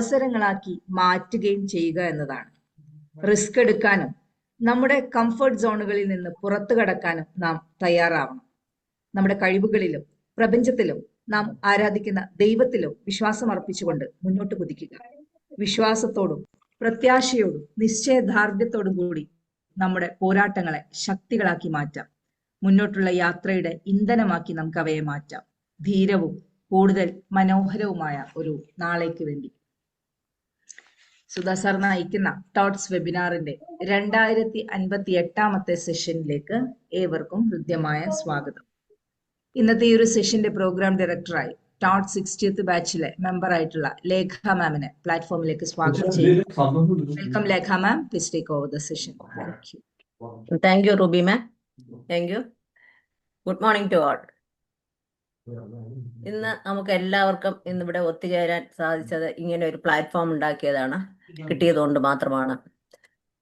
അവസരങ്ങളാക്കി മാറ്റുകയും ചെയ്യുക എന്നതാണ്. റിസ്ക് എടുക്കാനും നമ്മുടെ കംഫർട്ട് സോണുകളിൽ നിന്ന് പുറത്തു കടക്കാനും നാം തയ്യാറാവണം. നമ്മുടെ കഴിവുകളിലും പ്രപഞ്ചത്തിലും നാം ആരാധിക്കുന്ന ദൈവത്തിലും വിശ്വാസം അർപ്പിച്ചുകൊണ്ട് മുന്നോട്ട് കുതിക്കുക. വിശ്വാസത്തോടും പ്രത്യാശയോടും നിശ്ചയദാർഢ്യത്തോടും കൂടി നമ്മുടെ പോരാട്ടങ്ങളെ ശക്തികളാക്കി മാറ്റാം. മുന്നോട്ടുള്ള യാത്രയുടെ ഇന്ധനമാക്കി നമുക്ക് അവയെ മാറ്റാം. ധീരവും കൂടുതൽ മനോഹരവുമായ ഒരു നാളേക്ക് വേണ്ടി. സുധാ സാർ നയിക്കുന്ന ടോട്ട്സ് വെബിനാറിന്റെ 2058 സെഷനിലേക്ക് ഏവർക്കും ഹൃദ്യമായ സ്വാഗതം. ഇന്നത്തെ ഈ ഒരു സെഷന്റെ പ്രോഗ്രാം ഡയറക്ടറായി ടോട്ട് 60th ബാച്ചിലെ മെമ്പർ ആയിട്ടുള്ള ലേഖ മാമിനെ പ്ലാറ്റ്ഫോമിലേക്ക് സ്വാഗതം ചെയ്യുന്നു. Welcome Lekha ma'am, please take over the session. Thank you Ruby ma'am. Thank you. Good morning to all. ഇന്ന് നമുക്ക് എല്ലാവർക്കും ഇന്നിവിടെ ഒത്തുചേരാൻ സാധിച്ചത് ഇങ്ങനെ ഒരു പ്ലാറ്റ്ഫോം ഉണ്ടാക്കിയതാണ്, കിട്ടിയതുകൊണ്ട് മാത്രമാണ്.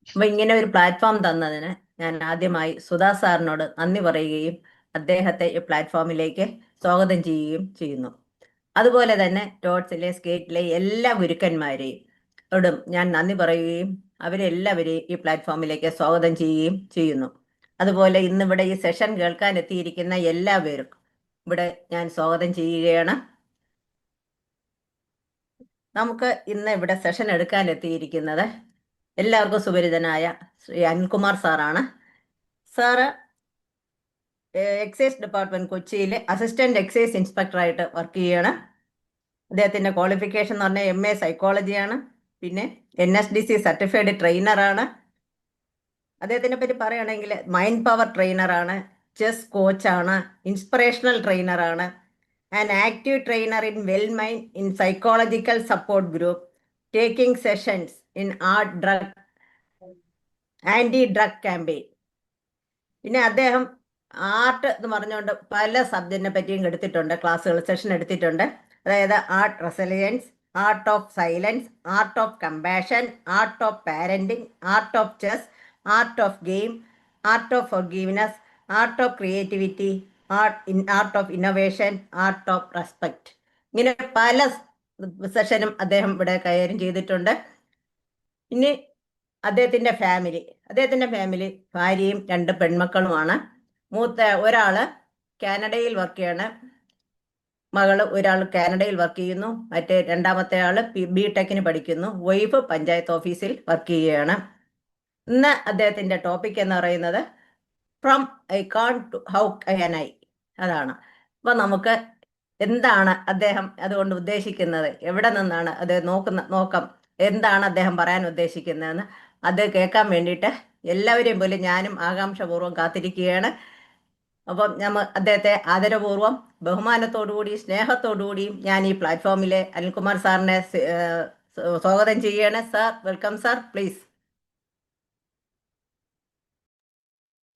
അപ്പൊ ഇങ്ങനെ ഒരു പ്ലാറ്റ്ഫോം തന്നതിന് ഞാൻ ആദ്യമായി സുധാ സാറിനോട് നന്ദി പറയുകയും അദ്ദേഹത്തെ ഈ പ്ലാറ്റ്ഫോമിലേക്ക് സ്വാഗതം ചെയ്യുകയും ചെയ്യുന്നു. അതുപോലെ തന്നെ ടോട്ട്സിലെ സ്കേറ്റിലെ എല്ലാ ഗുരുക്കന്മാരെയും ഞാൻ നന്ദി പറയുകയും അവരെല്ലാവരെയും ഈ പ്ലാറ്റ്ഫോമിലേക്ക് സ്വാഗതം ചെയ്യുകയും ചെയ്യുന്നു. അതുപോലെ ഇന്നിവിടെ ഈ സെഷൻ കേൾക്കാൻ എത്തിയിരിക്കുന്ന എല്ലാവരും ഇവിടെ ഞാൻ സ്വാഗതം ചെയ്യുകയാണ്. നമുക്ക് ഇന്ന് ഇവിടെ സെഷൻ എടുക്കാൻ എത്തിയിരിക്കുന്നത് എല്ലാവർക്കും സുപരിചിതനായ ശ്രീ അനിൽകുമാർ സാറാണ്. സാറ് എക്സൈസ് ഡിപ്പാർട്ട്മെന്റ് കൊച്ചിയിലെ അസിസ്റ്റന്റ് എക്സൈസ് ഇൻസ്പെക്ടറായിട്ട് വർക്ക് ചെയ്യുകയാണ്. അദ്ദേഹത്തിന്റെ ക്വാളിഫിക്കേഷൻ എന്ന് പറഞ്ഞാൽ MA സൈക്കോളജിയാണ്. പിന്നെ NSDC സർട്ടിഫൈഡ് ട്രെയിനറാണ്. അദ്ദേഹത്തിനെ പറ്റി പറയുകയാണെങ്കിൽ മൈൻഡ് പവർ ട്രെയിനറാണ്, ചെസ് കോച്ചാണ്, ഇൻസ്പിറേഷണൽ ട്രെയിനറാണ്, an active trainer in well mind in psychological support group, taking sessions in anti drug campaign. പിന്നെ അദ്ദേഹം ആർട്ട് എന്ന് പറഞ്ഞുകൊണ്ട് പല സബ്ജക്റ്റിനെ പറ്റിയും എടുത്തിട്ടുണ്ട്, ക്ലാസ്സുകൾ സെഷൻ എടുത്തിട്ടുണ്ട്. അതായത് art resilience, art of silence, art of compassion, art of parenting, art of chess, art of game, art of forgiveness, art of creativity, art of innovation, art of respect. ഇങ്ങനെ പല സെഷനും അദ്ദേഹം ഇവിടെ കൈകാര്യം ചെയ്തിട്ടുണ്ട്. ഇനി അദ്ദേഹത്തിന്റെ ഫാമിലി ഭാര്യയും 2 പെൺമക്കളുമാണ്. മൂത്ത ഒരാള് കാനഡയിൽ വർക്ക് ചെയ്യാണ്, മകള് ഒരാൾ കാനഡയിൽ വർക്ക് ചെയ്യുന്നു, മറ്റേ രണ്ടാമത്തെ ആള് BTechന് പഠിക്കുന്നു, വൈഫ് പഞ്ചായത്ത് ഓഫീസിൽ വർക്ക് ചെയ്യുകയാണ്. ഇന്ന് അദ്ദേഹത്തിന്റെ ടോപ്പിക് എന്ന് പറയുന്നത് from I can to how can I, അതാണ്. അപ്പൊ നമുക്ക് എന്താണ് അദ്ദേഹം അതുകൊണ്ട് ഉദ്ദേശിക്കുന്നത്, എവിടെ നിന്നാണ് അത് നോക്കാം, എന്താണ് അദ്ദേഹം പറയാൻ ഉദ്ദേശിക്കുന്നതെന്ന് അത് കേൾക്കാൻ വേണ്ടിയിട്ട് എല്ലാവരെയും പോലെ ഞാനും ആകാംക്ഷപൂർവ്വം കാത്തിരിക്കുകയാണ്. അപ്പം അദ്ദേഹത്തെ ആദരപൂർവ്വം ബഹുമാനത്തോടുകൂടി സ്നേഹത്തോടുകൂടിയും ഞാൻ ഈ പ്ലാറ്റ്ഫോമിലെ അനിൽകുമാർ സാറിനെ സ്വാഗതം ചെയ്യുകയാണ്. Sir, welcome sir, please.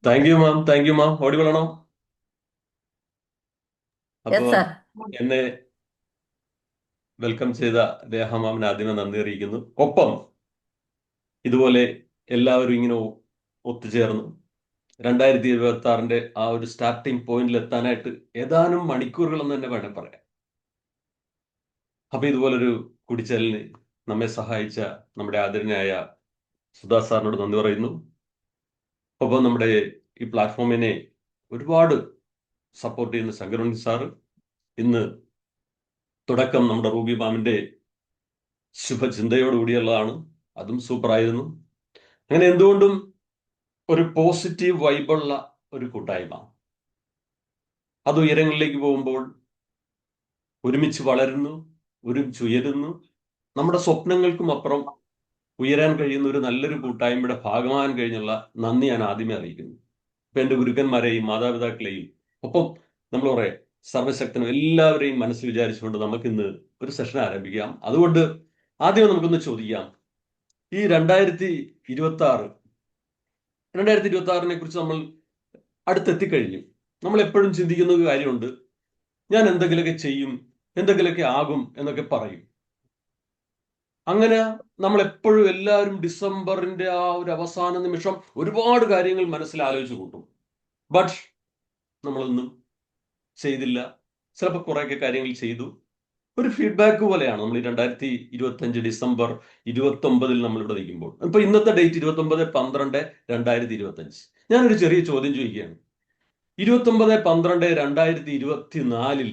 Thank you ma'am. Audible ആണോ? എന്നെ വെൽക്കം ചെയ്ത ലേഖ മാമിന് ആദ്യമേ നന്ദി അറിയിക്കുന്നു. ഒപ്പം ഇതുപോലെ എല്ലാവരും ഇങ്ങനെ ഒത്തുചേർന്നു 2026 ആ ഒരു സ്റ്റാർട്ടിംഗ് പോയിന്റിൽ എത്താനായിട്ട് ഏതാനും മണിക്കൂറുകളെന്ന് തന്നെ വേണം പറയാം. അപ്പൊ ഇതുപോലൊരു കൂടിച്ചേരലിന് നമ്മെ സഹായിച്ച നമ്മുടെ ആദരണീയനായ സുധാ സാറിനോട് നന്ദി പറയുന്നു. ഒപ്പം നമ്മുടെ ഈ പ്ലാറ്റ്ഫോമിനെ ഒരുപാട് സപ്പോർട്ട് ചെയ്യുന്ന ശങ്കരൻ സാറ്, ഇന്ന് തുടക്കം നമ്മുടെ റൂബി മാമിന്റെ ശുഭചിന്തയോടുകൂടിയുള്ളതാണ്, അതും സൂപ്പറായിരുന്നു. അങ്ങനെ എന്തുകൊണ്ടും ഒരു പോസിറ്റീവ് വൈബുള്ള ഒരു കൂട്ടായ്മ, അത് ഉയരങ്ങളിലേക്ക് പോകുമ്പോൾ ഒരുമിച്ച് വളരുന്നു, ഒരുമിച്ച് ഉയരുന്നു. നമ്മുടെ സ്വപ്നങ്ങൾക്കും അപ്പുറം ഉയരാൻ കഴിയുന്ന ഒരു നല്ലൊരു കൂട്ടായ്മയുടെ ഭാഗമാകാൻ കഴിഞ്ഞുള്ള നന്ദി ഞാൻ ആദ്യമേ അറിയിക്കുന്നു. ഇപ്പൊ എൻ്റെ ഗുരുക്കന്മാരെയും മാതാപിതാക്കളെയും ഒപ്പം നമ്മൾ പറയാം സർവശക്തനും എല്ലാവരെയും മനസ്സിൽ വിചാരിച്ചുകൊണ്ട് നമുക്കിന്ന് ഒരു സെഷൻ ആരംഭിക്കാം. അതുകൊണ്ട് ആദ്യം നമുക്കൊന്ന് ചോദിക്കാം, ഈ 2026 കുറിച്ച് നമ്മൾ അടുത്തെത്തിക്കഴിഞ്ഞു. നമ്മൾ എപ്പോഴും ചിന്തിക്കുന്ന ഒരു കാര്യമുണ്ട്, ഞാൻ എന്തെങ്കിലുമൊക്കെ ചെയ്യും, എന്തെങ്കിലുമൊക്കെ ആകും എന്നൊക്കെ പറയും. അങ്ങനെ നമ്മൾ എപ്പോഴും എല്ലാവരും ഡിസംബറിന്റെ ആ ഒരു അവസാന നിമിഷം ഒരുപാട് കാര്യങ്ങൾ മനസ്സിൽ ആലോചിച്ച് കൂട്ടും. ബട്ട് നമ്മളൊന്നും ചെയ്തില്ല. ചിലപ്പോൾ കുറേയൊക്കെ കാര്യങ്ങൾ ചെയ്തു, ഒരു ഫീഡ്ബാക്ക് പോലെയാണ് നമ്മൾ ഈ 2025 ഡിസംബർ 29 നമ്മൾ ഇവിടെ നിൽക്കുമ്പോൾ. ഇപ്പൊ ഇന്നത്തെ ഡേറ്റ് 29/12/2025. ഞാനൊരു ചെറിയ ചോദ്യം ചോദിക്കുകയാണ്. 29/12/2024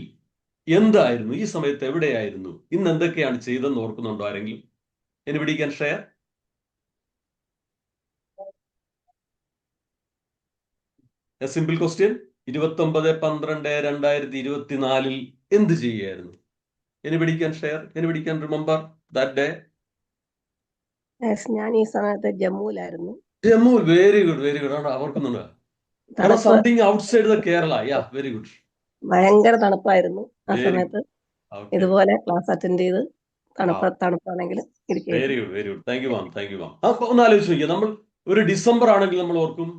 എന്തായിരുന്നു ഈ സമയത്ത്, എവിടെയായിരുന്നു, ഇന്ന് എന്തൊക്കെയാണ് ചെയ്തെന്ന് ഓർക്കുന്നുണ്ടോ ആരെങ്കിലും? Anybody can share? A simple question. 29/12/2024 എന്ത് ചെയ്യുകയായിരുന്നു? Anybody can share? Anybody can remember that day? ഞാൻ ഈ സമയത്ത് ജമ്മുവിലായിരുന്നു. Jammu. Very good, very good. ആണ് ഓർക്കുന്നുണ്ട്. തണുപ്പ് something outside the Kerala. Yeah, very good. ഭയങ്കര തണുപ്പായിരുന്നു ആ വെരി സമയത്ത്. ഓക്കെ. ഇതുപോലെ ക്ലാസ് അറ്റൻഡ് ചെയ്ത് തണുപ്പാണെങ്കിലും ഇരിക്കുകയായിരുന്നു. Very good, very good. Thank you ma'am, thank you മാം. അപ്പൊ ഒന്ന് ആലോചിച്ച് നോക്കിയാൽ, നമ്മൾ ഒരു ഡിസംബർ ആണെങ്കിൽ നമ്മൾ ഓർക്കും,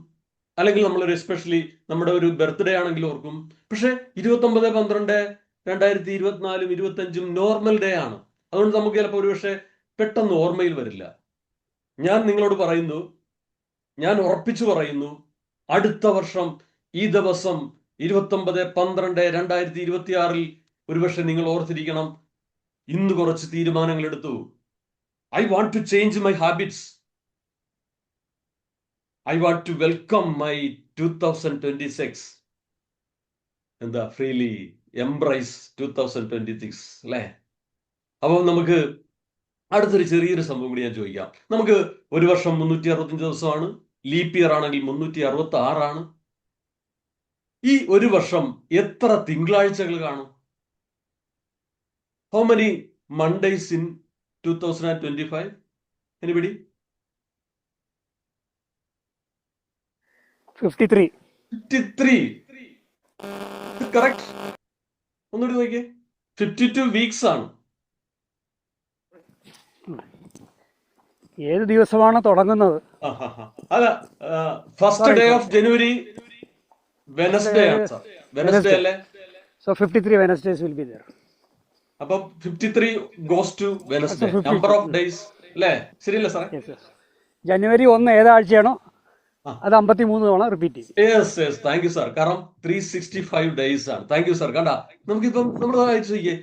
അല്ലെങ്കിൽ നമ്മളൊരു എസ്പെഷ്യലി നമ്മുടെ ഒരു ബർത്ത്ഡേ ആണെങ്കിൽ ഓർക്കും. പക്ഷെ 29/12/2024 25 നോർമൽ ഡേ ആണ്. അതുകൊണ്ട് നമുക്ക് ചിലപ്പോൾ ഒരുപക്ഷെ പെട്ടെന്ന് ഓർമ്മയിൽ വരില്ല. ഞാൻ നിങ്ങളോട് പറയുന്നു, ഞാൻ ഉറപ്പിച്ചു പറയുന്നു, അടുത്ത വർഷം ഈ ദിവസം 29/12/2026 ഒരുപക്ഷെ നിങ്ങൾ ഓർത്തിരിക്കണം, ഇന്ന് കുറച്ച് തീരുമാനങ്ങൾ എടുത്തു. I want to change my habits. I want to welcome my 2026. എന്താ, ഫ്രീലി എംബ്രൈസ് 2026 അല്ലേ? അപ്പം നമുക്ക് അടുത്തൊരു ചെറിയൊരു സംഭവം കൂടി ഞാൻ ചോദിക്കാം. നമുക്ക് ഒരു വർഷം 365 ദിവസമാണ്. ലീപ്പ് ഇയർ ആണെങ്കിൽ 366 ആണ്. ഈ ഒരു വർഷം എത്ര തിങ്കളാഴ്ചകൾ കാണും? How many Mondays in 2025? Anybody? 53. 53. Correct. ഒന്നുകൂടി നോക്കിയേ. 52 വീക്സ് ആണ്. ഏത് ദിവസമാണ് തുടങ്ങുന്നത്? അല്ല, first day of January Wednesday ആണ് സാർ. വെനസ്ഡേ അല്ലേ? So 53 Wednesdays will be there. അപ്പൊ 53 goes to Wednesday. Number of days അല്ലേ? ശരിയല്ലേ സാറേ? Yes, yes. ജനുവരി 1 ഏതാഴ്ചയാണോ അത് 53 തവണ റിപ്പീറ്റ് ചെയ്യും. Yes, yes. Thank you sir. കാരണം 365 ഡേയ്സ് ആണ്. Thank you sir. കണ്ട, നമുക്കിപ്പം നമ്മുടെ അയച്ചു നോക്കിയേ,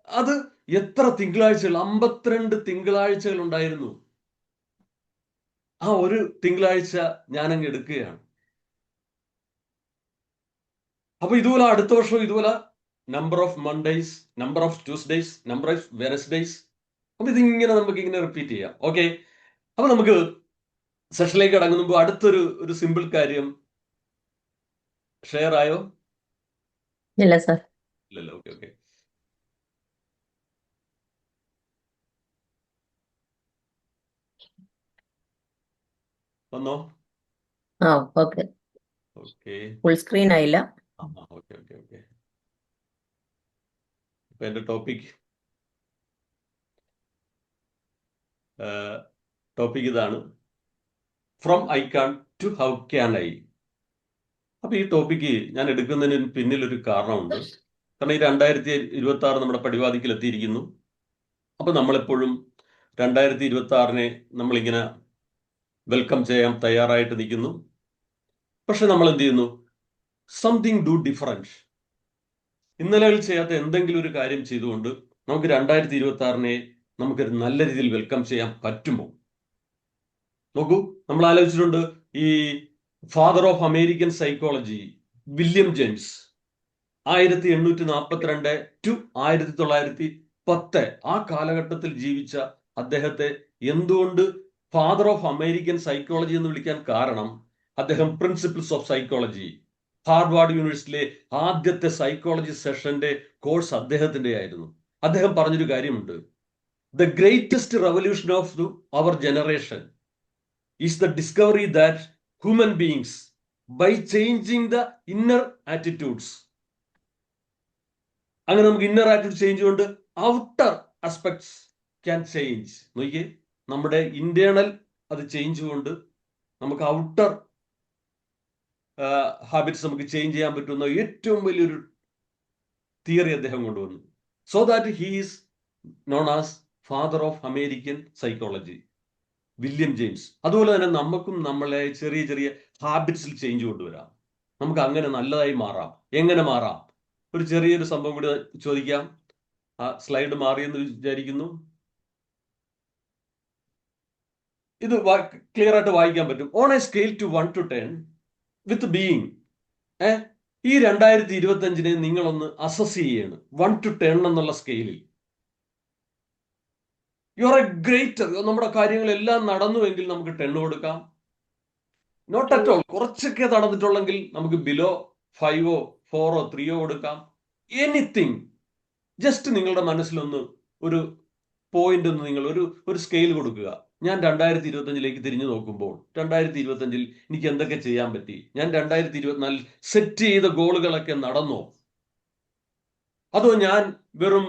അത് എത്ര തിങ്കളാഴ്ചകൾ? 52 തിങ്കളാഴ്ചകൾ ഉണ്ടായിരുന്നു. ആ ഒരു തിങ്കളാഴ്ച ഞാനങ്ങ് എടുക്കുകയാണ്. അപ്പൊ ഇതുപോലെ അടുത്ത വർഷം ഇതുപോലെ number of Mondays, number of Tuesdays, number of Wednesdays. അപ്പൊ ഇതിങ്ങനെ നമുക്ക് ഇങ്ങനെ റിപ്പീറ്റ് ചെയ്യാം. ഓക്കെ. അപ്പൊ നമുക്ക് സെഷനിലേക്ക് കടങ്ങുമ്പോൾ അടുത്തൊരു സിമ്പിൾ കാര്യം ഷെയർ ആയോ? ഇല്ല സർ. ഇല്ലല്ലോ. Okay, okay. വന്നോ? ആ, ഓക്കെ. ഓക്കെ, ഫുൾ സ്ക്രീൻ ആയില്ല. Okay, okay, okay. ഇപ്പൊ എന്റെ ടോപ്പിക് ഇതാണ്, from I can to how can I. അപ്പൊ ഈ ടോപ്പിക്ക് ഞാൻ എടുക്കുന്നതിന് പിന്നിൽ ഒരു കാരണമുണ്ട്. കാരണം ഈ 2026 നമ്മുടെ പടിവാതിക്കൽ എത്തിയിരിക്കുന്നു. അപ്പൊ നമ്മളെപ്പോഴും 2026 നമ്മളിങ്ങനെ വെൽക്കം ചെയ്യാൻ തയ്യാറായിട്ട് നിൽക്കുന്നു. പക്ഷെ നമ്മൾ എന്ത് ചെയ്യുന്നു? Something do different. ഇന്നലകളിൽ ചെയ്യാത്ത എന്തെങ്കിലും ഒരു കാര്യം ചെയ്തുകൊണ്ട് നമുക്ക് 2026 നമുക്കൊരു നല്ല രീതിയിൽ വെൽക്കം ചെയ്യാൻ പറ്റുമോ? നോക്കൂ, നമ്മൾ ആലോചിച്ചിട്ടുണ്ട്, ഈ father of American psychology William James 1842 to 1910 ആ കാലഘട്ടത്തിൽ ജീവിച്ച അദ്ദേഹത്തെ എന്തുകൊണ്ട് ഫാദർ ഓഫ് അമേരിക്കൻ സൈക്കോളജി എന്ന് വിളിക്കാൻ കാരണം, അദ്ദേഹം പ്രിൻസിപ്പിൾസ് ഓഫ് സൈക്കോളജി, ഹാർവാർഡ് യൂണിവേഴ്സിറ്റിയിലെ ആദ്യത്തെ സൈക്കോളജി സെഷന്റെ കോഴ്സ് അദ്ദേഹത്തിന്റെ ആയിരുന്നു. അദ്ദേഹം പറഞ്ഞൊരു കാര്യമുണ്ട്, the greatest revolution of our generation is the discovery that human beings by changing the inner attitudes. അങ്ങനെ നമുക്ക് ഇന്നർ ആറ്റിറ്റ്യൂഡ് ചേഞ്ച് കൊണ്ട് ഔട്ടർ ആസ്പെക്ട്സ് ക്യാൻ ചേഞ്ച്. നോക്കിയേ, നമ്മുടെ ഇന്റേണൽ അത് ചേഞ്ച് കൊണ്ട് നമുക്ക് ഔട്ടർ ഹാബിറ്റ്സ് നമുക്ക് ചേഞ്ച് ചെയ്യാൻ പറ്റുന്ന ഏറ്റവും വലിയൊരു തിയറി അദ്ദേഹം കൊണ്ടുവന്നു. So that he is known as father of American psychology, William James. അതുപോലെ തന്നെ നമുക്കും നമ്മളെ ചെറിയ ചെറിയ ഹാബിറ്റ്സിൽ ചേഞ്ച് കൊണ്ടുവരാം. നമുക്ക് അങ്ങനെ നല്ലതായി മാറാം. എങ്ങനെ മാറാം? ഒരു ചെറിയൊരു സംഭവം കൂടി ചോദിക്കാം. ആ സ്ലൈഡ് മാറിയെന്ന് വിചാരിക്കുന്നു. ഇത് ക്ലിയർ ആയിട്ട് വായിക്കാൻ പറ്റും. On a scale to 1 to 10 with being, ഈ 2025 നിങ്ങളൊന്ന് അസസ് ചെയ്യാണ് 1 to 10 എന്നുള്ള സ്കെയിലിൽ. U are a great. നമ്മുടെ കാര്യങ്ങളെല്ലാം നടന്നുവെങ്കിൽ നമുക്ക് 10 കൊടുക്കാം. നോട്ട് അറ്റ് ഓൾ, കുറച്ചൊക്കെ നടന്നിട്ടുള്ളെങ്കിൽ നമുക്ക് ബിലോ 5 4 3 കൊടുക്കാം. എനിത്തിങ്, ജസ്റ്റ് നിങ്ങളുടെ മനസ്സിലൊന്ന് ഒരു പോയിന്റ് ഒന്ന് നിങ്ങൾ ഒരു സ്കെയിൽ കൊടുക്കുക. ഞാൻ 2025 തിരിഞ്ഞു നോക്കുമ്പോൾ 2025 എനിക്ക് എന്തൊക്കെ ചെയ്യാൻ പറ്റി, ഞാൻ 2024 സെറ്റ് ചെയ്ത ഗോളുകളൊക്കെ നടന്നോ, അതോ ഞാൻ വെറും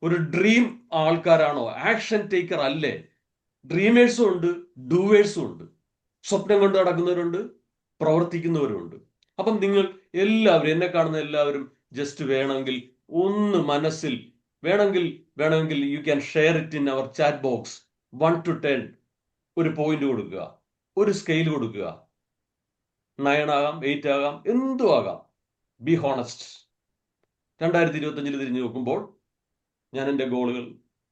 ഒരു ഡ്രീം ആൾക്കാരാണോ? ആക്ഷൻ ടേക്കർ അല്ലേ? ഡ്രീമേഴ്സും ഉണ്ട്, ഡൂവേഴ്സും ഉണ്ട്. സ്വപ്നം കൊണ്ട് നടക്കുന്നവരുണ്ട്, പ്രവർത്തിക്കുന്നവരുണ്ട്. അപ്പം നിങ്ങൾ എല്ലാവരും, എന്നെ കാണുന്ന എല്ലാവരും ജസ്റ്റ് വേണമെങ്കിൽ ഒന്ന് മനസ്സിൽ വേണമെങ്കിൽ you can share it in our chat box. 1 to 10 ഒരു പോയിന്റ് കൊടുക്കുക, ഒരു സ്കെയിൽ കൊടുക്കുക. 9 ആകാം, 8 ആകാം, എന്തും ആകാം. Be honest. 2025 തിരിഞ്ഞു നോക്കുമ്പോൾ ഞാൻ എൻ്റെ ഗോളുകൾ,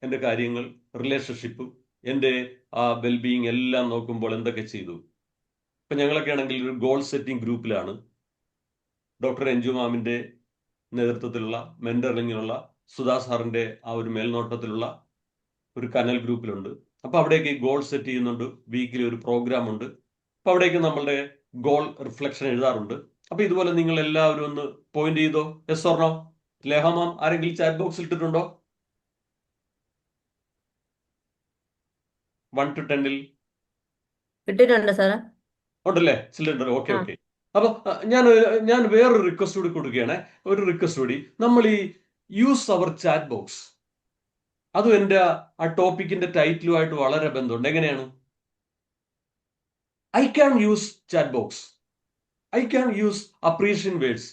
എൻ്റെ കാര്യങ്ങൾ, റിലേഷൻഷിപ്പ്, എൻ്റെ വെൽബീയിങ് എല്ലാം നോക്കുമ്പോൾ എന്തൊക്കെ ചെയ്തു. ഇപ്പം ഞങ്ങളൊക്കെ ആണെങ്കിൽ ഒരു ഗോൾ സെറ്റിംഗ് ഗ്രൂപ്പിലാണ്. ഡോക്ടർ എൻജു മാമിൻ്റെ നേതൃത്വത്തിലുള്ള മെന്ററിങ്ങിലുള്ള സുധാ സാറിൻ്റെ ആ ഒരു മേൽനോട്ടത്തിലുള്ള ഒരു കനൽ ഗ്രൂപ്പിലുണ്ട്. അപ്പോൾ അവിടേക്ക് ഗോൾ സെറ്റ് ചെയ്യുന്നുണ്ട്. വീക്കിലി ഒരു പ്രോഗ്രാം ഉണ്ട്. അപ്പോൾ അവിടേക്ക് നമ്മളുടെ ഗോൾ റിഫ്ലക്ഷൻ എഴുതാറുണ്ട്. അപ്പോൾ ഇതുപോലെ നിങ്ങൾ എല്ലാവരും ഒന്ന് പോയിന്റ് ചെയ്തോ? Yes or no? Lekha ma'am ആരെങ്കിലും ചാറ്റ് ബോക്സിൽ ഇട്ടിട്ടുണ്ടോ? 1 to 10 ഇട്ടിട്ടുണ്ട് സാറേ. ഉണ്ടല്ലേ? സിലിണ്ടർ. Okay okay. അപ്പൊ ഞാൻ വേറൊരു റിക്വസ്റ്റ് കൂടി കൊടുക്കുകയാണ്. ഒരു റിക്വസ്റ്റ് കൂടി. നമ്മൾ ഈ യൂസ് അവർ ചാറ്റ് ബോക്സ്, അതും എൻ്റെ ആ ടോപ്പിക്കിന്റെ ടൈറ്റിലുമായിട്ട് വളരെ ബന്ധമുണ്ട്. എങ്ങനെയാണ്? I can use chat box, I can use appreciation words.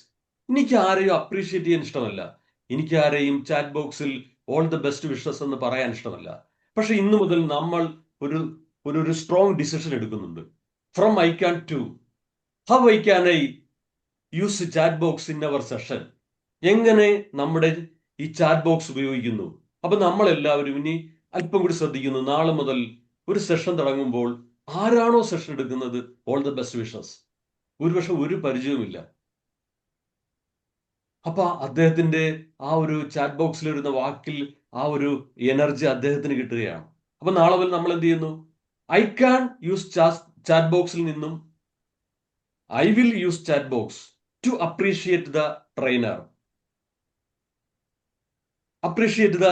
എനിക്ക് ആരെയും അപ്രീഷിയേറ്റ് ചെയ്യാൻ ഇഷ്ടമല്ല, എനിക്ക് ആരെയും ചാറ്റ് ബോക്സിൽ ഓൾ ദ ബെസ്റ്റ് വിഷസ് എന്ന് പറയാൻ ഇഷ്ടമല്ല. പക്ഷെ ഇന്നു മുതൽ നമ്മൾ ഒരു സ്ട്രോങ് ഡിസിഷൻ എടുക്കുന്നുണ്ട്. From I can to how I can I use chat box in our session. എങ്ങനെ നമ്മുടെ ഈ ചാറ്റ് ബോക്സ് ഉപയോഗിക്കുന്നു. അപ്പൊ നമ്മളെല്ലാവരും ഇനി അല്പം കൂടി ശ്രദ്ധിക്കുന്നു. നാളെ മുതൽ ഒരു സെഷൻ തുടങ്ങുമ്പോൾ ആരാണോ സെഷൻ എടുക്കുന്നത്, ഓൾ ദ ബെസ്റ്റ് വിഷസ്. ഒരുപക്ഷെ ഒരു പരിചയവുമില്ല. അപ്പൊ അദ്ദേഹത്തിന്റെ ആ ഒരു ചാറ്റ് ബോക്സിൽ വരുന്ന വാക്കിൽ ആ ഒരു എനർജി അദ്ദേഹത്തിന് കിട്ടുകയാണ്. അപ്പൊ നാളെ മുതൽ നമ്മൾ എന്ത് ചെയ്യുന്നു? ഐ ക്യാൻ യൂസ് ചാറ്റ് ബോക്സിൽ നിന്നും I will use chat box to appreciate the trainer, appreciate the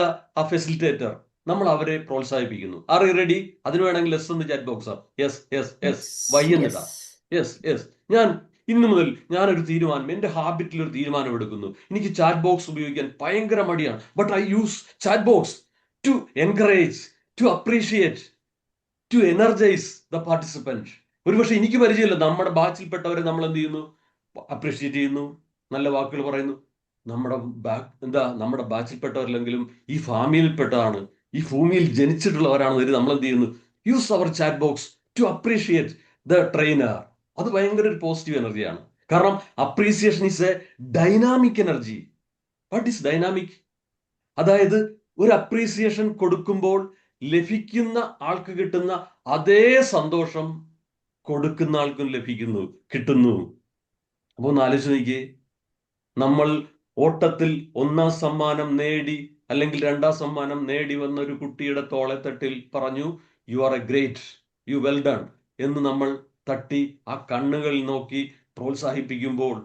facilitator. നമ്മൾ അവരെ പ്രോത്സാഹിപ്പിക്കുന്നു. Are you ready? അതിന് വേണമെങ്കിൽ എസ് എന്ന് chat box. Yes yes yes, Y എന്നിടാം. Yes yes. ഞാൻ ഇന്നു മുതൽ ഞാനൊരു തീരുമാനം, എൻ്റെ ഹാബിറ്റിൽ ഒരു തീരുമാനം എടുക്കുന്നു. എനിക്ക് ചാറ്റ് ബോക്സ് ഉപയോഗിക്കാൻ ഭയങ്കര മടിയാണ്. But I use chat box to encourage, to appreciate, to energise the participant. ഒരുപക്ഷെ എനിക്ക് പരിചയമില്ല, നമ്മുടെ ബാച്ചിൽപ്പെട്ടവരെ നമ്മൾ എന്ത് ചെയ്യുന്നു? അപ്രീഷിയേറ്റ് ചെയ്യുന്നു, നല്ല വാക്കുകൾ പറയുന്നു. നമ്മുടെ ബാച്ചിൽപ്പെട്ടവരിലെങ്കിലും ഈ ഫാമിലിയിൽപ്പെട്ടതാണ്, ഈ ഭൂമിയിൽ ജനിച്ചിട്ടുള്ളവരാണെന്ന് നമ്മൾ എന്ത് ചെയ്യുന്നു? Use our chat box to appreciate the trainer. അത് ഭയങ്കര ഒരു പോസിറ്റീവ് എനർജിയാണ്. കാരണം appreciation is a dynamic energy. What is dynamic? അതായത് ഒരു അപ്രീസിയേഷൻ കൊടുക്കുമ്പോൾ ലഭിക്കുന്ന ആൾക്ക് കിട്ടുന്ന അതേ സന്തോഷം കൊടുക്കുന്ന ആൾക്കും കിട്ടുന്നു. അപ്പോൾ ഒന്ന് ആലോചിച്ച് നോക്കിയേ. നമ്മൾ ഓട്ടത്തിൽ 1ാം സമ്മാനം നേടി അല്ലെങ്കിൽ 2ാം സമ്മാനം നേടി വന്ന ഒരു കുട്ടിയുടെ തോളെത്തട്ടിൽ പറഞ്ഞു, U are a great, you well done എന്ന് നമ്മൾ തട്ടി ആ കണ്ണുകളിൽ നോക്കി പ്രോത്സാഹിപ്പിക്കുമ്പോൾ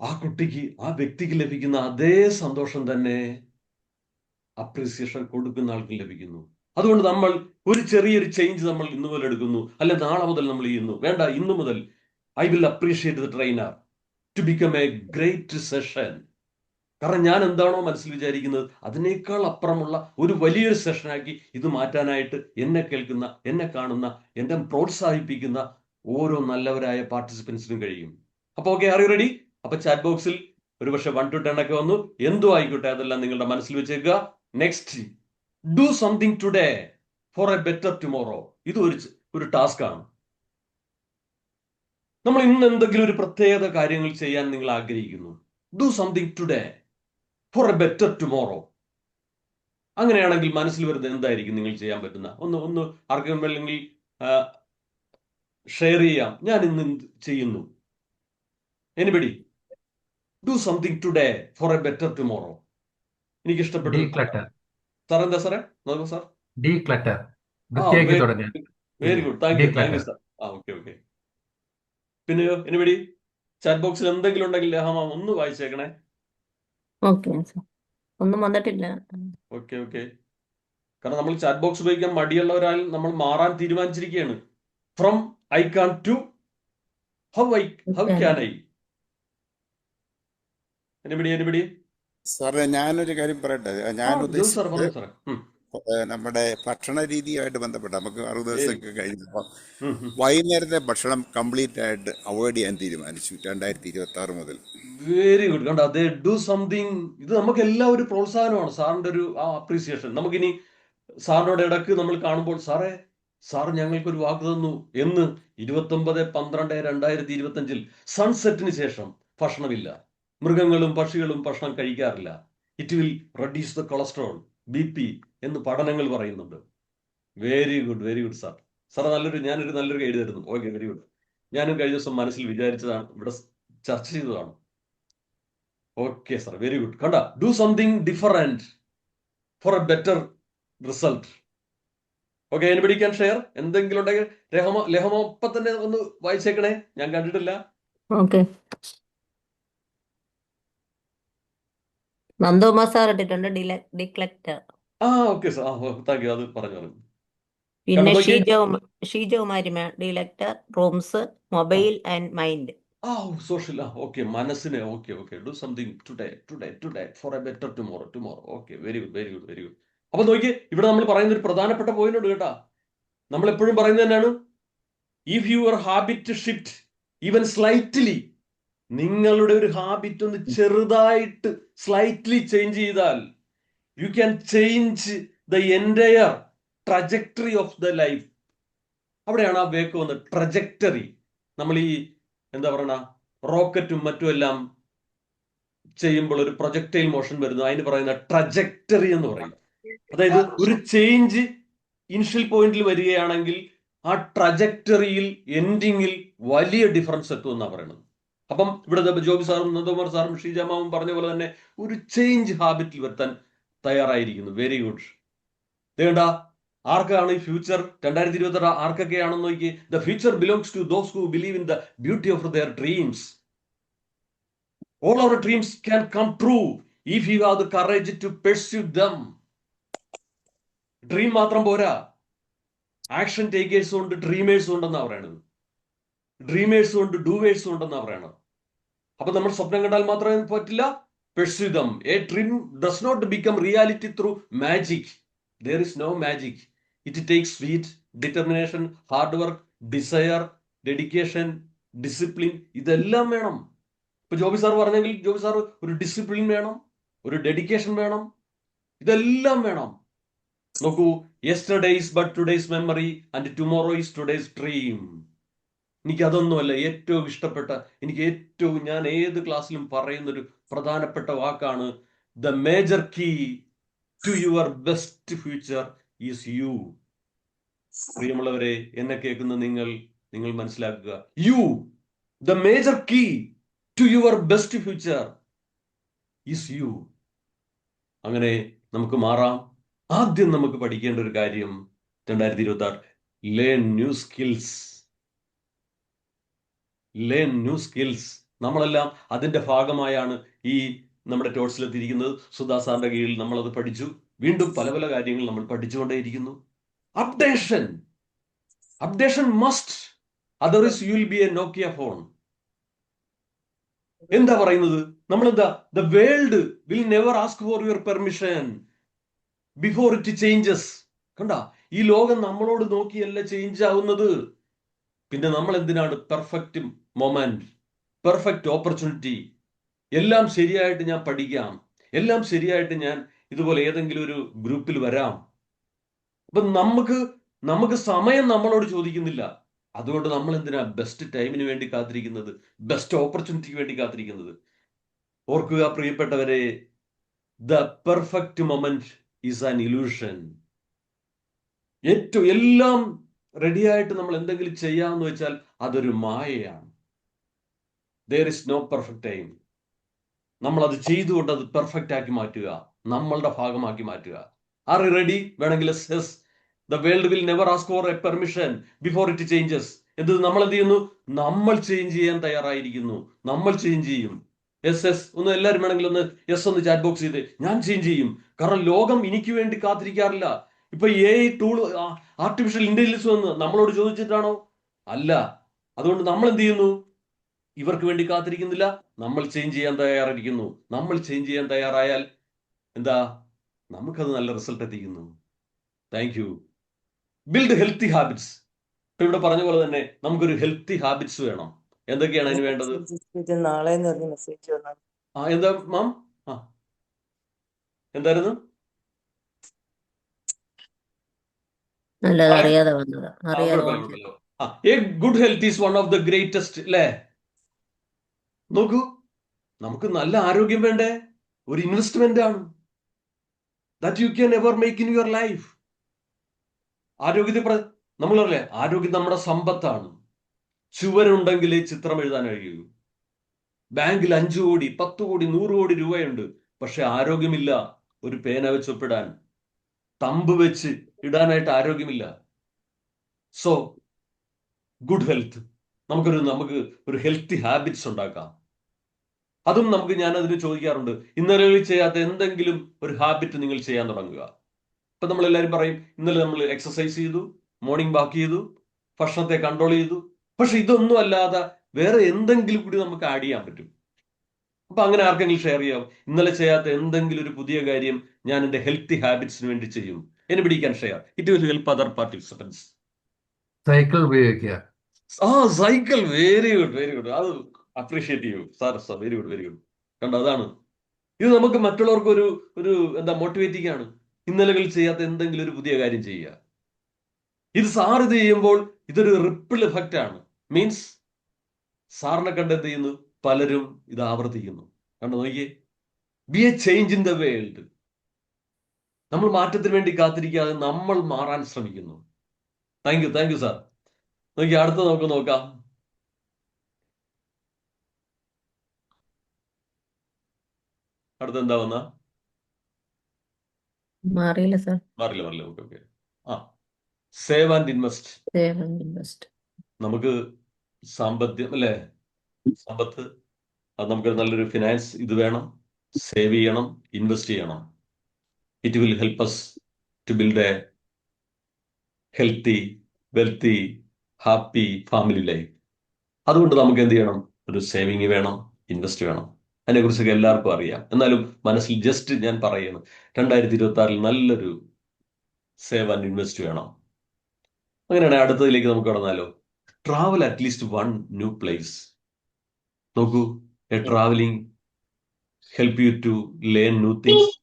ആ കുട്ടിക്ക്, ആ വ്യക്തിക്ക് ലഭിക്കുന്ന അതേ സന്തോഷം തന്നെ അപ്രീസിയേഷൻ കൊടുക്കുന്ന ആൾക്ക് ലഭിക്കുന്നു. അതുകൊണ്ട് നമ്മൾ ഒരു ചെറിയൊരു ചേഞ്ച് നമ്മൾ ഇന്നു മുതൽ എടുക്കുന്നു, അല്ലെ നാളെ മുതൽ നമ്മൾ ചെയ്യുന്നു. വേണ്ട, ഇന്നു മുതൽ I will appreciate the trainer to become a great session. കാരണം ഞാൻ എന്താണോ മനസ്സിൽ വിചാരിക്കുന്നത് അതിനേക്കാൾ അപ്പുറമുള്ള ഒരു വലിയൊരു സെഷനാക്കി ഇത് മാറ്റാനായിട്ട് എന്നെ കേൾക്കുന്ന, എന്നെ കാണുന്ന, എന്നെ പ്രോത്സാഹിപ്പിക്കുന്ന ഓരോ നല്ലവരായ പാർട്ടിസിപ്പൻസിനും കഴിയും. അപ്പൊ ഓക്കെ, ആർ യു റെഡി? അപ്പൊ ചാറ്റ് ബോക്സിൽ ഒരുപക്ഷെ 1 to 10 ഒക്കെ വന്നു. എന്തോ ആയിക്കോട്ടെ, അതെല്ലാം നിങ്ങളുടെ മനസ്സിൽ വെച്ചേക്കുക. Next, do something today for a better tomorrow. ഇത് ഒരു ടാസ്ക് ആണ്. നമ്മൾ ഇന്ന് എന്തെങ്കിലും ഒരു പ്രത്യേക കാര്യങ്ങൾ ചെയ്യാൻ നിങ്ങൾ ആഗ്രഹിക്കുന്നു. Do something today for a better tomorrow. അങ്ങനെയാണെങ്കിൽ മനസ്സിൽ വരുന്നത് എന്തായിരിക്കും നിങ്ങൾ ചെയ്യാൻ പറ്റുന്ന ഒന്ന് ആർക്കും അല്ലെങ്കിൽ ഷെയർ ചെയ്യാം. ഞാൻ ഇന്ന് എന്ത് ചെയ്യുന്നു? Anybody do something today for a better tomorrow. എനിക്ക് ഇഷ്ടപ്പെട്ടു. ഡീക്ലട്ടർ. സാർ എന്താ സാറേ? നോക്കൂ സാർ. ഡീക്ലട്ടർ. വൃത്തിയാക്കി തുടങ്ങുക. Very good. Thank you Declutter. Sir. Okay. പിന്നെയോ എനിബഡി? ചാറ്റ് ബോക്സിൽ എന്തെങ്കിലും ഉണ്ടെങ്കിൽ ലഹമ ഒന്ന് വായിച്ചേക്കണേ. Okay sir. ഒന്നും വന്നിട്ടില്ല. ഓക്കെ. കാരണം നമ്മൾ ചാറ്റ് ബോക്സ് ഉപയോഗിക്കാൻ മടിയുള്ളവരാൽ നമ്മൾ മാറാൻ തീരുമാനിച്ചിരിക്കുകയാണ്. From I can to how can I. Anybody? സാറേ ഞാനൊരു കാര്യം പറയട്ടെ. ഞാൻ സാർ പറഞ്ഞു ഉദ്ദേശിച്ചത് സാറേ. നമ്മുടെ ഭക്ഷണ രീതിയായിട്ട് ബന്ധപ്പെട്ട നമുക്ക് 60 ദിവസമൊക്കെ കഴിഞ്ഞപ്പോൾ വൈകുന്നേരത്തെ ഭക്ഷണം കംപ്ലീറ്റ് ആയിട്ട് അവോയ്ഡ് ചെയ്യാൻ തീരുമാനിച്ചു 2026 മുതൽ. Very good. കണ്ടോ, അതെ, ഡു സംതിങ്. ഇത് നമുക്ക് എല്ലാം ഒരു പ്രോത്സാഹനമാണ്. സാറിന്റെ ഒരു അപ്രീസിയേഷൻ. നമുക്കിനി സാറിനോട് ഇടക്ക് നമ്മൾ കാണുമ്പോൾ സാർ ഞങ്ങൾക്കൊരു വാക്ക് തന്നു എന്ന് 29/12/2025 സൺസെറ്റിന് ശേഷം ഭക്ഷണമില്ല, മൃഗങ്ങളും പക്ഷികളും ഭക്ഷണം കഴിക്കാറില്ല, it will reduce the cholesterol, BP എന്ന് പഠനങ്ങൾ പറയുന്നുണ്ട്. Very good sir. ഞാനൊരു നല്ലൊരു ഗൈഡ് തരുന്നു. Okay, very good. ഞാനും കഴിഞ്ഞ ദിവസം മനസ്സിൽ വിചാരിച്ചതാണ്, ഇവിടെ ചർച്ച ചെയ്തതാണ്. Okay sir, very good. കണ്ട, do something different for a better result. Okay, anybody can share? എന്തെങ്കിലും ഉണ്ടെങ്കിൽ ലഹമ ഒപ്പം തന്നെ ഒന്ന് വായിച്ചേക്കണേ. ഞാൻ കണ്ടിട്ടില്ല. ഓക്കെ. നന്ദകുമാർ സാർ ഇട്ടിട്ടുണ്ട് declutter. Okay sir. Thank you. അത് പറഞ്ഞു. പിന്നെ കണ്ടോ? Sheejakumari declutter rooms mobile and mind. Social. Okay, മനസ്സിനെ. Okay. Do something today for a better tomorrow. Okay, very good. അപ്പൊ നോക്കിയേ, ഇവിടെ നമ്മൾ പറയുന്ന ഒരു പ്രധാനപ്പെട്ട പോയിന്റ് ഉണ്ട് കേട്ടാ. നമ്മൾ എപ്പോഴും പറയുന്നത് തന്നെയാണ്, if your habit shift even slightly, നിങ്ങളുടെ ഒരു ഹാബിറ്റ് ഒന്ന് ചെറുതായിട്ട് സ്ലൈറ്റ്ലി ചേഞ്ച് ചെയ്താൽ you can change the entire trajectory of the life. അവിടെയാണ് ആ വേക്ക് വന്നത്. ട്രജക്ടറി. നമ്മൾ ഈ എന്താ പറയണ, റോക്കറ്റും മറ്റുമെല്ലാം ചെയ്യുമ്പോൾ ഒരു പ്രൊജക്ടൈൽ മോഷൻ വരുന്നു, അതിന് പറയുന്ന ട്രജക്ടറി എന്ന് പറയും. അതായത് ഒരു ചേഞ്ച് ഇനിഷ്യൽ പോയിന്റിൽ വരികയാണെങ്കിൽ ആ ട്രജക്ടറിയിൽ എൻഡിങ്ങിൽ വലിയ ഡിഫറൻസ് എത്തുമെന്നാണ് പറയുന്നത്. അപ്പം ഇവിടെ ജോബി സാറും നന്ദകുമാർ സാറും ഷീജാമാവും പറഞ്ഞ പോലെ തന്നെ ഒരു ചേഞ്ച് ഹാബിറ്റിൽ വരുത്താൻ തയ്യാറായിരിക്കുന്നു. Very good. വേണ്ട, ആർക്കാണ് ഈ ഫ്യൂച്ചർ 2026 ആർക്കൊക്കെയാണെന്ന് നോക്കി. The future belongs to those who believe in the beauty of their dreams. All our dreams can come true if you have the courage to pursue them. Dream മാത്രം പോരാ, action ടേക്കേഴ്സും ഉണ്ട്, ഡ്രീമേഴ്സും ഉണ്ടെന്നാ പറയണത്. ഡ്രീമേഴ്സും ഉണ്ട്, ഡൂവേഴ്സും ഉണ്ടെന്നാ പറയണത്. അപ്പൊ നമ്മൾ സ്വപ്നം കണ്ടാൽ മാത്രമേ പറ്റില്ല. pursue them. A dream does not become reality through magic. There is no magic. It takes sweet determination, hard work, desire, dedication, discipline. ഇതെല്ലാം വേണം. ഇപ്പൊ ജോബി സാർ പറഞ്ഞെങ്കിൽ ജോബി സാർ ഒരു ഡിസിപ്ലിൻ വേണം, ഒരു ഡെഡിക്കേഷൻ വേണം, ഇതെല്ലാം വേണം. നോക്കൂ, yesterday is but today's memory and tomorrow is today's dream. എനിക്ക് അതൊന്നുമല്ല ഏറ്റവും ഇഷ്ടപ്പെട്ട, ഞാൻ ഏത് ക്ലാസ്സിലും പറയുന്നൊരു പ്രധാനപ്പെട്ട വാക്കാണ്, the major key to your best future is you. പ്രിയമുള്ളവരെ, എന്നെ കേൾക്കുന്ന നിങ്ങൾ മനസ്സിലാക്കുക, you, the major key to your best future is you. അങ്ങനെ നമുക്ക് മാറാം. ആദ്യം നമുക്ക് പഠിക്കേണ്ട ഒരു കാര്യം 2026, ലേൺ ന്യൂ സ്കിൽസ്. നമ്മളെല്ലാം അതിന്റെ ഭാഗമായാണ് ഈ നമ്മുടെ ടോട്സിലെത്തിയിരിക്കുന്നത്. സുധാ സാറിന്റെ കീഴിൽ നമ്മളത് പഠിച്ചു. വീണ്ടും പല കാര്യങ്ങൾ നമ്മൾ പഠിച്ചുകൊണ്ടേയിരിക്കുന്നു. Updation must, otherwise you will be a Nokia phone. എന്താ പറയുന്നത്? നമ്മളെന്താ, the world will never ask for your permission before it changes. കണ്ട, ഈ ലോകം നമ്മളോട് നോക്കിയല്ല ചേഞ്ച് ആവുന്നത്. പിന്നെ നമ്മൾ എന്തിനാണ് പെർഫെക്റ്റ് മൊമെന്റ്, പെർഫെക്റ്റ് ഓപ്പർച്യൂണിറ്റി, എല്ലാം ശരിയായിട്ട് ഞാൻ പഠിക്കാം, എല്ലാം ശരിയായിട്ട് ഞാൻ ഇതുപോലെ ഏതെങ്കിലും ഒരു ഗ്രൂപ്പിൽ വരാം. അപ്പൊ നമുക്ക് സമയം നമ്മളോട് ചോദിക്കുന്നില്ല. അതുകൊണ്ട് നമ്മൾ എന്തിനാ ബെസ്റ്റ് ടൈമിന് വേണ്ടി കാത്തിരിക്കുന്നത്, ബെസ്റ്റ് ഓപ്പർച്യൂണിറ്റിക്ക് വേണ്ടി കാത്തിരിക്കുന്നത്? ഓർക്കുക പ്രിയപ്പെട്ടവരെ, the perfect moment is an illusion. ഏറ്റവും എല്ലാം റെഡിയായിട്ട് നമ്മൾ എന്തെങ്കിലും ചെയ്യാമെന്ന് വെച്ചാൽ അതൊരു മായയാണ്. there is no perfect time. നമ്മൾ അത് ചെയ്തുകൊണ്ട് അത് പെർഫെക്റ്റ് ആക്കി മാറ്റുക, നമ്മളുടെ ഭാഗമാക്കി മാറ്റുക. Are you ready? വേണമെങ്കിൽ the world will never ask for a permission before it changes. എന്ത് നമ്മൾ എന്ത് ചെയ്യുന്നു? നമ്മൾ ചേഞ്ച് ചെയ്യാൻ തയ്യാറായിരിക്കുന്നു. നമ്മൾ ചേഞ്ച് ചെയ്യും. ഒന്ന് എല്ലാവരും വേണമെങ്കിൽ ഒന്ന് ഒന്ന് ചാറ്റ് ബോക്സ് ചെയ്ത് ഞാൻ ചേഞ്ച് ചെയ്യും. കാരണം ലോകം എനിക്ക് വേണ്ടി കാത്തിരിക്കാറില്ല. ഇപ്പൊ AI ടൂൾ, ആർട്ടിഫിഷ്യൽ ഇന്റലിജൻസ് വന്ന് നമ്മളോട് ചോദിച്ചിട്ടാണോ? അല്ല. അതുകൊണ്ട് നമ്മൾ എന്ത് ചെയ്യുന്നു? ഇവർക്ക് വേണ്ടി കാത്തിരിക്കുന്നില്ല, നമ്മൾ ചേഞ്ച് ചെയ്യാൻ തയ്യാറായിരിക്കുന്നു. നമ്മൾ ചേഞ്ച് ചെയ്യാൻ തയ്യാറായാൽ എന്താ? നമുക്കത് നല്ല റിസൾട്ട് എത്തിക്കുന്നു. Thank you. Build healthy habits. ഇപ്പൊ ഇവിടെ പറഞ്ഞ പോലെ തന്നെ നമുക്കൊരു ഹെൽത്തി ഹാബിറ്റ്സ് വേണം. എന്തൊക്കെയാണ് അതിന് വേണ്ടത്? നാളെ മെസ്സേജ് വന്നു. എന്താ മാം? എന്തായിരുന്നു? അറിയാതെ വന്നത്. A good health is one of the greatest. അല്ലേ? നോക്കൂ, നമുക്ക് നല്ല ആരോഗ്യം വേണ്ടേ? ഒരു ഇൻവെസ്റ്റ്മെന്റ് ആണ്. That you can ever make in your life. ആരോഗ്യത്തെ നമ്മളല്ലേ, ആരോഗ്യം നമ്മുടെ സമ്പത്താണ്. ചുവരുണ്ടെങ്കിൽ ചിത്രം എഴുതാൻ കഴിയൂ. ബാങ്കിൽ 5 കോടി 10 കോടി 100 കോടി രൂപയുണ്ട്, പക്ഷെ ആരോഗ്യമില്ല. ഒരു പേന വെച്ച് ഒപ്പിടാൻ, തമ്പ് വെച്ച് ഇടാനായിട്ട് ആരോഗ്യമില്ല. സോ ഗുഡ് ഹെൽത്ത്, നമുക്ക് ഒരു ഹെൽത്തി ഹാബിറ്റ്സ് ഉണ്ടാക്കാം. അതും ഞാൻ അതിന് ചോദിക്കാറുണ്ട്, ഇന്നലെ ചെയ്യാത്ത എന്തെങ്കിലും ഒരു ഹാബിറ്റ് നിങ്ങൾ ചെയ്യാൻ തുടങ്ങുക. ഇപ്പൊ നമ്മളെല്ലാവരും പറയും, ഇന്നലെ നമ്മൾ എക്സസൈസ് ചെയ്തു, മോർണിംഗ് വാക്ക് ചെയ്തു, ഭക്ഷണത്തെ കൺട്രോൾ ചെയ്തു. പക്ഷെ ഇതൊന്നും അല്ലാതെ വേറെ എന്തെങ്കിലും കൂടി നമുക്ക് ആഡ് ചെയ്യാൻ പറ്റും. അപ്പൊ അങ്ങനെ ആർക്കെങ്കിലും ഷെയർ ചെയ്യാം, ഇന്നലെ ചെയ്യാത്ത എന്തെങ്കിലും ഒരു പുതിയ കാര്യം ഞാൻ എന്റെ ഹെൽത്തി ഹാബിറ്റ്സിന് വേണ്ടി ചെയ്യും. Anybody can share. It will help other participants. Cycle ഉപയോഗിക്കുക. Cycle, very good, very good. അത് അപ്രീഷിയേറ്റ് ചെയ്യൂ sir. Very good, very good. കണ്ടോ, അതാണ് ഇത്. നമുക്ക് മറ്റുള്ളവർക്ക് ഒരു മോട്ടിവേറ്റിംഗ് ആണ്. ഇന്നലകളിൽ ചെയ്യാത്ത എന്തെങ്കിലും ഒരു പുതിയ കാര്യം ചെയ്യുക. ഇത് സാർ ഇത് ചെയ്യുമ്പോൾ ഇതൊരു റിപ്പിൾ എഫക്റ്റ് ആണ്. മീൻസ് സാറിനെ കണ്ട് എന്ത് ചെയ്യുന്നു? പലരും ഇത് ആവർത്തിക്കുന്നു. കണ്ടോ, നോക്കിയേ. B A change in the world. നമ്മൾ മാറ്റത്തിന് വേണ്ടി കാത്തിരിക്കാതെ നമ്മൾ മാറാൻ ശ്രമിക്കുന്നു. Thank you sir. നോക്കി, അടുത്ത നമുക്ക് നോക്കാം. അടുത്ത എന്താ വന്ന? മാറിയില്ല സാർ. മാറില്ല. ഓക്കെ. Save and invest. നമുക്ക് സാമ്പത്തികം അല്ലേ, സമ്പത്ത്, അത് നമുക്ക് നല്ലൊരു ഫിനാൻസ് ഇത് വേണം. സേവ് ചെയ്യണം, ഇൻവെസ്റ്റ് ചെയ്യണം. It will help us to build a healthy, wealthy, happy family life. അതുകൊണ്ട് നമുക്ക് എന്ത് ചെയ്യണം? ഒരു സേവിങ് വേണം, ഇൻവെസ്റ്റ് വേണം. അതിനെക്കുറിച്ചൊക്കെ എല്ലാവർക്കും അറിയാം. എന്നാലും മനസ്സിൽ ജസ്റ്റ് ഞാൻ പറയുന്നു, 2026 നല്ലൊരു സേവ് ആൻഡ് ഇൻവെസ്റ്റ് വേണം. അങ്ങനെയാണെങ്കിൽ അടുത്തതിലേക്ക് നമുക്ക് കടന്നാലോ. Travel at least 1 new place. നോക്കൂ, a travelling help you to learn new things,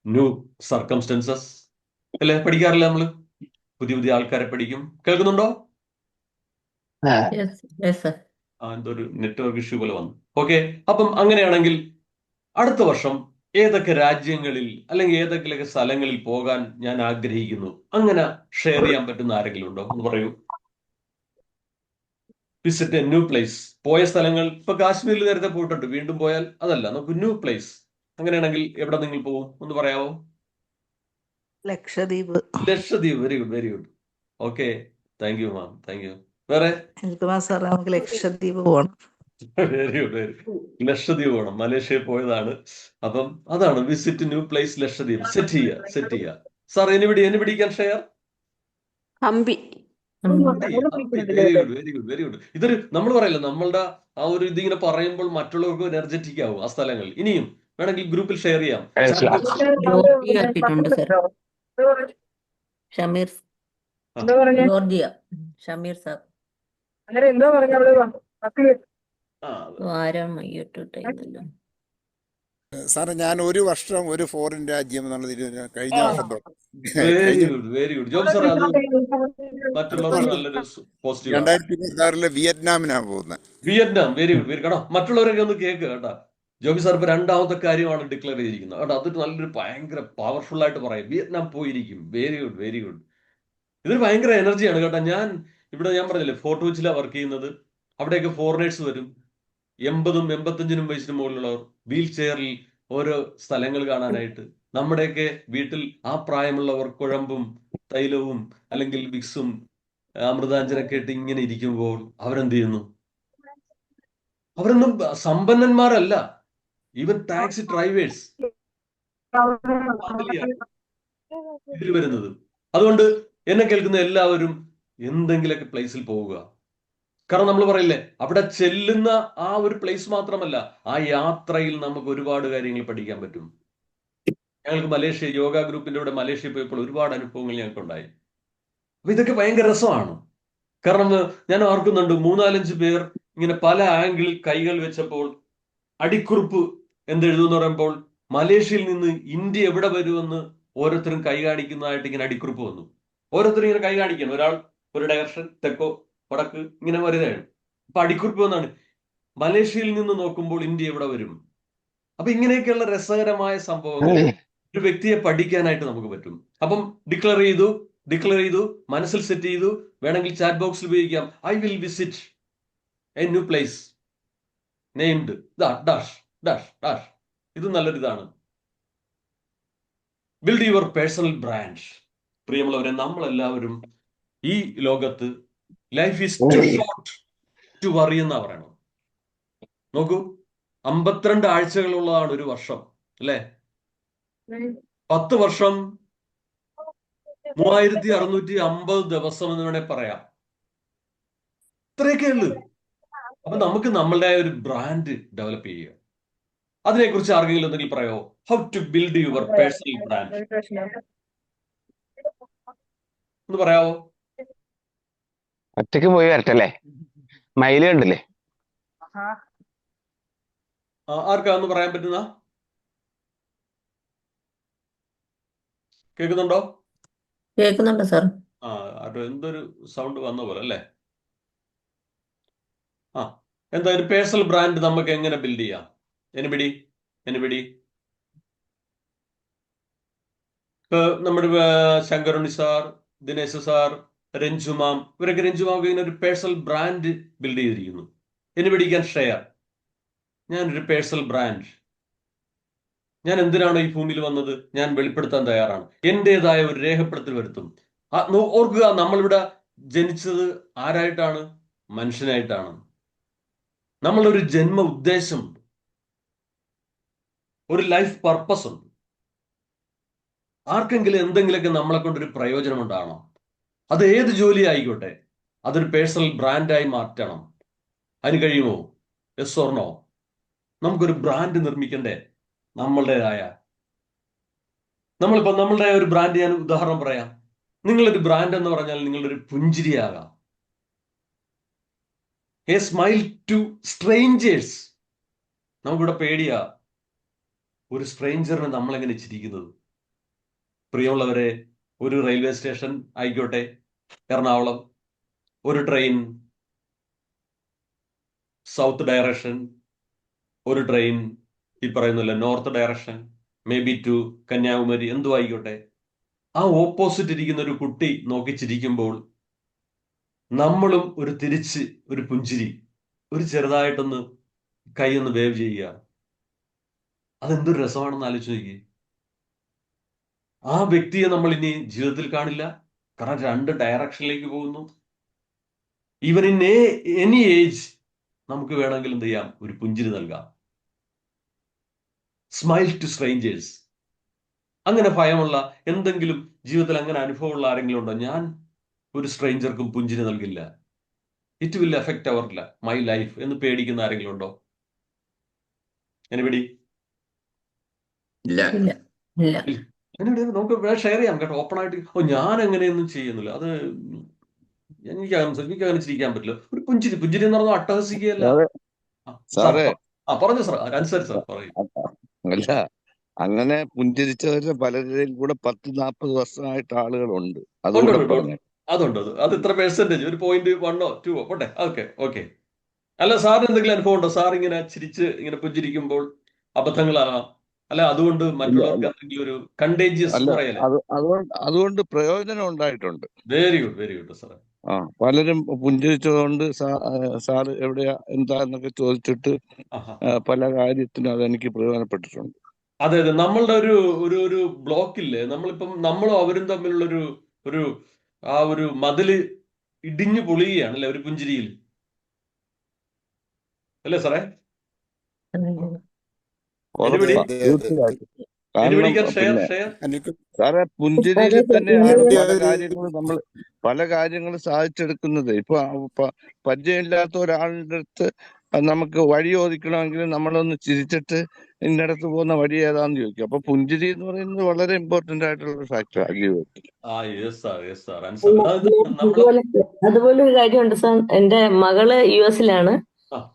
new circumstances. അല്ലേ, പഠിക്കാറില്ല നമ്മള്? പുതിയ ആൾക്കാരെ പഠിക്കും. കേൾക്കുന്നുണ്ടോ? എന്തോ ഒരു നെറ്റ്വർക്ക് ഇഷ്യൂ പോലെ വന്നു. ഓക്കെ, അപ്പം അങ്ങനെയാണെങ്കിൽ അടുത്ത വർഷം ഏതൊക്കെ രാജ്യങ്ങളിൽ അല്ലെങ്കിൽ ഏതൊക്കെ സ്ഥലങ്ങളിൽ പോകാൻ ഞാൻ ആഗ്രഹിക്കുന്നു? അങ്ങനെ ഷെയർ ചെയ്യാൻ പറ്റുന്ന ആരെങ്കിലും ഉണ്ടോ? എന്ന് പറയൂ. Visit a new place. പോയ സ്ഥലങ്ങൾ, ഇപ്പൊ കാശ്മീരിൽ നേരത്തെ പോയിട്ടുണ്ട്, വീണ്ടും പോയാൽ അതല്ല, നമുക്ക് ന്യൂ പ്ലേസ്. അങ്ങനെയാണെങ്കിൽ എവിടെ നിങ്ങൾ പോകും? ഒന്ന് പറയാവോ? Lakshadweep. Very good. Okay, thank you ma'am, thank U. വേറെ? നമുക്ക് ലക്ഷദ്വീപ് പോകണം. Very good. ലക്ഷദ്വീപ് പോകണം. മലേഷ്യയിൽ പോയതാണ്. അപ്പം അതാണ് visit new place, Lakshadweep. Set ചെയ്യുക. Sir, anybody can share? Hampi. Very good. ഇതൊരു നമ്മൾ പറയില്ല, നമ്മളുടെ ആ ഒരു ഇതിങ്ങനെ പറയുമ്പോൾ മറ്റുള്ളവർക്ക് എനർജറ്റിക് ആവും ആ സ്ഥലങ്ങൾ. ഇനിയും വേണമെങ്കിൽ ഗ്രൂപ്പിൽ ഷെയർ ചെയ്യാം. ഷമീർ ജോർജിയ. ഷമീർ സാർ. സാറേ, ഞാൻ ഒരു വർഷം ഒരു ഫോറിൻ രാജ്യം എന്നുള്ളത് കഴിഞ്ഞ വർഷം വെരി ഗുഡ് ജോബ് സാർ. അത് മറ്റുള്ളവർക്ക് നല്ലൊരു പോസിറ്റീവ്. 2026 വിയറ്റ്നാമിനാണ് പോകുന്നത്. വിയറ്റ്നാം. Very good. കേട്ടോ, മറ്റുള്ളവരൊക്കെ ഒന്ന് കേൾക്കുക കേട്ടോ. ജോബി സാർ ഇപ്പൊ രണ്ടാമത്തെ കാര്യമാണ് ഡിക്ലെയർ ചെയ്തിരിക്കുന്നത്. കേട്ടോ, അതൊരു നല്ലൊരു ഭയങ്കര പവർഫുൾ ആയിട്ട് പറയും. വിയറ്റ്നാം പോയിരിക്കും. Very good, very good. ഇതൊരു ഭയങ്കര എനർജിയാണ് കേട്ടോ. ഞാൻ പറഞ്ഞില്ലേ, ഫോർട്ട് കൊച്ചിയിലാണ് വർക്ക് ചെയ്യുന്നത്. അവിടെയൊക്കെ ഫോറിനേഴ്സ് വരും. 80-ഉം 85-നും വയസ്സിന് മുകളിലുള്ളവർ വീൽ ചെയറിൽ ഓരോ സ്ഥലങ്ങൾ കാണാനായിട്ട്. നമ്മുടെയൊക്കെ വീട്ടിൽ ആ പ്രായമുള്ളവർ കുഴമ്പും തൈലവും അല്ലെങ്കിൽ വിക്സും അമൃതാഞ്ജനൊക്കെ ഇട്ട് ഇങ്ങനെ ഇരിക്കുമ്പോൾ അവരെന്ത് ചെയ്യുന്നു? അവരൊന്നും സമ്പന്നന്മാരല്ല. ഈവൻ ടാക്സി ഡ്രൈവേഴ്സ് ഇതിൽ വരുന്നത്. അതുകൊണ്ട് എന്നെ കേൾക്കുന്ന എല്ലാവരും എന്തെങ്കിലുമൊക്കെ പ്ലേസിൽ പോവുക. കാരണം നമ്മൾ പറയില്ലേ, അവിടെ ചെല്ലുന്ന ആ ഒരു പ്ലേസ് മാത്രമല്ല, ആ യാത്രയിൽ നമുക്ക് ഒരുപാട് കാര്യങ്ങൾ പഠിക്കാൻ പറ്റും. ഞങ്ങൾക്ക് മലേഷ്യ യോഗ ഗ്രൂപ്പിന്റെ കൂടെ മലേഷ്യ പോയപ്പോൾ ഒരുപാട് അനുഭവങ്ങൾ ഞങ്ങൾക്ക് ഉണ്ടായി. അപ്പൊ ഇതൊക്കെ ഭയങ്കര രസമാണ്. കാരണം ഞാൻ ഓർക്കുന്നുണ്ട്, 3-4 പേർ ഇങ്ങനെ പല ആംഗിളിൽ കൈകൾ വെച്ചപ്പോൾ അടിക്കുറിപ്പ് എന്തെഴുതുമെന്ന് പറയുമ്പോൾ മലേഷ്യയിൽ നിന്ന് ഇന്ത്യ എവിടെ വരുമെന്ന് ഓരോരുത്തരും കൈ കാണിക്കുന്നതായിട്ട് ഇങ്ങനെ അടിക്കുറിപ്പ് വന്നു. ഓരോരുത്തരും ഇങ്ങനെ കൈ കാണിക്കണം. ഒരാൾ ഒരു ഡയറക്ഷൻ, തെക്കോ വടക്ക്, ഇങ്ങനെ വരുന്നതാണ്. അപ്പൊ അടിക്കുറിപ്പ് എന്നാണ് മലേഷ്യയിൽ നിന്ന് നോക്കുമ്പോൾ ഇന്ത്യ എവിടെ വരും. അപ്പൊ ഇങ്ങനെയൊക്കെയുള്ള രസകരമായ സംഭവങ്ങൾ ഒരു വ്യക്തിയെ പഠിക്കാനായിട്ട് നമുക്ക് പറ്റും. അപ്പം ഡിക്ലെയർ ചെയ്തു, മനസ്സിൽ സെറ്റ് ചെയ്തു. വേണമെങ്കിൽ ചാറ്റ് ബോക്സിൽ ഉപയോഗിക്കാം. I will visit a new place named dash dash dash. ഇത് നല്ലൊരിതാണ്. Build your personal brand. പ്രിയമുള്ളവരെ, നമ്മളെല്ലാവരും ഈ ലോകത്ത് life is too short to worry എന്നാ പറയണം. നോക്കൂ, 52 ആഴ്ചകളുള്ളതാണ് ഒരു വർഷം, അല്ലേ? 10 വർഷം 3650 ദിവസം എന്ന് വേണേ പറയാം. ഇത്രയൊക്കെ ഉള്ളു. അപ്പൊ നമുക്ക് നമ്മളുടെ ഒരു ബ്രാൻഡ് ഡെവലപ്പ് ചെയ്യുക. അതിനെക്കുറിച്ച് ആർക്കെങ്കിലും എന്തെങ്കിലും പറയാമോ? How to build your personal brand ഒന്ന് പറയാവോ? ഒറ്റയ്ക്ക് പോയി വരട്ടല്ലേ, മയില് കണ്ടില്ലേ? ആർക്കാ ഒന്ന് പറയാൻ പറ്റുന്ന? കേൾക്കുന്നുണ്ടോ? കേൾക്കുന്നുണ്ട് സാർ. എന്തൊരു സൗണ്ട് വന്ന പോലെ അല്ലേ? എന്താ ഒരു പേഴ്സണൽ ബ്രാൻഡ് നമുക്ക് എങ്ങനെ ബിൽഡ് ചെയ്യാം? എനിബിടി ഇപ്പൊ നമ്മുടെ ശങ്കരുണ്ണി സാർ, ദിനേശ് സാർ, രഞ്ജുമാം, ഇവരൊക്കെ ഇങ്ങനെ ഒരു പേഴ്സണൽ ബ്രാൻഡ് ബിൽഡ് ചെയ്തിരിക്കുന്നു. എനിബിഡി ക്യാൻ ഷെയർ. ഞാനൊരു പേഴ്സണൽ ബ്രാൻഡ്, ഞാൻ എന്തിനാണോ ഈ ഭൂമിയിൽ വന്നത്, ഞാൻ വെളിപ്പെടുത്താൻ തയ്യാറാണ്. എന്റേതായ ഒരു രേഖപ്പെടുത്തൽ വരുത്തും. ഓർക്കുക, നമ്മളിവിടെ ജനിച്ചത് ആരായിട്ടാണ്? മനുഷ്യനായിട്ടാണ്. നമ്മളൊരു ജന്മ ഉദ്ദേശമുണ്ട്, ഒരു ലൈഫ് പർപ്പസ് ഉണ്ട്. ആർക്കെങ്കിലും എന്തെങ്കിലുമൊക്കെ നമ്മളെ കൊണ്ടൊരു പ്രയോജനം ഉണ്ടാകണം. അത് ഏത് ജോലി ആയിക്കോട്ടെ, അതൊരു പേഴ്സണൽ ബ്രാൻഡായി മാറ്റണം. അതിന് കഴിയുമോ? Yes or no? നമുക്കൊരു ബ്രാൻഡ് നിർമ്മിക്കണ്ടേ? നമ്മളുടെ ഒരു ബ്രാൻഡ്, ഞാൻ ഉദാഹരണം പറയാം. നിങ്ങളൊരു ബ്രാൻഡ് എന്ന് പറഞ്ഞാൽ നിങ്ങളുടെ ഒരു പുഞ്ചിരിയാകാം. A smile to strangers. നമുക്കിവിടെ പേടിയാ ഒരു സ്ട്രേഞ്ചറിനെ നമ്മളെങ്ങനെ ചിരിക്കുന്നത്. പ്രിയമുള്ളവരെ, ഒരു റെയിൽവേ സ്റ്റേഷൻ ആയിക്കോട്ടെ, എറണാകുളം, ഒരു ട്രെയിൻ സൗത്ത് ഡയറക്ഷൻ, ഒരു ട്രെയിൻ ഈ പറയുന്നില്ല north direction, maybe to Kanyakumari, എന്തോ ആയിക്കോട്ടെ. ആ ഓപ്പോസിറ്റ് ഇരിക്കുന്ന ഒരു കുട്ടി നോക്കി ചിരിക്കുമ്പോൾ നമ്മളും തിരിച്ച് ഒരു പുഞ്ചിരി, ഒരു ചെറുതായിട്ടൊന്ന് കൈയൊന്ന് വേവ് ചെയ്യുക. അതെന്തൊരു രസമാണെന്ന് ആലോചിച്ച് നോക്കി. ആ വ്യക്തിയെ നമ്മൾ ഇനി ജീവിതത്തിൽ കാണില്ല. കാരണം 2 ഡയറക്ഷനിലേക്ക് പോകുന്നു. ഈവൻ ഇൻ എനി ഏജ് നമുക്ക് വേണമെങ്കിൽ എന്ത് ചെയ്യാം? ഒരു പുഞ്ചിരി നൽകാം. Smile to strangers. അങ്ങനെ ഭയമുള്ള എന്തെങ്കിലും ജീവിതത്തിൽ അങ്ങനെ അനുഭവമുള്ള ആരെങ്കിലും ഉണ്ടോ? ഞാൻ ഒരു സ്ട്രേഞ്ചർക്കും പുഞ്ചിരി നൽകില്ല, it will affect our my life എന്ന് പേടിക്കുന്ന ആരെങ്കിലും ഉണ്ടോ? എനിബഡി? നമുക്ക് ഷെയർ ചെയ്യാം കേട്ടോ, ഓപ്പൺ ആയിട്ട്. ഞാൻ എങ്ങനെയൊന്നും ചെയ്യുന്നില്ല, അത് എനിക്കങ്ങനെ ചിരിക്കാൻ പറ്റില്ല. ഒരു പുഞ്ചിരി എന്ന് പറഞ്ഞാൽ അട്ടഹസിക്കുകയല്ല. പറഞ്ഞു സാർ, അനുസരിച്ച് സാർ പറയും. അല്ല, അങ്ങനെ പുഞ്ചിരിച്ചവരുടെ പലരുടെയും കൂടെ 10-40 വർഷമായിട്ട് ആളുകളുണ്ട്. അതുണ്ട്. അത് ഇത്ര പെർസെന്റേജ്, ഒരു 0.1 or 2 പോട്ടെ. ഓക്കെ. അല്ല, സാറിന് എന്തെങ്കിലും അനുഭവം ഉണ്ടോ? സാർ ഇങ്ങനെ ചിരിച്ച് ഇങ്ങനെ പുഞ്ചിരിക്കുമ്പോൾ അബദ്ധങ്ങളാകാം, അല്ലെ അതുകൊണ്ട് ഇല്ല മറ്റുള്ളവർക്ക് അല്ല എന്തെങ്കിലും ഒരു കണ്ടേജിയസ് അല്ല എന്ന് പറയല്ലേ. അതുകൊണ്ട് പ്രയോജനം ഉണ്ടായിട്ടുണ്ട്. വെരി ഗുഡ് സാറേ. പലരും പുഞ്ചിരിച്ചതുകൊണ്ട് സാറ് എവിടെയാ എന്താ എന്നൊക്കെ ചോദിച്ചിട്ട് പല കാര്യത്തിനും അതെനിക്ക് പ്രയോജനപ്പെട്ടിട്ടുണ്ട്. അതെ, നമ്മളുടെ ഒരു ബ്ലോക്കില്ലേ, നമ്മളിപ്പം നമ്മളും അവരും തമ്മിലുള്ള ഒരു ആ ഒരു മതില് ഇടിഞ്ഞു പൊളിയുകയാണ് അല്ലെ ഒരു പുഞ്ചിരിയിൽ, അല്ലേ സാറേ? ഉറപ്പാ, തീർച്ചയായിട്ടും. കാരണം പിന്നെ സാറേ പുഞ്ചിരിയിൽ തന്നെയാണ് പല കാര്യങ്ങളും സാധിച്ചെടുക്കുന്നത്. ഇപ്പൊ പരിചയമില്ലാത്ത ഒരാളുടെ അടുത്ത് നമുക്ക് വഴി ചോദിക്കണമെങ്കിൽ നമ്മളൊന്ന് ചിരിച്ചിട്ട് ഇന്നടത്ത് പോകുന്ന വഴി ഏതാന്ന് ചോദിക്കും. അപ്പൊ പുഞ്ചിരി എന്ന് പറയുന്നത് വളരെ ഇമ്പോർട്ടന്റ് ആയിട്ടുള്ള ഒരു ഫാക്ടറാണ് ജീവിതത്തിൽ. അതുപോലെ ഒരു കാര്യമുണ്ട് സാർ. എന്റെ മകള് US-ലാണ്.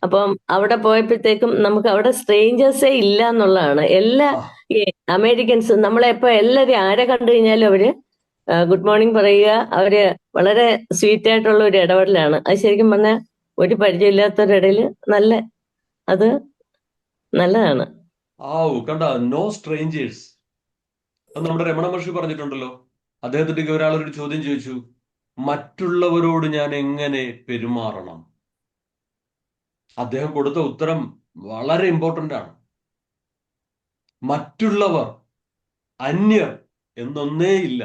അപ്പം അവിടെ പോയപ്പോഴത്തേക്കും നമുക്ക് അവിടെ സ്ട്രേഞ്ചേഴ്സേ ഇല്ല എന്നുള്ളതാണ്. എല്ലാ ഈ അമേരിക്കൻസ് നമ്മളെ ഇപ്പൊ എല്ലാരും ആരെ കണ്ടു കഴിഞ്ഞാലും അവര് ഗുഡ് മോർണിംഗ് പറയുക. അവര് വളരെ സ്വീറ്റ് ആയിട്ടുള്ള ഒരു ഇടപെടലാണ്. അത് ശരിക്കും പറഞ്ഞാൽ ഒരു പരിചയമില്ലാത്തവരുടെ ഇടയിൽ അത് നല്ലതാണ്. കണ്ട, നോ സ്ട്രേഞ്ചേഴ്സ്. അത് നമ്മുടെ രമണ മഹർഷി പറഞ്ഞിട്ടുണ്ടല്ലോ. അദ്ദേഹത്തിന്റെ ഒരാളൊരു ചോദ്യം ചോദിച്ചു, മറ്റുള്ളവരോട് ഞാൻ എങ്ങനെ പെരുമാറണം? അദ്ദേഹം കൊടുത്ത ഉത്തരം വളരെ ഇമ്പോർട്ടന്റ് ആണ്. മറ്റുള്ളവർ, അന്യർ എന്നൊന്നേ ഇല്ല.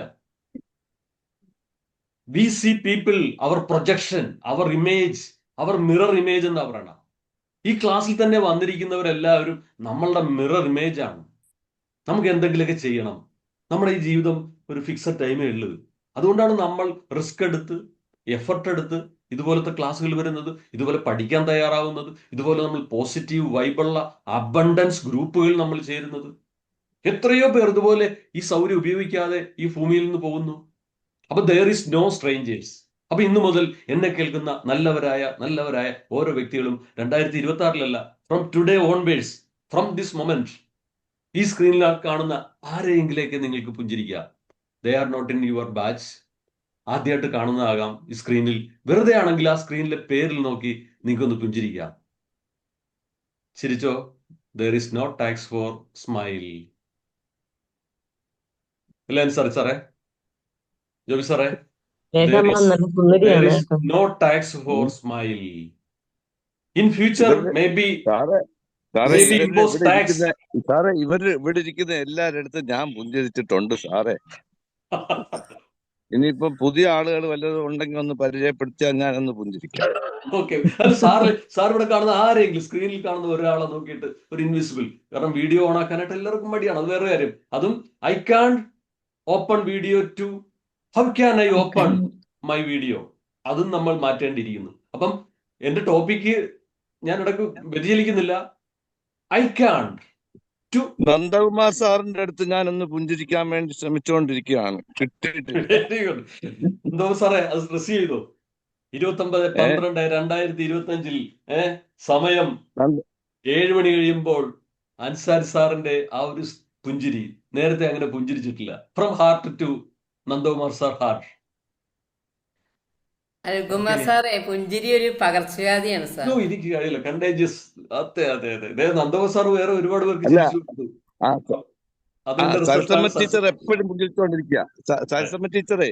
We see people, our projection, our image, our mirror image എന്നാ പറയണം. ഈ ക്ലാസ്സിൽ തന്നെ വന്നിരിക്കുന്നവരെല്ലാവരും നമ്മളുടെ മിറർ ഇമേജ് ആണ്. നമുക്ക് എന്തെങ്കിലുമൊക്കെ ചെയ്യണം. നമ്മുടെ ഈ ജീവിതം ഒരു ഫിക്സഡ് ടൈമേ ഉള്ളത്. അതുകൊണ്ടാണ് നമ്മൾ റിസ്ക് എടുത്ത് എഫർട്ട് എടുത്ത് ഇതുപോലത്തെ ക്ലാസ്സുകൾ വരുന്നത്, ഇതുപോലെ പഠിക്കാൻ തയ്യാറാവുന്നത്, ഇതുപോലെ നമ്മൾ പോസിറ്റീവ് വൈബുള്ള അബണ്ടൻസ് ഗ്രൂപ്പുകൾ നമ്മൾ ചേരുന്നത്. എത്രയോ പേർ ഇതുപോലെ ഈ സൗകര്യം ഉപയോഗിക്കാതെ ഈ ഭൂമിയിൽ നിന്ന് പോകുന്നു. അപ്പൊ there is no strangers. അപ്പൊ ഇന്നു മുതൽ എന്നെ കേൾക്കുന്ന നല്ലവരായ ഓരോ വ്യക്തികളും 2026-ലല്ല, from today onwards, from this moment, ഈ സ്ക്രീനിൽ കാണുന്ന ആരെയെങ്കിലേക്ക് നിങ്ങൾക്ക് പുഞ്ചിരിക്കുക. They are not in your batch. ആദ്യമായിട്ട് കാണുന്നതാകാം ഈ സ്ക്രീനിൽ. വെറുതെ ആണെങ്കിൽ ആ സ്ക്രീനിലെ പേരിൽ നോക്കി നിങ്ങൾക്കൊന്ന് പുഞ്ചിരിക്കാം. ചിരിച്ചോ? there is no tax for smile. അല്ലേ സാറേ? ജോബി സാറേ, there is no tax for smile. In future, maybe impose tax. സാറേ, ഇവിടെ ഇരിക്കുന്ന എല്ലാവരുടെ അടുത്തും ഞാൻ പുഞ്ചിരിച്ചിട്ടുണ്ട് സാറേ. ഇനിയിപ്പം പുതിയ ആളുകൾ വല്ലതും ഉണ്ടെങ്കിൽ ഒന്ന് പരിചയപ്പെടുത്തിയാൽ ഞാനൊന്ന് പുഞ്ചിരിക്കാം. ഓക്കെ. അല്ല സാർ ഇവിടെ കാണുന്ന ആരെങ്കിലും, സ്ക്രീനിൽ കാണുന്ന ഒരാളെ നോക്കിയിട്ട് ഒരു ഇൻവിസിബിൾ, കാരണം വീഡിയോ ഓൺ ആക്കാനായിട്ട് എല്ലാവർക്കും മടിയാണ്, അത് വേറെ കാര്യം. അതും I can't open video to, how can I open my video, അതും നമ്മൾ മാറ്റേണ്ടിയിരിക്കുന്നു. അപ്പം എന്റെ ടോപ്പിക്ക് ഞാൻ ഇടയ്ക്ക് വ്യതിചലിക്കുന്നില്ല. I can't to. നന്ദകുമാർ സാറിന്റെ അടുത്ത് ഞാനൊന്ന് പുഞ്ചിരിക്കാൻ വേണ്ടി ശ്രമിച്ചുകൊണ്ടിരിക്കുകയാണ്. കിട്ടിയിട്ടില്ല. Very good. എന്തോ സാറേ, അത് റിസീവ് ചെയ്തോ? 29/12/2025 സമയം 7 മണി കഴിയുമ്പോൾ അൻസാരി സാറിന്റെ ആ ഒരു പുഞ്ചിരി നേരത്തെ അങ്ങനെ പുഞ്ചിരിച്ചിട്ടില്ല. From heart to Nandakumar sir heart. Alkumar സാറേ, പുഞ്ചിരി ഒരു പകർച്ചവ്യാധിയാണ് സാർ. എനിക്ക് കഴിയില്ല, കണ്ടേജിയസ്. അതെ. നന്ദകുമാർ സാർ വേറെ ഒരുപാട് പേർക്ക് ചിരിച്ചു കൊടുത്തു. സരസമ്മ ടീച്ചർ എപ്പോഴും പുഞ്ചിരിച്ചോണ്ടിരിക്കുക. സരസമ്മ ടീച്ചറെ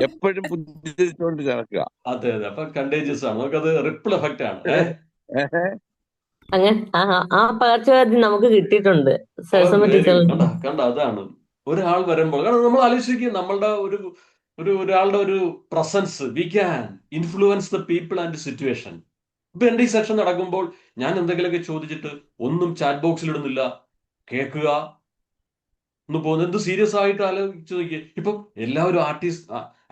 എപ്പോഴും പുഞ്ചിരിച്ചോണ്ട് നടക്കുക. അതെ. അപ്പൊ കണ്ടേജിയസ് ആണ്. നമുക്കത് റിപ്പിൾ എഫക്റ്റ് ആണ്. അങ്ങനെ ആ പകർച്ചവ്യാധി നമുക്ക് കിട്ടിയിട്ടുണ്ട് സരസമ്മ ടീച്ചർ. കണ്ട, അതാണ് ഒരാൾ വരുമ്പോൾ, കാരണം നമ്മൾ ആലോചിക്കുക, നമ്മളുടെ ഒരാളുടെ ഒരു presence, we can influence the people and situation. ഇപ്പൊ എന്റെ ഈ സെഷൻ നടക്കുമ്പോൾ ഞാൻ എന്തെങ്കിലുമൊക്കെ ചോദിച്ചിട്ട് ഒന്നും ചാറ്റ് ബോക്സിൽ ഇടുന്നില്ല, കേൾക്കുക ഒന്ന് പോകുന്നത്. എന്ത് സീരിയസ് ആയിട്ട് ആലോചിച്ച് നോക്കിയേ. ഇപ്പം എല്ലാവരും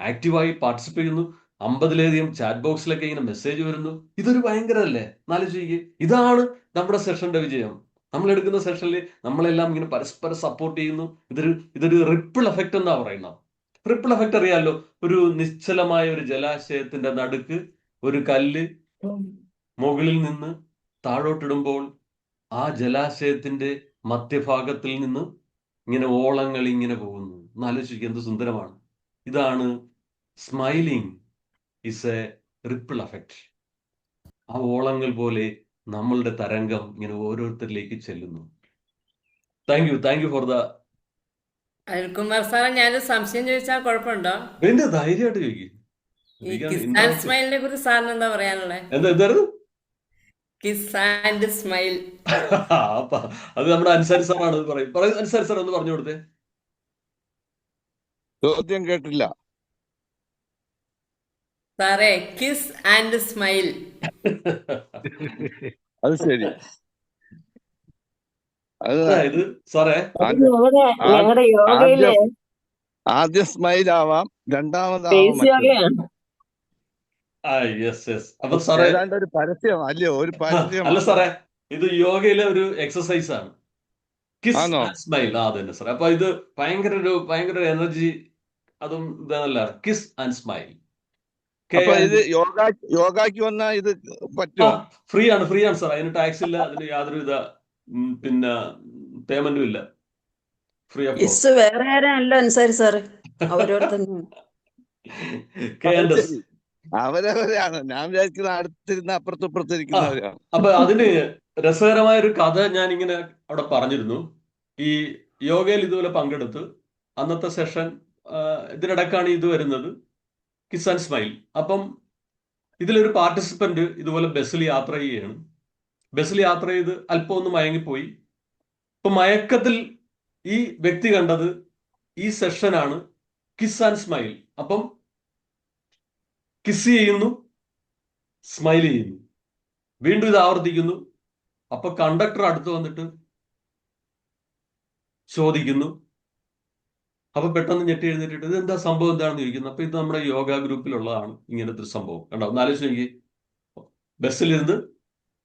ആക്റ്റീവായി പാർട്ടിസിപ്പേറ്റ് ചെയ്യുന്നു. 50-ലധികം ചാറ്റ് ബോക്സിലൊക്കെ ഇങ്ങനെ മെസ്സേജ് വരുന്നു. ഇതൊരു ഭയങ്കരല്ലേ, ആലോചിക്കുക. ഇതാണ് നമ്മുടെ സെഷന്റെ വിജയം. നമ്മൾ എടുക്കുന്ന സെഷനിൽ നമ്മളെല്ലാം ഇങ്ങനെ പരസ്പരം സപ്പോർട്ട് ചെയ്യുന്നു. ഇതൊരു റിപ്പിൾ എഫക്റ്റ് എന്നാ പറയുന്നത്. റിപ്പിൾ എഫക്റ്റ് അറിയാമല്ലോ. ഒരു നിശ്ചലമായ ഒരു ജലാശയത്തിന്റെ നടുക്ക് ഒരു കല്ല് മുകളിൽ നിന്ന് താഴോട്ടിടുമ്പോൾ ആ ജലാശയത്തിന്റെ മധ്യഭാഗത്തിൽ നിന്ന് ഇങ്ങനെ ഓളങ്ങൾ ഇങ്ങനെ പോകുന്നു. ആലോചിക്കുക, എന്ത് സുന്ദരമാണ്. ഇതാണ് smiling is A ripple effect. ആ ഓളങ്ങൾ പോലെ നമ്മളുടെ തരംഗം ഇങ്ങനെ ഓരോരുത്തരിലേക്ക് ചെല്ലുന്നു. Thank you for the. Anilkumar സാറെ, ഞാനൊരു സംശയം ചോദിച്ചാൽ കുഴപ്പമുണ്ടോ? പിന്നെ ധൈര്യമായിട്ട് ചോദിക്കും. ഈ കിസ് ആൻഡ് സ്മൈലിനെ കുറിച്ച് സാറിന് എന്താ പറയാനുള്ളത്? എന്തായിരുന്നു കിസ് ആൻഡ് സ്മൈൽ? അത് നമ്മുടെ അൻസാരി സാറാണ് പറയും. അൻസാരി സാർ ഒന്ന് പറഞ്ഞു കൊടുത്തേ. ചോദ്യം കേട്ടില്ല സാറേ, കിസ് ആൻഡ് സ്മൈൽ. അത് ശരി. അതായത് സാറേ, ഞങ്ങളുടെ യോഗയില് ആദ്യം സ്മൈൽ ആവാം, രണ്ടാമതാവാം മറ്റൊരു. അപ്പൊ സാറേ, ഏതാണ്ട് ഒരു പരസ്യം അല്ലയോ? ഒരു പരസ്യം അല്ല സാറേ, ഇത് യോഗയിലെ ഒരു എക്സസൈസ് ആണ്. കിസ് ആണോ? And smile. അതന്നെ സാറേ. അപ്പൊ ഇത് ഭയങ്കര എനർജി, അതും ഇതല്ല. Kiss and smile. അപ്പൊ ഇത് യോഗയ്ക്ക് വന്നാ ഇത് പറ്റുമോ? ഫ്രീ ആണ് സാർ. അതിന് ടാക്സ് ഇല്ല, അതിന് യാതൊരുവിധ പിന്നെ പേയ്മെന്റും ഇല്ല. Free of cost. വേറെ ആരാണല്ലോ അൻസാരി സാറ്, അവരവരാണ്. ഞാൻ വിചാരിക്കുന്നത് അടുത്തിരുന്ന അപ്പുറത്തിരിക്കുന്നവരാണ്. അപ്പൊ അതിന് രസകരമായ ഒരു കഥ ഞാൻ ഇങ്ങനെ അവിടെ പറഞ്ഞിരുന്നു. ഈ യോഗയിൽ ഇതുപോലെ പങ്കെടുത്ത് അന്നത്തെ സെഷൻ ഇതിനിടക്കാണ് ഇത് വരുന്നത്, കിസ് ആൻഡ് സ്മൈൽ. അപ്പം ഇതിലൊരു പാർട്ടിസിപ്പന്റ് ഇതുപോലെ ബസ്സിൽ യാത്ര ചെയ്യുകയാണ്. ബസ്സിൽ യാത്ര ചെയ്ത് അല്പം ഒന്ന് മയങ്ങിപ്പോയി. ഇപ്പൊ മയക്കത്തിൽ ഈ വ്യക്തി കണ്ടത് ഈ സെഷനാണ് കിസ് ആൻഡ് സ്മൈൽ. അപ്പം കിസ് ചെയ്യുന്നു, സ്മൈൽ ചെയ്യുന്നു, വീണ്ടും ഇത് ആവർത്തിക്കുന്നു. അപ്പൊ കണ്ടക്ടർ അടുത്ത് വന്നിട്ട് ചോദിക്കുന്നു. അപ്പൊ പെട്ടെന്ന് ഞെട്ടി എഴുന്നേറ്റിട്ട് ഇത് എന്താ സംഭവം, എന്താണെന്ന് ചോദിക്കുന്നു. അപ്പൊ ഇത് നമ്മുടെ യോഗ ഗ്രൂപ്പിലുള്ളതാണ് ഇങ്ങനത്തെ ഒരു സംഭവം. കണ്ടോ, ഒന്നാലോചിച്ച് എനിക്ക് ബസ്സിലിരുന്ന്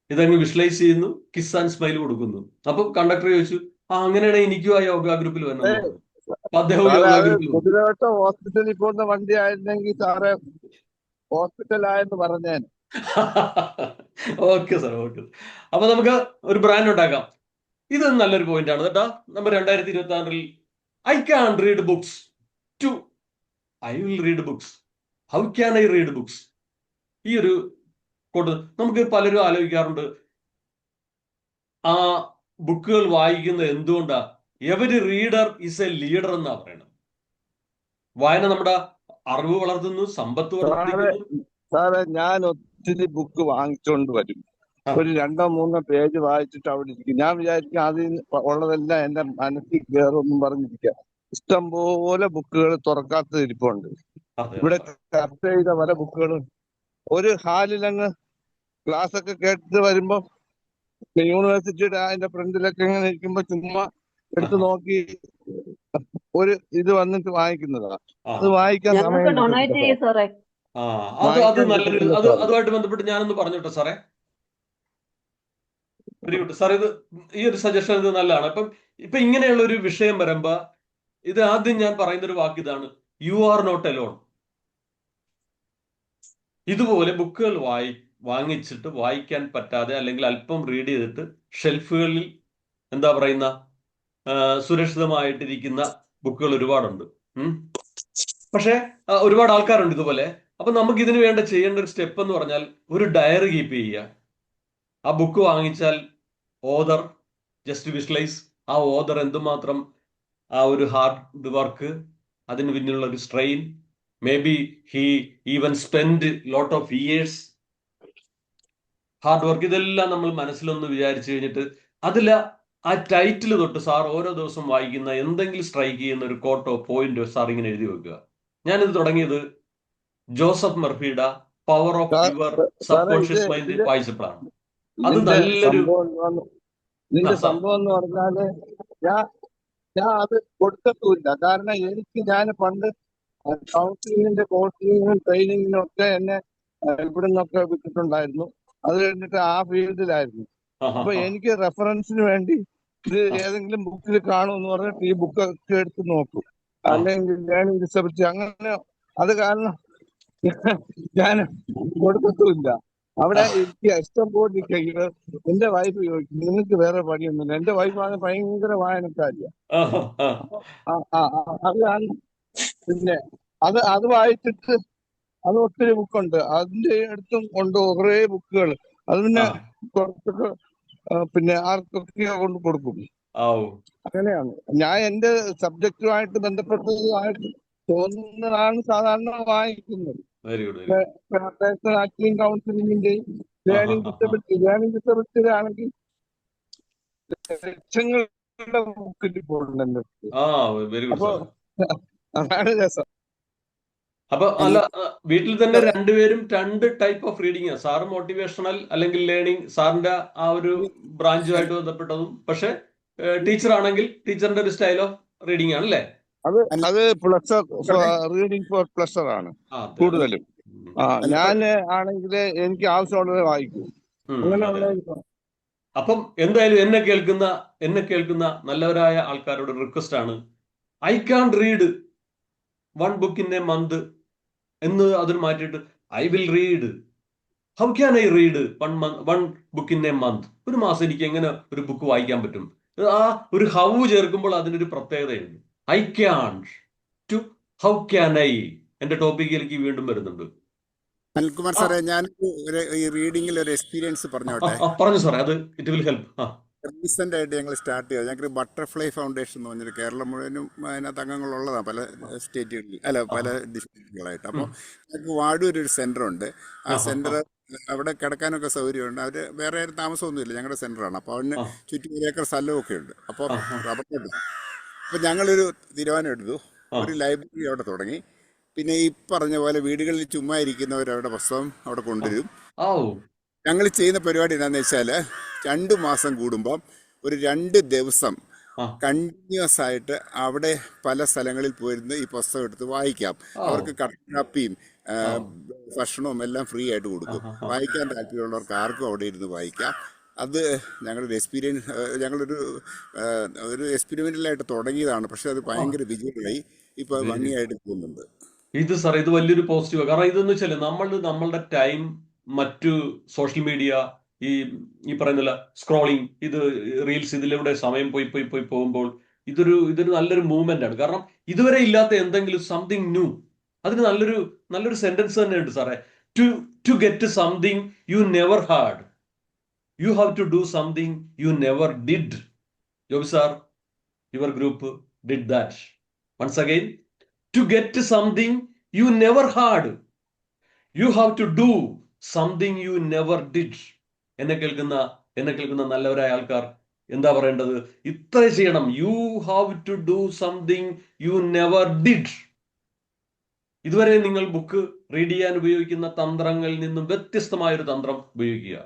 ഇതങ്ങ് വിഷ്വലൈസ് ചെയ്യുന്നു, കിസ് ആൻഡ് സ്മൈൽ കൊടുക്കുന്നു. അപ്പൊ കണ്ടക്ടർ ചോദിച്ചു, അങ്ങനെയാണെങ്കിൽ എനിക്കും ആ യോഗ ഗ്രൂപ്പിൽ വരണം. അപ്പൊ അദ്ദേഹം യോഗ ഗ്രൂപ്പിൽ ഹോസ്പിറ്റലിൽ പോകുന്ന വണ്ടി ആയിരുന്നെങ്കിൽ സാറ് ഹോസ്പിറ്റലായെന്ന് പറഞ്ഞേൻ. Okay sir, okay. അപ്പൊ നമുക്ക് ഒരു ബ്രാൻഡ് ഉണ്ടാക്കാം. ഇത് നല്ലൊരു പോയിന്റ് ആണ് കേട്ടോ. നമ്മൾ 2026 I can read books to I will read books. How can I read books? ഈ ഒരു കോട്ട് നമുക്ക് പലരും ആലോചിക്കാറുണ്ട്. ആ ബുക്കുകൾ വായിക്കുന്നത് എന്തുകൊണ്ടാ? Every reader is A leader എന്നാ പറയുന്നത്. വായന നമ്മുടെ അറിവ് വളർത്തുന്നു, സമ്പത്ത് വർദ്ധിക്കുന്നു. സാറേ, ഞാൻ ഒത്തിരി ബുക്ക് വാങ്ങിച്ചോണ്ട് വരും. ഒരു 2-3 പേജ് വായിച്ചിട്ട് അവിടെ ഇരിക്കും. ഞാൻ വിചാരിക്കും അതിൽ ഉള്ളതെല്ലാം എന്റെ മനസ്സിൽ കയറുമെന്നും പറഞ്ഞിരിക്കാം. ഇഷ്ടംപോലെ ബുക്കുകൾ തുറക്കാത്ത ഇരിപ്പുണ്ട്. ഇവിടെ ചർച്ച ചെയ്ത പല ബുക്കുകളും ഒരു ഹാലിലങ്ങ് ക്ലാസ് ഒക്കെ കേട്ടിട്ട് വരുമ്പോ യൂണിവേഴ്സിറ്റിയുടെ അതിന്റെ ഫ്രണ്ടിലൊക്കെ ഇങ്ങനെ ഇരിക്കുമ്പോ ചുമ്മാ എടുത്ത് നോക്കി ഒരു ഇത് വന്നിട്ട് വായിക്കുന്നതാ. അത് വായിക്കാൻ സമയം അതുമായിട്ട് ബന്ധപ്പെട്ട് ഞാനൊന്ന് പറഞ്ഞോട്ടെ സാറേ. Very good sir. ഇത് ഈ ഒരു സജഷൻ ഇത് നല്ലതാണ്. ഇപ്പൊ ഇങ്ങനെയുള്ള ഒരു വിഷയം വരുമ്പോ ഇത് ആദ്യം ഞാൻ പറയുന്ന ഒരു വാക്ക് ഇതാണ്: യു ആർ നോട്ട് അലോൺ. ഇതുപോലെ ബുക്കുകൾ വാങ്ങിച്ചിട്ട് വായിക്കാൻ പറ്റാതെ അല്ലെങ്കിൽ അല്പം റീഡ് ചെയ്തിട്ട് ഷെൽഫുകളിൽ എന്താ പറയുന്ന സുരക്ഷിതമായിട്ടിരിക്കുന്ന ബുക്കുകൾ ഒരുപാടുണ്ട്. പക്ഷെ ഒരുപാട് ആൾക്കാരുണ്ട് ഇതുപോലെ. അപ്പൊ നമുക്ക് ഇതിന് വേണ്ട ചെയ്യേണ്ട ഒരു സ്റ്റെപ്പ് എന്ന് പറഞ്ഞാൽ ഒരു ഡയറി കീപ്പ് ചെയ്യുക. ആ ബുക്ക് വാങ്ങിച്ചാൽ ഓതർ ജസ്റ്റ് വിഷ്വലൈസ് ആ ഓതർ എന്തുമാത്രം ആ ഒരു ഹാർഡ് വർക്ക്, അതിന് പിന്നിലുള്ള ഒരു strain, may be he even spend lot of years hard work. ഇതെല്ലാം നമ്മൾ മനസ്സിലൊന്ന് വിചാരിച്ചു കഴിഞ്ഞിട്ട് അതിൽ ആ ടൈറ്റിൽ തൊട്ട് സാർ ഓരോ ദിവസം വായിക്കുന്ന എന്തെങ്കിലും സ്ട്രൈക്ക് ചെയ്യുന്ന ഒരു കോട്ടോ പോയിന്റോ സാർ ഇങ്ങനെ എഴുതി വെക്കുക. ഞാനിത് തുടങ്ങിയത് ജോസഫ് മർഫിയുടെ power of your subconscious mind വായിച്ചപ്പോഴാണ്. അത് നല്ലൊരു സംഭവം എന്ന് പറഞ്ഞാല് ഞാൻ അത് കൊടുക്കത്തുമില്ല. കാരണം ഞാൻ പണ്ട് കൗൺസിലിങ്ങിന്റെ കോച്ചിങ്ങിനും ട്രെയിനിങ്ങിനും ഒക്കെ എന്നെ ഇവിടെ നിന്നൊക്കെ വിട്ടിട്ടുണ്ടായിരുന്നു. അത് കഴിഞ്ഞിട്ട് ആ ഫീൽഡിലായിരുന്നു. അപ്പൊ എനിക്ക് റെഫറൻസിന് വേണ്ടി ഇത് ഏതെങ്കിലും ബുക്കിൽ കാണുമെന്ന് പറഞ്ഞിട്ട് ഈ ബുക്കൊക്കെ എടുത്ത് നോക്കും. അല്ലെങ്കിൽ ലേണിംഗ് ഡിസബിലിറ്റി അങ്ങനെ. അത് കാരണം ഞാൻ കൊടുക്കത്തുമില്ല. അവിടെ എനിക്ക് ഇഷ്ടം പോലെ ഇരിക്കുക. എന്റെ വൈഫ് ചോദിക്കും, നിങ്ങൾക്ക് വേറെ പണിയൊന്നുമില്ല. എന്റെ വൈഫാണ് ഭയങ്കര വായനക്കാരിയ. അത് കാരണം പിന്നെ അത് വായിച്ചിട്ട് അത് ഒത്തിരി ബുക്കുണ്ട്. അതിന്റെ അടുത്തും കൊണ്ട് കുറേ ബുക്കുകൾ. അത് പിന്നെ കുറച്ചൊക്കെ പിന്നെ ആർക്കൊക്കെയോ കൊണ്ട് കൊടുക്കും. അങ്ങനെയാണ് ഞാൻ എന്റെ സബ്ജക്റ്റുമായിട്ട് ബന്ധപ്പെട്ടതുമായിട്ട് തോന്നുന്നതാണ് സാധാരണ വായിക്കുന്നത്. Very good. പേഴ്സണൽ ആക്ടിങ് കൗൺസിലിംഗിന്റെയും ലേണിംഗ് ഡിസബിലിറ്റി ആണെങ്കിൽ ലക്ഷങ്ങളുടെ ബുക്കിൽ പോകുന്നുണ്ട്. Very good. അപ്പൊ അതാണ് രസം. അപ്പൊ അല്ല, വീട്ടിൽ തന്നെ രണ്ടുപേരും രണ്ട് type of reading, sir motivational അല്ലെങ്കിൽ ലേണിംഗ്, സാറിന്റെ ആ ഒരു ബ്രാഞ്ചുമായിട്ട് ബന്ധപ്പെട്ടതും, പക്ഷെ ടീച്ചർ ആണെങ്കിൽ ടീച്ചറിന്റെ ഒരു സ്റ്റൈൽ ഓഫ് റീഡിങ് ആണ് അല്ലേ? അത് പ്ലഷർ, റീഡിങ് ഫോർ പ്ലഷർ ആണ് കൂടുതലും. ഞാൻ ആണെങ്കിൽ എനിക്ക് ആവശ്യമുള്ളത് വായിക്കും. അങ്ങനെയുള്ള അപ്പം എന്തായാലും എന്നെ കേൾക്കുന്ന നല്ലവരായ ആൾക്കാരോട് റിക്വസ്റ്റ് ആണ്, I can read 1 book in a month എന്ന് അതിന് മാറ്റിയിട്ട് I will read. How can I read 1 book in a month? ഒരു മാസം എനിക്ക് എങ്ങനെ ഒരു ബുക്ക് വായിക്കാൻ പറ്റും? ആ ഒരു ഹൗ ചേർക്കുമ്പോൾ അതിനൊരു പ്രത്യേകതയുണ്ട്. I can to how can I. എന്റെ ടോപ്പിക്കിലേക്ക് വീണ്ടും വരുന്നുണ്ട്. അനിൽകുമാർ സാറേ, ഞാൻ ഈ റീഡിങ്ങിൽ ഒരു എക്സ്പീരിയൻസ് പറഞ്ഞോട്ടെ. പറഞ്ഞു സാറേ, അത് ഇറ്റ് വിൽ ഹെൽപ്പ്. റീസെന്റ് ആയിട്ട് ഞങ്ങൾ സ്റ്റാർട്ട് ചെയ്തത്, ഞങ്ങൾക്ക് ബട്ടർഫ്ലൈ ഫൗണ്ടേഷൻ എന്ന് പറഞ്ഞൊരു കേരളം മുഴുവനും അതിനകത്ത് അംഗങ്ങളുള്ളതാണ്, പല സ്റ്റേറ്റുകളിൽ പല ഡിസ്ട്രിക്റ്റുകളായിട്ട്. അപ്പോൾ ഞങ്ങൾക്ക് വാടൂർ ഒരു സെന്റർ ഉണ്ട്. ആ സെന്റർ അവിടെ കിടക്കാനൊക്കെ സൗകര്യമുണ്ട്. അവർ വേറെ ആരും താമസമൊന്നുമില്ല, ഞങ്ങളുടെ സെന്ററാണ്. അപ്പോൾ അതിന് ചുറ്റും 1 ഏക്കർ സ്ഥലമൊക്കെ ഉണ്ട്. അപ്പോൾ റബ്ബർ. അപ്പോൾ ഞങ്ങളൊരു തീരുമാനം എടുത്തു, ഒരു ലൈബ്രറി അവിടെ തുടങ്ങി. പിന്നെ ഈ പറഞ്ഞ പോലെ വീടുകളിൽ ചുമ്മാ ഇരിക്കുന്നവരവിടെ പുസ്തകം അവിടെ കൊണ്ടുവരും. ഞങ്ങൾ ചെയ്യുന്ന പരിപാടി എന്താണെന്ന് വെച്ചാൽ 2 മാസം കൂടുമ്പം ഒരു 2 ദിവസം കണ്ടിന്യൂസ് ആയിട്ട് അവിടെ പല സ്ഥലങ്ങളിൽ പോയിരുന്ന് ഈ പുസ്തകം എടുത്ത് വായിക്കാം. അവർക്ക് കാപ്പിയും ഭക്ഷണവും എല്ലാം ഫ്രീ ആയിട്ട് കൊടുക്കും. വായിക്കാൻ താല്പര്യമുള്ളവർക്ക് ആർക്കും അവിടെ ഇരുന്ന് വായിക്കാം. അത് ഞങ്ങളൊരു എക്സ്പീരിയൻസ്, ഒരു എക്സ്പെരിമെന്റലായിട്ട് തുടങ്ങിയതാണ്. പക്ഷെ അത് ഭയങ്കര വിജയമായി, ഇപ്പൊ ഭംഗിയായിട്ട് പോകുന്നുണ്ട്. ഇത് സാറേ, ഇത് വലിയൊരു പോസിറ്റീവ്. കാരണം ഇതെന്ന് വെച്ചാൽ നമ്മളുടെ ടൈം മറ്റു സോഷ്യൽ മീഡിയ, ഈ പറയുന്നില്ല സ്ക്രോളിങ്, ഇത് റീൽസ്, ഇതിലൂടെ സമയം പോയി പോകുമ്പോൾ ഇതൊരു നല്ലൊരു മൂവ്മെന്റ് ആണ്. കാരണം ഇതുവരെ ഇല്ലാത്ത എന്തെങ്കിലും സംതിങ് ന്യൂ, അതിന് നല്ലൊരു സെന്റൻസ് തന്നെ ഉണ്ട് സാറേ. To get something you never had, you have to do something you never did. Joby sir, your group did that. Once again, to get something you never had, you have to do something you never did. എന്നെ കേൾക്കുന്ന നല്ലവരായ ആൾക്കാർ എന്താ പറയേണ്ടത്? ഇത്ര ചെയ്യണം. You have to do something you never did. ഇതുവരെ നിങ്ങൾ ബുക്ക് റീഡ് ചെയ്യാൻ ഉപയോഗിക്കുന്ന തന്ത്രങ്ങളിൽ നിന്നും വ്യത്യസ്തമായൊരു തന്ത്രം ഉപയോഗിക്കുക.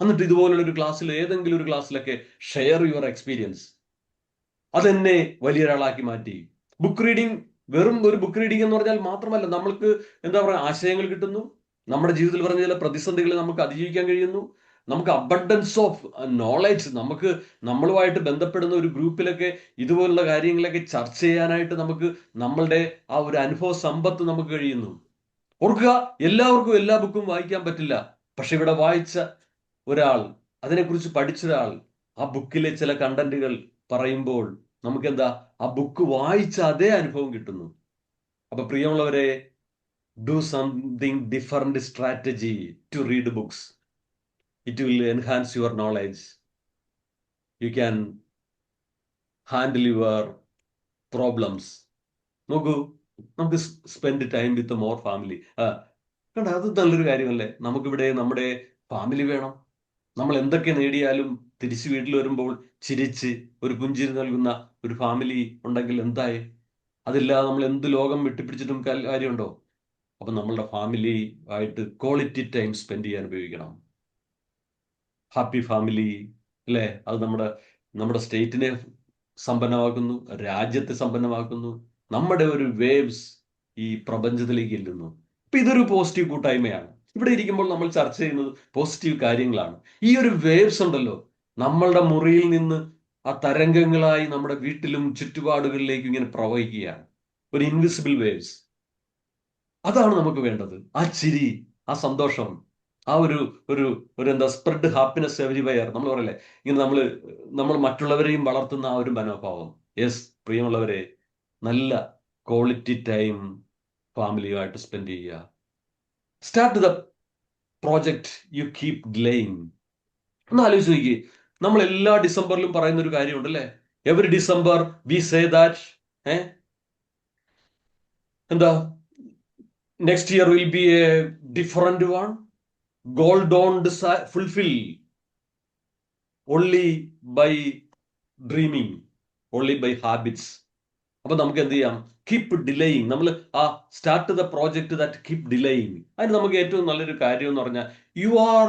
എന്നിട്ട് ഇതുപോലുള്ള ഒരു ക്ലാസ്സിൽ, ഏതെങ്കിലും ഒരു ക്ലാസ്സിലൊക്കെ ഷെയർ യുവർ എക്സ്പീരിയൻസ്. അതെന്നെ വലിയൊരാളാക്കി മാറ്റി. ബുക്ക് റീഡിങ് വെറും ഒരു ബുക്ക് റീഡിംഗ് എന്ന് പറഞ്ഞാൽ മാത്രമല്ല, നമ്മൾക്ക് എന്താ പറയുക, ആശയങ്ങൾ കിട്ടുന്നു, നമ്മുടെ ജീവിതത്തിൽ പറഞ്ഞ ചില പ്രതിസന്ധികളെ നമുക്ക് അതിജീവിക്കാൻ കഴിയുന്നു, നമുക്ക് അബണ്ടൻസ് ഓഫ് നോളജ്, നമുക്ക് നമ്മളുമായിട്ട് ബന്ധപ്പെടുന്ന ഒരു ഗ്രൂപ്പിലൊക്കെ ഇതുപോലുള്ള കാര്യങ്ങളൊക്കെ ചർച്ച ചെയ്യാനായിട്ട് നമുക്ക് നമ്മളുടെ ആ ഒരു അനുഭവ സമ്പത്ത് നമുക്ക് കഴിയുന്നു. ഓർക്കുക, എല്ലാവർക്കും എല്ലാ ബുക്കും വായിക്കാൻ പറ്റില്ല. പക്ഷെ ഇവിടെ വായിച്ച ഒരാൾ, അതിനെക്കുറിച്ച് പഠിച്ചൊരാൾ, ആ ബുക്കിലെ ചില കണ്ടന്റുകൾ പറയുമ്പോൾ നമുക്കെന്താ, ആ ബുക്ക് വായിച്ച അതേ അനുഭവം കിട്ടുന്നു. അപ്പൊ പ്രിയമുള്ളവരെ, do something different strategy to read books. It will enhance your knowledge. You can handle your problems. നോക്കൂ, നമുക്ക് spend time with more family. കണ്ട, അത് നല്ലൊരു കാര്യമല്ലേ? നമുക്കിവിടെ നമ്മുടെ ഫാമിലി വേണം. നമ്മൾ എന്തൊക്കെ നേടിയാലും തിരിച്ചു വീട്ടിൽ വരുമ്പോൾ ചിരിച്ച് ഒരു പുഞ്ചിരി നൽകുന്ന ഒരു ഫാമിലി ഉണ്ടെങ്കിൽ എന്തായി? അതില്ലാതെ നമ്മൾ എന്ത് ലോകം വെട്ടിപ്പിടിച്ചിട്ടും കാര്യമുണ്ടോ? അപ്പൊ നമ്മളുടെ ഫാമിലി ആയിട്ട് ക്വാളിറ്റി ടൈം സ്പെൻഡ് ചെയ്യാൻ ഉപയോഗിക്കണം. ഹാപ്പി ഫാമിലി അല്ലേ? അത് നമ്മുടെ സ്റ്റേറ്റിനെ സമ്പന്നമാക്കുന്നു, രാജ്യത്തെ സമ്പന്നമാക്കുന്നു, നമ്മുടെ ഒരു വേവ്സ് ഈ പ്രപഞ്ചത്തിലേക്ക് ഇല്ലുന്നു. അപ്പൊ ഇതൊരു പോസിറ്റീവ് കൂട്ടായ്മയാണ്. ഇവിടെ ഇരിക്കുമ്പോൾ നമ്മൾ ചർച്ച ചെയ്യുന്നത് പോസിറ്റീവ് കാര്യങ്ങളാണ്. ഈ ഒരു വേവ്സ് ഉണ്ടല്ലോ, നമ്മളുടെ മുറിയിൽ നിന്ന് ആ തരംഗങ്ങളായി നമ്മുടെ വീട്ടിലും ചുറ്റുപാടുകളിലേക്കും ഇങ്ങനെ പ്രവഹിക്കുകയാണ്. ഒരു ഇൻവിസിബിൾ വേവ്സ്. അതാണ് നമുക്ക് വേണ്ടത്. ആ ചിരി, ആ സന്തോഷം, ആ ഒരു എന്താ സ്പ്രെഡ് ഹാപ്പിനെസ് എവരിവെയർ. നമ്മൾ പറയല്ലേ, ഇങ്ങനെ നമ്മൾ മറ്റുള്ളവരെയും വളർത്തുന്ന ആ ഒരു മനോഭാവം. യെസ്, പ്രിയമുള്ളവരെ, നല്ല ക്വാളിറ്റി ടൈം ഫാമിലിയുമായിട്ട് സ്പെൻഡ് ചെയ്യുക. Start the project you keep delaying. ഒന്ന് ആലോചിച്ച് നോക്കിയേ, നമ്മൾ എല്ലാ ഡിസംബറിലും പറയുന്ന ഒരു കാര്യമുണ്ടല്ലേ, every December we say that എന്താ next year will be a different one. Goal don't fulfill only by dreaming, only by habits. അപ്പൊ നമുക്ക് എന്ത് ചെയ്യാം? Keep delaying. നമ്മൾ start the project that keep delaying. അതിന് നമുക്ക് ഏറ്റവും നല്ലൊരു കാര്യം എന്ന് പറഞ്ഞാൽ you are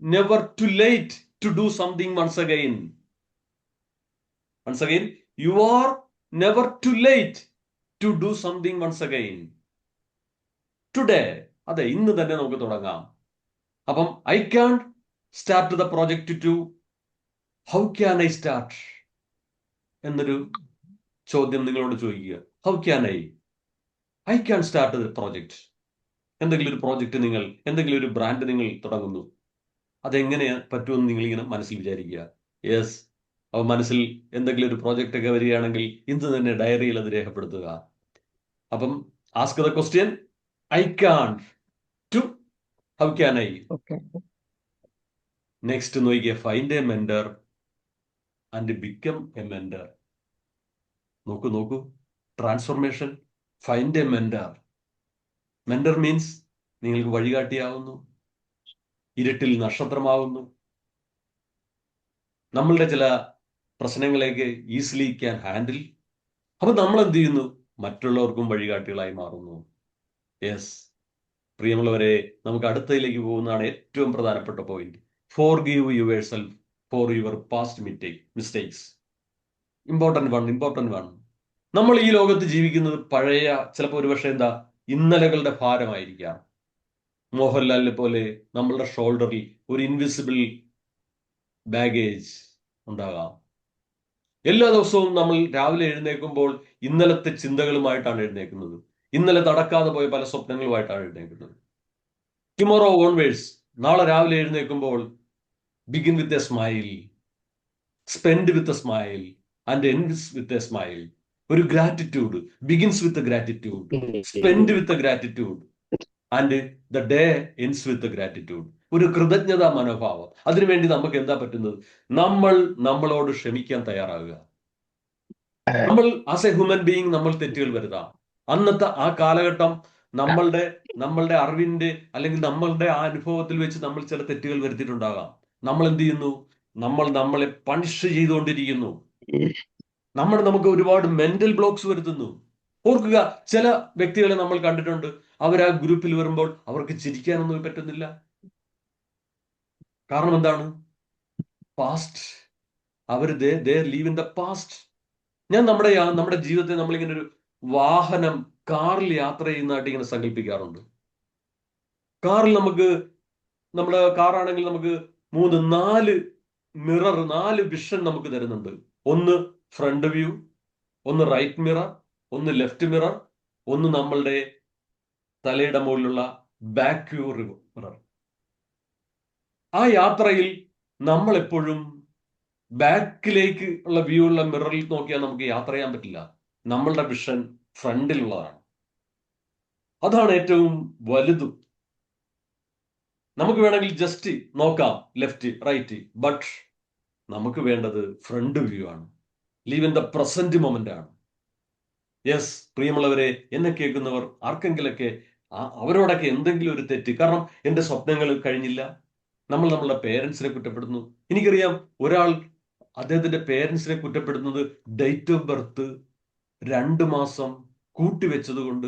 never too late to do something once again. You are never too late to do something once again. Today, അതെ, ഇന്ന് തന്നെ നമുക്ക് തുടങ്ങാം. അപ്പം I can start the project to how can I start എന്നൊരു ചോദ്യം നിങ്ങളോട് ചോദിക്കുക. How can I can start the project. എന്തെങ്കിലും ഒരു പ്രോജക്റ്റ് നിങ്ങൾ, എന്തെങ്കിലും ഒരു ബ്രാൻഡ് നിങ്ങൾ തുടങ്ങുന്നു, അതെങ്ങനെ പറ്റുമെന്ന് നിങ്ങളിങ്ങനെ മനസ്സിൽ വിചാരിക്കുക. യെസ്, അപ്പോൾ മനസ്സിൽ എന്തെങ്കിലും ഒരു പ്രോജക്റ്റ് ഒക്കെ വരികയാണെങ്കിൽ ഇന്ന് തന്നെ ഡയറിയിൽ അത് രേഖപ്പെടുത്തുക. അപ്പം ask the question I can to how can I. Next നോക്കിയ find a mentor and become a mentor. നോക്കൂ transformation. Find a mentor. Mentor means നിങ്ങൾക്ക് വഴികാട്ടിയാവുന്നു, ഇരുട്ടിൽ നക്ഷത്രമാവുന്നു. നമ്മളുടെ ചില പ്രശ്നങ്ങളെയൊക്കെ ഈസിലി ക്യാൻ ഹാൻഡിൽ. അപ്പൊ നമ്മൾ എന്ത് ചെയ്യുന്നു? മറ്റുള്ളവർക്കും വഴികാട്ടികളായി മാറുന്നു. യെസ് പ്രിയമുള്ളവരെ, നമുക്ക് അടുത്തതിലേക്ക് പോകുന്നതാണ് ഏറ്റവും പ്രധാനപ്പെട്ട point. Forgive yourself for your past mistakes. Important one. നമ്മൾ ഈ ലോകത്ത് ജീവിക്കുന്നത് പഴയ, ചിലപ്പോൾ ഒരുപക്ഷെ ഇന്നലകളുടെ ഭാരമായിരിക്കാം. മോഹൻലാലിനെ പോലെ നമ്മളുടെ ഷോൾഡറിൽ ഒരു ഇൻവിസിബിൾ ബാഗേജ് ഉണ്ടാകാം. എല്ലാ ദിവസവും നമ്മൾ രാവിലെ എഴുന്നേൽക്കുമ്പോൾ ഇന്നലത്തെ ചിന്തകളുമായിട്ടാണ് എഴുന്നേൽക്കുന്നത്. ഇന്നലെ നടക്കാതെ പോയ പല സ്വപ്നങ്ങളുമായിട്ടാണ് എഴുന്നേൽക്കുന്നത്. ടുമോറോ ഓൺവേഴ്സ്, നാളെ രാവിലെ എഴുന്നേൽക്കുമ്പോൾ begin with a smile, spend with a smile and ends with a smile. ഒരു gratitude begins with gratitude, spend with gratitude and the day ends with gratitude. ഒരു കൃതജ്ഞതാ മനോഭാവം. അതിനുവേണ്ടി നമുക്ക് എന്താ പറ്റുന്നത്? നമ്മളോട് ക്ഷമിക്കാൻ തയ്യാറാകുക. നമ്മൾ ആസ് എ ഹ്യൂമൻ ബീയിങ് നമ്മൾ തെറ്റുകൾ വരുത്താം. അന്നത്തെ ആ കാലഘട്ടം നമ്മളുടെ അറിവിന്റെ അല്ലെങ്കിൽ നമ്മളുടെ ആ അനുഭവത്തിൽ വെച്ച് നമ്മൾ ചില തെറ്റുകൾ വരുത്തിയിട്ടുണ്ടാകാം. നമ്മൾ എന്ത് ചെയ്യുന്നു? നമ്മളെ പണിഷ് ചെയ്തുകൊണ്ടിരിക്കുന്നു. നമുക്ക് ഒരുപാട് മെന്റൽ ബ്ലോക്സ് വരുത്തുന്നു. ഓർക്കുക, ചില വ്യക്തികളെ നമ്മൾ കണ്ടിട്ടുണ്ട്, അവർ ആ ഗ്രൂപ്പിൽ വരുമ്പോൾ അവർക്ക് ചിരിക്കാനൊന്നും പറ്റുന്നില്ല. കാരണം എന്താണ്? പാസ്റ്റ്. അവർ ലീവ് ഇൻ ദ പാസ്റ്റ്. ഞാൻ നമ്മുടെ ജീവിതത്തെ നമ്മളിങ്ങനെ ഒരു വാഹനം, കാറിൽ യാത്ര ചെയ്യുന്നതായിട്ട് ഇങ്ങനെ സങ്കല്പിക്കാറുണ്ട്. കാറിൽ നമ്മുടെ കാറാണെങ്കിൽ നമുക്ക് 4 മിറർ, 4 വിഷൻ നമുക്ക് തരുന്നുണ്ട്. ഒന്ന് ഫ്രണ്ട് വ്യൂ, ഒന്ന് റൈറ്റ് മിറർ, ഒന്ന് ലെഫ്റ്റ് മിറർ, ഒന്ന് നമ്മളുടെ തലയുടെ മുകളിലുള്ള ബാക്ക് വ്യൂ മിറർ. ആ യാത്രയിൽ നമ്മൾ എപ്പോഴും ബാക്കിലേക്ക് ഉള്ള വ്യൂ ഉള്ള മിററിൽ നോക്കിയാൽ നമുക്ക് യാത്ര ചെയ്യാൻ പറ്റില്ല. നമ്മളുടെ വിഷൻ ഫ്രണ്ടിലുള്ളതാണ്. അതാണ് ഏറ്റവും വലുതും. നമുക്ക് വേണമെങ്കിൽ ജസ്റ്റ് നോക്കാം ലെഫ്റ്റ് റൈറ്റ്, ബട്ട് നമുക്ക് വേണ്ടത് ഫ്രണ്ട് വ്യൂ ആണ്. Leave in the present moment ആണ്. യെസ് പ്രിയമുള്ളവരെ, എന്നെ കേൾക്കുന്നവർ ആർക്കെങ്കിലൊക്കെ അവരോടൊക്കെ എന്തെങ്കിലും ഒരു തെറ്റ്, കാരണം എൻ്റെ സ്വപ്നങ്ങൾ കഴിഞ്ഞില്ല, നമ്മളുടെ പേരൻസിനെ കുറ്റപ്പെടുന്നു. എനിക്കറിയാം ഒരാൾ അദ്ദേഹത്തിന്റെ പേരൻസിനെ കുറ്റപ്പെടുന്നത് ഡേറ്റ് ഓഫ് ബർത്ത് 2 മാസം കൂട്ടിവെച്ചത് കൊണ്ട്,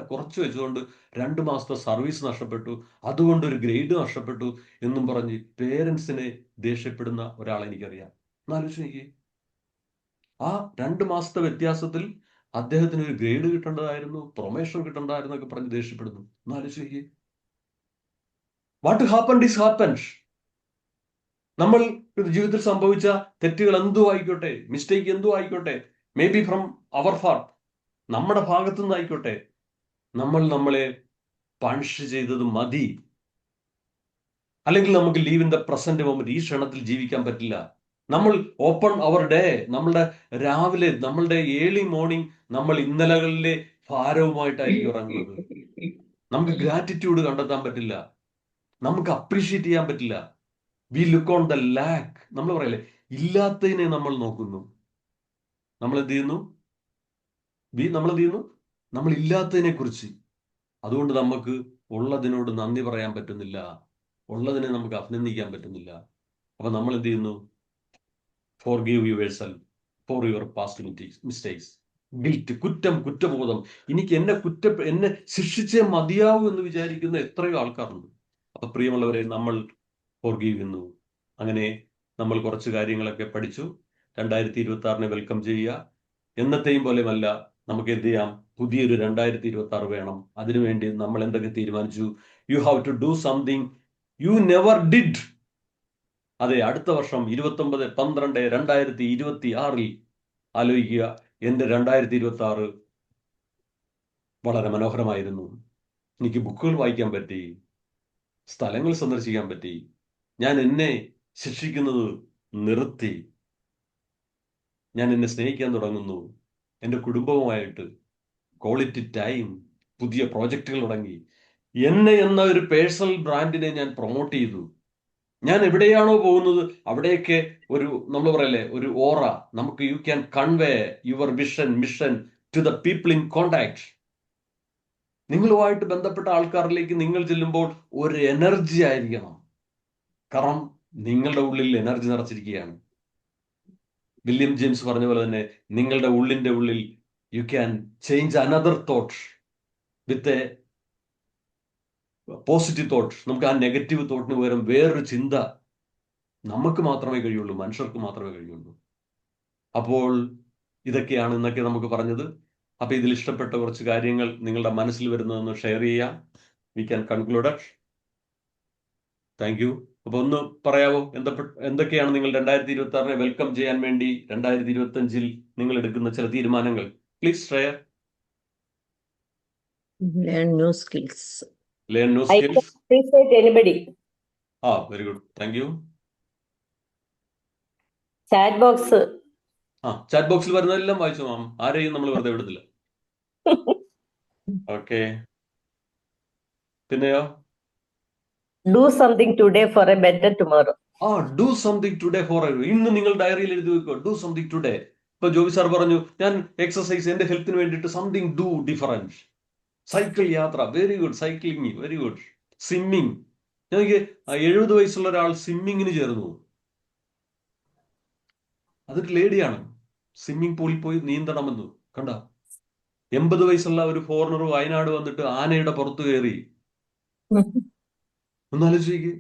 കുറച്ച് വെച്ചതുകൊണ്ട് 2 മാസത്തെ സർവീസ് നഷ്ടപ്പെട്ടു, അതുകൊണ്ട് ഒരു ഗ്രേഡ് നഷ്ടപ്പെട്ടു എന്നും പറഞ്ഞ് പേരൻസിനെ ദേഷ്യപ്പെടുന്ന ഒരാളെ എനിക്കറിയാം. എന്നാലോചിച്ച് ആ 2 മാസത്തെ വ്യത്യാസത്തിൽ അദ്ദേഹത്തിന് ഒരു ഗ്രേഡ് കിട്ടേണ്ടതായിരുന്നു, പ്രൊമോഷൻ കിട്ടേണ്ടതായിരുന്നു ഒക്കെ പറഞ്ഞ് ദേഷ്യപ്പെടുന്നു. എന്നാലോചിച്ച് വാട്ട് ഹാപ്പൻഡ് ഈസ് ഹാപ്പൻഡ്. നമ്മൾ ജീവിതത്തിൽ സംഭവിച്ച തെറ്റുകൾ എന്തോ ആയിക്കോട്ടെ, മിസ്റ്റേക്ക് എന്തോ ആയിക്കോട്ടെ, maybe from our part, നമ്മുടെ ഭാഗത്തു നിന്നായിക്കോട്ടെ, നമ്മളെ പണിഷ് ചെയ്തത് മതി. അല്ലെങ്കിൽ നമുക്ക് live in the present moment, ഈ ക്ഷണത്തിൽ ജീവിക്കാൻ പറ്റില്ല. നമ്മൾ ഓപ്പൺ അവർ ഡേ, നമ്മളുടെ രാവിലെ, നമ്മളുടെ ഏർലി മോർണിംഗ് നമ്മൾ ഇന്നലകളിലെ ഭാരവുമായിട്ടായിരിക്കും ഇറങ്ങുന്നത്. നമുക്ക് ഗ്രാറ്റിറ്റ്യൂഡ് കണ്ടെത്താൻ പറ്റില്ല, നമുക്ക് അപ്രീഷിയേറ്റ് ചെയ്യാൻ പറ്റില്ല. We look on the lakh. നമ്മൾ പറയല്ലേ, ഇല്ലാത്തതിനെ നമ്മൾ നോക്കുന്നു. നമ്മൾ എന്ത് ചെയ്യുന്നു? നമ്മൾ എന്ത് ചെയ്യുന്നു? നമ്മൾ ഇല്ലാത്തതിനെ കുറിച്ച്. അതുകൊണ്ട് നമുക്ക് ഉള്ളതിനോട് നന്ദി പറയാൻ പറ്റുന്നില്ല, ഉള്ളതിനെ നമുക്ക് അഭിനന്ദിക്കാൻ പറ്റുന്നില്ല. അപ്പൊ നമ്മൾ എന്ത് ചെയ്യുന്നു? Forgive yourself for your past mistakes. Guilt, കുറ്റബോധം. എനിക്ക് എന്നെ ശിക്ഷിച്ചേ മതിയാവൂ എന്ന് വിചാരിക്കുന്ന എത്രയോ ആൾക്കാരുണ്ട്. അപ്പൊ പ്രിയമുള്ളവരെ, നമ്മൾ ഫോർഗീവ് ചെയ്യുന്നു. അങ്ങനെ നമ്മൾ കുറച്ച് കാര്യങ്ങളൊക്കെ പഠിച്ചു. 2026 വെൽക്കം ചെയ്യുക. എന്നത്തെയും പോലെയല്ല, നമുക്ക് എന്ത് ചെയ്യാം? പുതിയൊരു 2026 വേണം. അതിനുവേണ്ടി നമ്മൾ എന്തൊക്കെ തീരുമാനിച്ചു? You have to do something you never did. അതെ, അടുത്ത വർഷം 29/12/2026 ആലോചിക്കുക, എൻ്റെ 2026 വളരെ മനോഹരമായിരുന്നു. എനിക്ക് ബുക്കുകൾ വായിക്കാൻ പറ്റി, സ്ഥലങ്ങൾ സന്ദർശിക്കാൻ പറ്റി, ഞാൻ എന്നെ ശിക്ഷിക്കുന്നത് നിർത്തി, ഞാൻ എന്നെ സ്നേഹിക്കാൻ തുടങ്ങുന്നു, എൻ്റെ കുടുംബവുമായിട്ട് ക്വാളിറ്റി ടൈം, പുതിയ പ്രോജക്റ്റുകൾ തുടങ്ങി, എന്നെ എന്ന ഒരു പേഴ്സണൽ ബ്രാൻഡിനെ ഞാൻ പ്രൊമോട്ട് ചെയ്തു. ഞാൻ എവിടെയാണോ പോകുന്നത് അവിടെയൊക്കെ നമ്മൾ പറയല്ലേ, ഒരു ഓറ. നമുക്ക് you can convey your mission to the people in contact. നിങ്ങളുമായിട്ട് ബന്ധപ്പെട്ട ആൾക്കാരിലേക്ക് നിങ്ങൾ ചെല്ലുമ്പോൾ ഒരു എനർജി ആയിരിക്കണം. കാരണം നിങ്ങളുടെ ഉള്ളിൽ എനർജി നിറച്ചിരിക്കുകയാണ്. വില്യം ജെയിംസ് പറഞ്ഞ പോലെ തന്നെ, നിങ്ങളുടെ ഉള്ളിൽ you can change another thought with a positive thought. നമുക്ക് ആ നെഗറ്റീവ് തോട്ടിന് പകരം വേറൊരു ചിന്ത നമുക്ക് മാത്രമേ കഴിയുള്ളൂ, മനുഷ്യർക്ക് മാത്രമേ കഴിയുള്ളൂ. അപ്പോൾ ഇതൊക്കെയാണ് ഇന്നൊക്കെ നമുക്ക് പറഞ്ഞത്. അപ്പൊ ഇതിൽ ഇഷ്ടപ്പെട്ട കുറച്ച് കാര്യങ്ങൾ നിങ്ങളുടെ മനസ്സിൽ വരുന്നതെന്ന് ഷെയർ ചെയ്യാം. We can conclude. Thank you. അപ്പൊ ഒന്ന് പറയാവോ, എന്തൊക്കെയാണ് നിങ്ങൾ 2026 വെൽക്കം ചെയ്യാൻ വേണ്ടി 2025 നിങ്ങൾ എടുക്കുന്ന ചില തീരുമാനങ്ങൾ? Please share. Learn new skills. Learn new I skills. can appreciate anybody. Very good. Thank you. Chat box. Chat ബോക്സിൽ വരുന്നതെല്ലാം വായിച്ചു മാം. ആരെയും നമ്മൾ വെറുതെ വിടുന്നില്ല. ഓക്കെ. പിന്നെയോ? Do something today for a better tomorrow. Do something today for ever. ഇന്ന് നിങ്ങൾ ഡയറിയിൽ എഴുതി വെക്കുക, ഡു സംതിങ് ടുഡേ. ഇപ്പൊ ജോബി സാർ പറഞ്ഞു, ഞാൻ എക്സസൈസ് എന്റെ ഹെൽത്തിന് വേണ്ടിയിട്ട് സംതിങ് ഡു ഡിഫറൻറ്റ്. സൈക്കിൾ യാത്ര, very good. Cycling, very good. Swimming. എനിക്ക് 70 വയസ്സുള്ള ഒരാൾ സ്വിമ്മിങ്ങിന് ചേർന്നു. അതൊരു ലേഡിയാണ്. സ്വിമ്മിങ് പൂളിൽ പോയി നീന്തണമെന്ന് കണ്ട. 80 വയസ്സുള്ള ഒരു ഫോറിനർ വയനാട് വന്നിട്ട് ആനയുടെ പുറത്ത് കയറി. ഒന്നാലോചിക്ക്.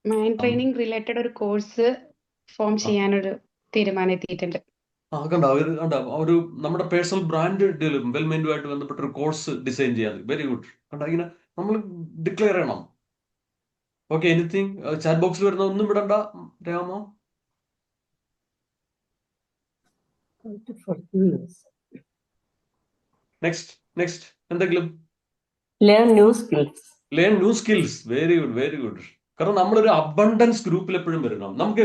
മൈൻഡ് ട്രെയിനിങ് റിലേറ്റഡ് ഒരു കോഴ്സ് ഫോം ചെയ്യാനൊരു തീരുമാനം എത്തിയിട്ടുണ്ട്. കണ്ട ഒരു നമ്മുടെ പേഴ്സണൽ ബ്രാൻഡ് ഡെവലപ്മെന്റുമായിട്ട് ബന്ധപ്പെട്ട ഒരു കോഴ്സ് ഡിസൈൻ ചെയ്യാൻ. Very good. കണ്ട, ഇങ്ങനെ നമ്മൾ ഡിക്ലെയർ ചെയ്യണം. ഓക്കെ, എനിത്തിങ് ചാറ്റ് ബോക്സിൽ വരുന്ന ഒന്നും വിടണ്ട രാമോ. നെക്സ്റ്റ് എന്തെങ്കിലും? Learn new skills. Learn new skills. Very good, very good. കാരണം നമ്മളൊരു അബണ്ടൻസ് ഗ്രൂപ്പിൽ എപ്പോഴും വരണം. നമുക്ക്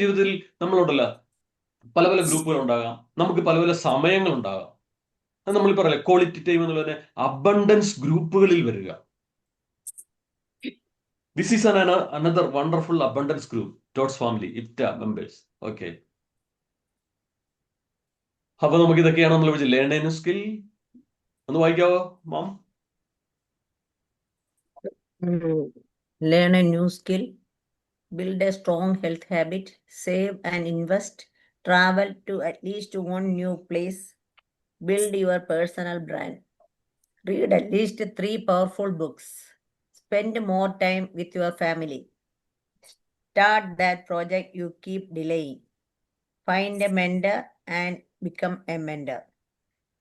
ജീവിതത്തിൽ നമ്മളുണ്ടല്ല പല പല ഗ്രൂപ്പുകൾ ഉണ്ടാകാം, നമുക്ക് പല പല സമയങ്ങൾ ഉണ്ടാകാം. നമ്മൾ പറയല്ലേ ക്വാളിറ്റി ടൈം എന്നുള്ളത് അബണ്ടൻസ് ഗ്രൂപ്പുകളിൽ വരിക. This is another wonderful abundance group, tots family, IPTA members. Okay, അപ്പൊ നമുക്ക് ഇതൊക്കെയാണ് നമ്മൾ വിളിച്ചത് ലേൺ എ ന്യൂ സ്കിൽ. ഒന്ന് വായിക്കാവോ മാം? Learn a new skill, build a strong health habit, save and invest, travel to at least one new place, build your personal brand, read at least 3 powerful books, spend more time with your family, start that project you keep delaying, find a mentor and become a mentor,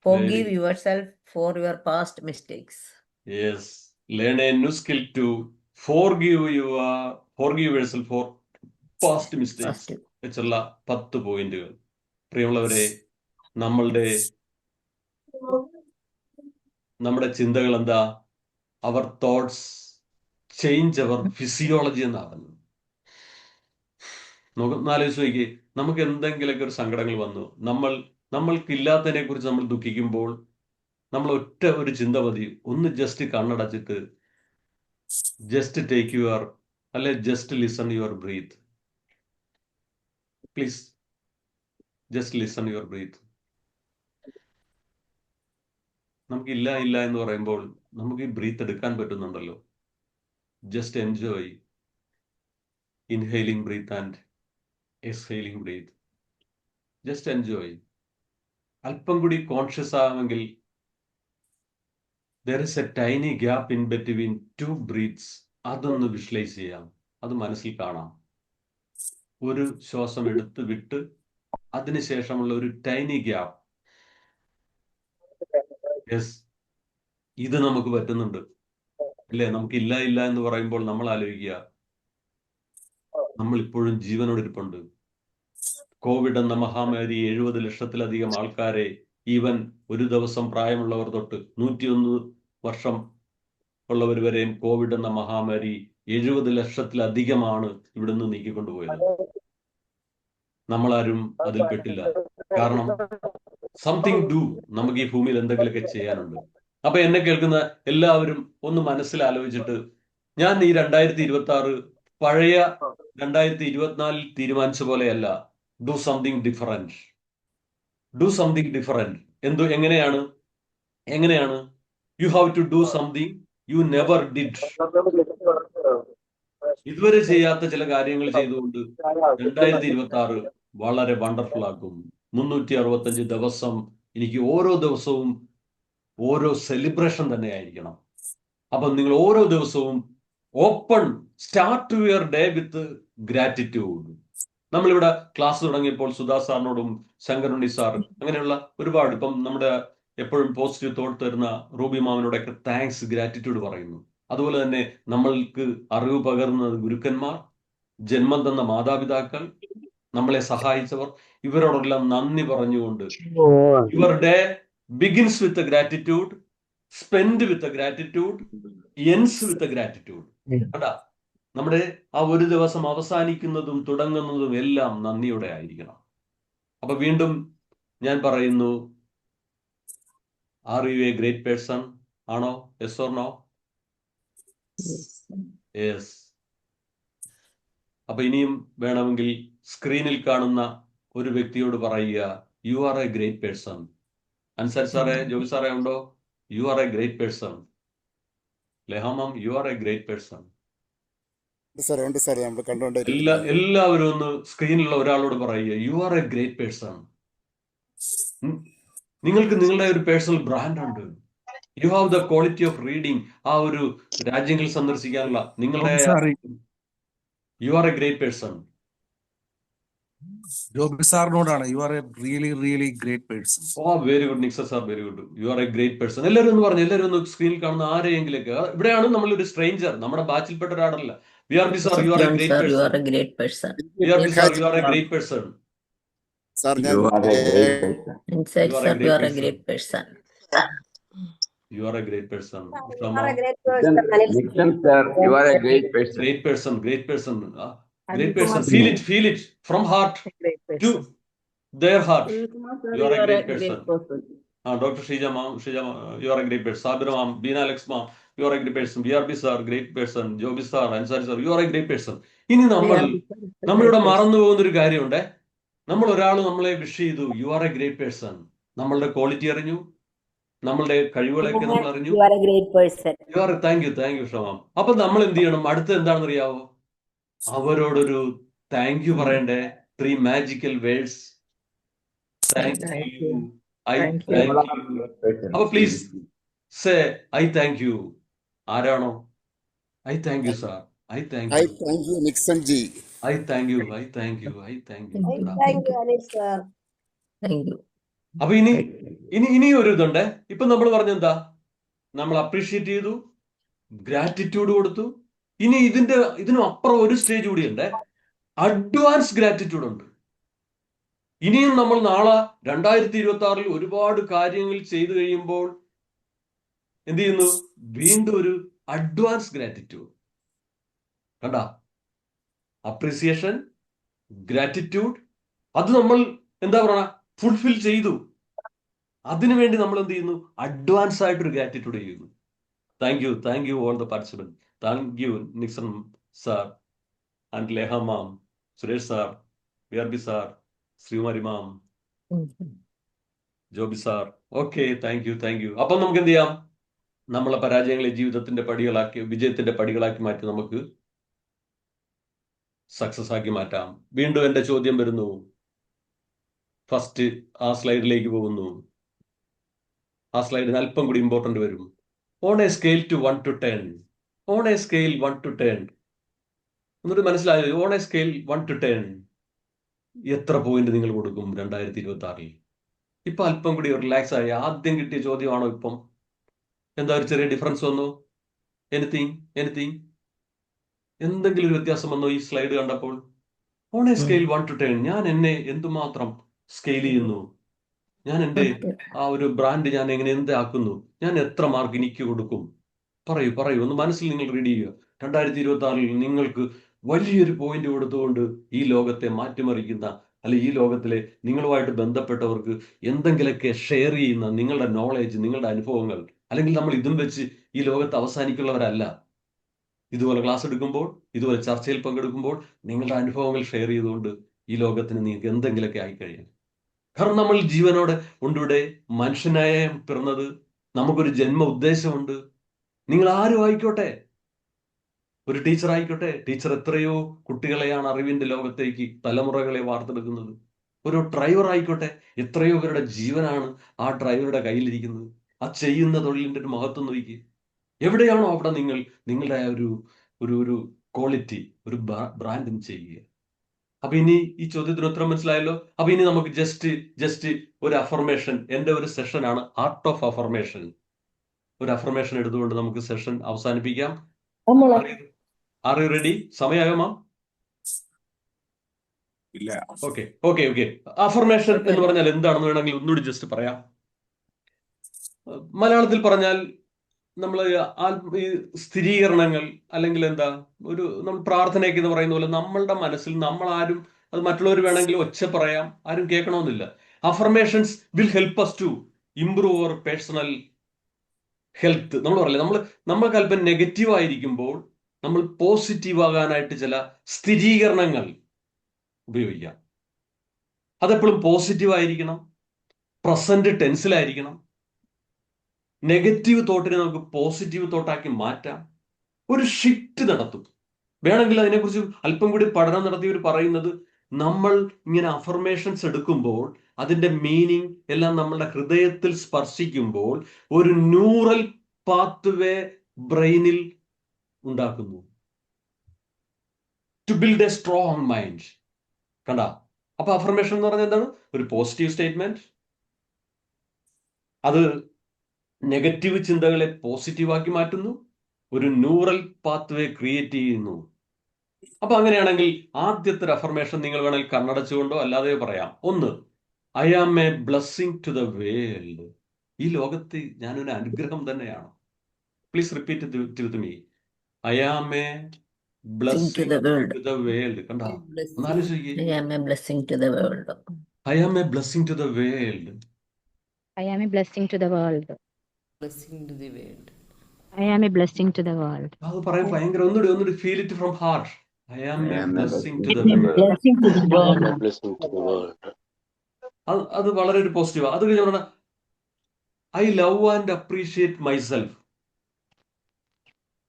forgive yourself for your past mistakes. Yes. Learn a new skill to forgive yourself for past mistakes. വെച്ചുള്ള 10 പോയിന്റുകൾ. പ്രിയമുള്ളവരെ, നമ്മുടെ ചിന്തകൾ എന്താ? Our thoughts change our physiology എന്നാണ്. ആലോചിച്ച് നോക്കി, നമുക്ക് എന്തെങ്കിലുമൊക്കെ ഒരു സങ്കടങ്ങൾ വന്നു, നമ്മൾക്കില്ലാത്തതിനെ കുറിച്ച് നമ്മൾ ദുഃഖിക്കുമ്പോൾ നമ്മൾ ഒറ്റ ഒരു ചിന്ത മതി. ഒന്ന് ജസ്റ്റ് കണ്ണടച്ചിട്ട് just take your just listen your breath. Please just listen your breath. നമുക്കില്ല ഇല്ല എന്ന് പറയുമ്പോൾ നമുക്ക് ഈ ബ്രീത്ത് എടുക്കാൻ പറ്റുന്നുണ്ടല്ലോ. Just enjoy inhaling breath and exhaling breath. Just enjoy. അല്പം കൂടി കോൺഷ്യസ് ആവുമെങ്കിൽ there is a tiny gap in between two breaths. അതൊന്ന് വിഷ്വലൈസ് ചെയ്യാം, അത് മനസ്സിൽ കാണാം. ഒരു ശ്വാസം എടുത്ത് വിട്ട് അതിനുശേഷമുള്ള ഒരു ടൈനി ഗ്യാപ്പ്. യെസ്, ഇത് നമുക്ക് പറ്റുന്നുണ്ട് അല്ലേ? നമുക്ക് ഇല്ല ഇല്ല എന്ന് പറയുമ്പോൾ നമ്മൾ ആലോചിക്കുക, നമ്മൾ ഇപ്പോഴും ജീവനോടിരിപ്പുണ്ട്. കോവിഡ് എന്ന മഹാമാരി 70 ലക്ഷത്തിലധികം ആൾക്കാരെ, ഈവൻ ഒരു ദിവസം പ്രായമുള്ളവർ തൊട്ട് 101 വർഷം ഉള്ളവർ വരെയും കോവിഡ് എന്ന മഹാമാരി 70 ലക്ഷത്തിലധികമാണ് ഇവിടുന്ന് നീക്കിക്കൊണ്ടുപോയത്. നമ്മളാരും അതിൽ പെട്ടില്ല. കാരണം സംതിങ് ഡു, നമുക്ക് ഈ ഭൂമിയിൽ എന്തെങ്കിലുമൊക്കെ ചെയ്യാനുണ്ട്. അപ്പൊ എന്നെ കേൾക്കുന്ന എല്ലാവരും ഒന്ന് മനസ്സിലാലോചിച്ചിട്ട്, ഞാൻ ഈ 2026 പഴയ 2024 തീരുമാനിച്ച പോലെയല്ല. Do something different. Do something different. എങ്ങനെയാണ്? You have to do something you never did. ഇതുവരെ ചെയ്യാത്ത ചില കാര്യങ്ങൾ ചെയ്തുകൊണ്ട് 2026 വളരെ വണ്ടർഫുൾ ആക്കും. 365 ദിവസം എനിക്ക് ഓരോ ദിവസവും ഓരോ സെലിബ്രേഷൻ തന്നെ ആയിരിക്കണം. അപ്പം നിങ്ങൾ ഓരോ ദിവസവും start your day with gratitude. നമ്മളിവിടെ ക്ലാസ് തുടങ്ങിയപ്പോൾ സുധാ സാറിനോടും ശങ്കരുണ്ണി സാർ, അങ്ങനെയുള്ള ഒരുപാട്, ഇപ്പം നമ്മുടെ എപ്പോഴും പോസിറ്റീവ് തോട്ട് തരുന്ന റൂബി മാമിനോടൊക്കെ താങ്ക്സ്, ഗ്രാറ്റിറ്റ്യൂഡ് പറയുന്നു. അതുപോലെ തന്നെ നമ്മൾക്ക് അറിവ് പകർന്ന ഗുരുക്കന്മാർ, ജന്മം തന്ന മാതാപിതാക്കൾ, നമ്മളെ സഹായിച്ചവർ, ഇവരോടെല്ലാം നന്ദി പറഞ്ഞുകൊണ്ട് your day begins with gratitude, spend with gratitude, ends with gratitude. കണ്ടാ, നമ്മുടെ ആ ഒരു ദിവസം അവസാനിക്കുന്നതും തുടങ്ങുന്നതും എല്ലാം നന്ദിയോടെ ആയിരിക്കണം. അപ്പൊ വീണ്ടും ഞാൻ പറയുന്നു, are you a great person? ആണോ? Yes or no? യെസ്. അപ്പൊ ഇനിയും വേണമെങ്കിൽ സ്ക്രീനിൽ കാണുന്ന ഒരു വ്യക്തിയോട് പറയുക, you are a great person. Ansari സാറേ, ജോബി സാറേ ഉണ്ടോ? You are a great person. ലെഹാമാം, you are a great person. എല്ലാവരും ഒന്ന് സ്ക്രീനിലുള്ള ഒരാളോട് പറയുക, you are a great person. നിങ്ങൾക്ക് നിങ്ങളുടെ ഒരു പേഴ്സണൽ ബ്രാൻഡ് ഉണ്ട്. You have the quality of reading. ആ ഒരു രാജ്യങ്ങൾ സന്ദർശിക്കാനുള്ള നിങ്ങളുടെ, U are a great person. Joby സാറിനോടാണ്, you are a really great person. Oh, very good നിക്സർ sir, very good. You are a great person. എല്ലാവരും ഒന്ന് പറഞ്ഞു, എല്ലാവരും ഒന്ന് സ്ക്രീനിൽ കാണുന്ന ആരെയെങ്കിലൊക്കെ. ഇവിടെയാണ് നമ്മളൊരു സ്ട്രേഞ്ചർ, നമ്മുടെ ബാച്ചിൽപ്പെട്ട ഒരാളല്ല. VRB sir, you are a great person. You are a great person. VRB sir, you are a great person. Sir, you are a great person. Inside, sir, you are a great person. You are a great person. You are a great person. Nixon sir, you are a great person. Great person, great person. Great person. Feel it from heart to their heart. You are a great person. Dr. Shija ma'am, you are a great person. Sabira ma'am, Beena Alex ma'am, you are a great person. VRB sir, great person. Joby sir, Ansari sir, you are a great person. ഇനി നമ്മളിവിടെ മറന്നു പോകുന്ന ഒരു കാര്യമുണ്ട്. നമ്മൾ ഒരാൾ നമ്മളെ wish ചെയ്തു, you are a great person. നമ്മളുടെ ക്വാളിറ്റി അറിഞ്ഞു, നമ്മളുടെ കഴിവുകളൊക്കെ നമ്മൾ അറിഞ്ഞു. താങ്ക് യു ഷമാം. അപ്പൊ നമ്മൾ എന്ത് ചെയ്യണം? അടുത്ത് എന്താണെന്ന് അറിയാവോ? അവരോടൊരു താങ്ക് യു പറയണ്ടേ? 3 magical words. Thank you, I thank you. അപ്പൊ please say I thank you. ആരാണോ? I thank you sir, I thank you. Nixon ji, I thank you, I thank you, I thank you. അപ്പൊ ഇനി ഒരു ഇതുണ്ട്. ഇപ്പൊ നമ്മൾ പറഞ്ഞെന്താ? നമ്മൾ അപ്രീഷിയേറ്റ് ചെയ്തു, ഗ്രാറ്റിറ്റ്യൂഡ് കൊടുത്തു. ഇനി ഇതിനും അപ്പുറം ഒരു സ്റ്റേജ് കൂടിയുണ്ട്, അഡ്വാൻസ് ഗ്രാറ്റിറ്റ്യൂഡ് ഉണ്ട്. ഇനിയും നമ്മൾ നാളെ 2026 ഒരുപാട് കാര്യങ്ങൾ ചെയ്തു കഴിയുമ്പോൾ എന്ത് ചെയ്യുന്നു? വീണ്ടും ഒരു അഡ്വാൻസ് ഗ്രാറ്റിറ്റ്യൂഡ്. കണ്ട, അപ്രീസിയേഷൻ, ഗ്രാറ്റിറ്റ്യൂഡ്, അത് നമ്മൾ എന്താ പറയണ, ഫുൾഫിൽ ചെയ്തു. അതിനുവേണ്ടി നമ്മൾ എന്ത് ചെയ്യുന്നു? അഡ്വാൻസ് ആയിട്ടൊരു ഗ്രാറ്റിറ്റ്യൂഡ് ചെയ്യുന്നു. Thank you all the participant. Thank you Nixon sir and Leha ma'am, Suresh sir, VRB sir, Sreekumari ma'am, Joby sir, okay, thank you. അപ്പം നമുക്ക് എന്ത് ചെയ്യാം? നമ്മളെ പരാജയങ്ങളെ ജീവിതത്തിന്റെ പടികളാക്കി, വിജയത്തിന്റെ പടികളാക്കി മാറ്റി നമുക്ക് സക്സസ് ആക്കി മാറ്റാം. വീണ്ടും എന്റെ ചോദ്യം വരുന്നു. ഫസ്റ്റ് ആ സ്ലൈഡിലേക്ക് പോകുന്നു. ആ സ്ലൈഡിന് അല്പം കൂടി ഇമ്പോർട്ടന്റ് വരും. On a scale to 1 to 10. On a scale 1 to 10. എന്നിട്ട് മനസ്സിലായോ? ഓൺ എ സ്കെയിൽ 1 to 10 എത്ര പോയിന്റ് നിങ്ങൾ കൊടുക്കും 2026? ഇപ്പൊ അല്പം കൂടി റിലാക്സ് ആയി. ആദ്യം കിട്ടിയ ചോദ്യമാണോ ഇപ്പം? എന്താ ഒരു ചെറിയ ഡിഫറൻസ് വന്നു? എനിത്തിങ് എന്തെങ്കിലും ഒരു വ്യത്യാസം വന്നോ ഈ സ്ലൈഡ് കണ്ടപ്പോൾ? ഓൺ എ സ്കെയിൽ 1 to 10 ഞാൻ എന്നെ എന്തുമാത്രം സ്കെയിൽ ചെയ്യുന്നു? ഞാൻ എൻ്റെ ആ ഒരു ബ്രാൻഡ് ഞാൻ എങ്ങനെ എന്താക്കുന്നു? ഞാൻ എത്ര മാർക്ക് എനിക്ക് കൊടുക്കും? പറയൂ. ഒന്ന് മനസ്സിൽ നിങ്ങൾ റീഡ് ചെയ്യുക. 2026 നിങ്ങൾക്ക് വലിയൊരു പോയിന്റ് കൊടുത്തുകൊണ്ട് ഈ ലോകത്തെ മാറ്റിമറിക്കുന്ന, അല്ലെ ഈ ലോകത്തിലെ നിങ്ങളുമായിട്ട് ബന്ധപ്പെട്ടവർക്ക് എന്തെങ്കിലുമൊക്കെ ഷെയർ ചെയ്യുന്ന നിങ്ങളുടെ നോളേജ്, നിങ്ങളുടെ അനുഭവങ്ങൾ, അല്ലെങ്കിൽ നമ്മൾ ഇതും വെച്ച് ഈ ലോകത്ത് അവസാനിക്കുള്ളവരല്ല. ഇതുപോലെ ക്ലാസ് എടുക്കുമ്പോൾ, ഇതുപോലെ ചർച്ചയിൽ പങ്കെടുക്കുമ്പോൾ നിങ്ങളുടെ അനുഭവങ്ങൾ ഷെയർ ചെയ്തുകൊണ്ട് ഈ ലോകത്തിന് നിങ്ങൾക്ക് എന്തെങ്കിലുമൊക്കെ ആയിക്കഴിയാം. കാരണം നമ്മൾ ജീവനോടെ ഉണ്ടിവിടെ, മനുഷ്യനായ പിറന്നത്, നമുക്കൊരു ജന്മ ഉദ്ദേശമുണ്ട്. നിങ്ങൾ ആരും ആയിക്കോട്ടെ, ഒരു ടീച്ചർ ആയിക്കോട്ടെ, ടീച്ചർ എത്രയോ കുട്ടികളെയാണ് അറിവിന്റെ ലോകത്തേക്ക്, തലമുറകളെ വാർത്തെടുക്കുന്നത്. ഒരു ഡ്രൈവർ ആയിക്കോട്ടെ, എത്രയോ പേരുടെ ജീവനാണ് ആ ഡ്രൈവറുടെ കയ്യിലിരിക്കുന്നത്. ആ ചെയ്യുന്ന തൊഴിലിന്റെ ഒരു മഹത്വം നോക്കി. എവിടെയാണോ അവിടെ നിങ്ങൾ നിങ്ങളുടെ ഒരു ക്വാളിറ്റി, ഒരു ബ്രാൻഡിങ് ചെയ്യുക. അപ്പൊ ഇനി ഈ ചോദ്യത്തിന് ഉത്തരം മനസ്സിലായല്ലോ. അപ്പൊ ഇനി നമുക്ക് ജസ്റ്റ് ഒരു അഫർമേഷൻ, എന്റെ ഒരു സെഷനാണ് ആർട്ട് ഓഫ് അഫർമേഷൻ. ഒരു അഫർമേഷൻ എടുത്തുകൊണ്ട് നമുക്ക് സെഷൻ അവസാനിപ്പിക്കാം. Are you ready? സമയമാകുമോ? ഇല്ല. ഓക്കെ. അഫർമേഷൻ എന്ന് പറഞ്ഞാൽ എന്താണെന്ന് വേണമെങ്കിൽ ഒന്നുകൂടി ജസ്റ്റ് പറയാം. മലയാളത്തിൽ പറഞ്ഞാൽ നമ്മൾ ഈ സ്ഥിരീകരണങ്ങൾ, അല്ലെങ്കിൽ എന്താ നമ്മൾ പ്രാർത്ഥനയൊക്കെ എന്ന് പറയുന്ന പോലെ നമ്മളുടെ മനസ്സിൽ നമ്മളാരും, അത് മറ്റുള്ളവർ വേണമെങ്കിൽ ഒച്ച പറയാം, ആരും കേൾക്കണമെന്നില്ല. Affirmations will help us to improve our personal health. നമ്മൾ പറയില്ലേ, നമ്മൾക്ക് അല്പം നെഗറ്റീവ് ആയിരിക്കുമ്പോൾ നമ്മൾ പോസിറ്റീവ് ആകാനായിട്ട് ചില സ്ഥിരീകരണങ്ങൾ ഉപയോഗിക്കാം. അതെപ്പോഴും പോസിറ്റീവ് ആയിരിക്കണം, പ്രസന്റ് ടെൻസിലായിരിക്കണം. നെഗറ്റീവ് തോട്ടിനെ നമുക്ക് പോസിറ്റീവ് തോട്ടാക്കി മാറ്റാം. ഒരു ഷിഫ്റ്റ് നടത്തും. വേണമെങ്കിൽ അതിനെക്കുറിച്ച് അല്പം കൂടി പഠനം നടത്തിയവർ പറയുന്നത്, നമ്മൾ ഇങ്ങനെ അഫർമേഷൻസ് എടുക്കുമ്പോൾ അതിന്റെ മീനിങ് എല്ലാം നമ്മളുടെ ഹൃദയത്തിൽ സ്പർശിക്കുമ്പോൾ ഒരു ന്യൂറൽ പാത്വേ ബ്രെയിനിൽ ഉണ്ടാക്കുന്നു. To build a strong mind. കണ്ട? അപ്പൊ അഫർമേഷൻ എന്ന് പറഞ്ഞാൽ എന്താണ്? ഒരു പോസിറ്റീവ് സ്റ്റേറ്റ്മെന്റ്. അത് നെഗറ്റീവ് ചിന്തകളെ പോസിറ്റീവാക്കി മാറ്റുന്നു, ഒരു ന്യൂറൽ പാത്വേ ക്രിയേറ്റ് ചെയ്യുന്നു. അപ്പൊ അങ്ങനെയാണെങ്കിൽ ആദ്യത്തെ ഒരു അഫർമേഷൻ നിങ്ങൾ വേണമെങ്കിൽ കണ്ണടച്ചുകൊണ്ടോ അല്ലാതെ പറയാം. ഒന്ന്, I am a blessing to the world. ഈ ലോകത്ത് ഞാനൊരു അനുഗ്രഹം തന്നെയാണ്. Please repeat with me. I am a blessing to the world. കണ്ടോ? ഒന്നാലോചിക്കേ. I am a blessing to the world. I am a blessing to the world. I am a blessing to the world. Blessing to the world. I am a blessing to the world. അത് പറയാൻ ഭയങ്കര ഒന്നുകൂടി feel it from heart. I am a blessing to the world. Blessing to the world. അത് വളരെ ഒരു positive. അത് കഴിഞ്ഞ പറഞ്ഞ I love and appreciate myself.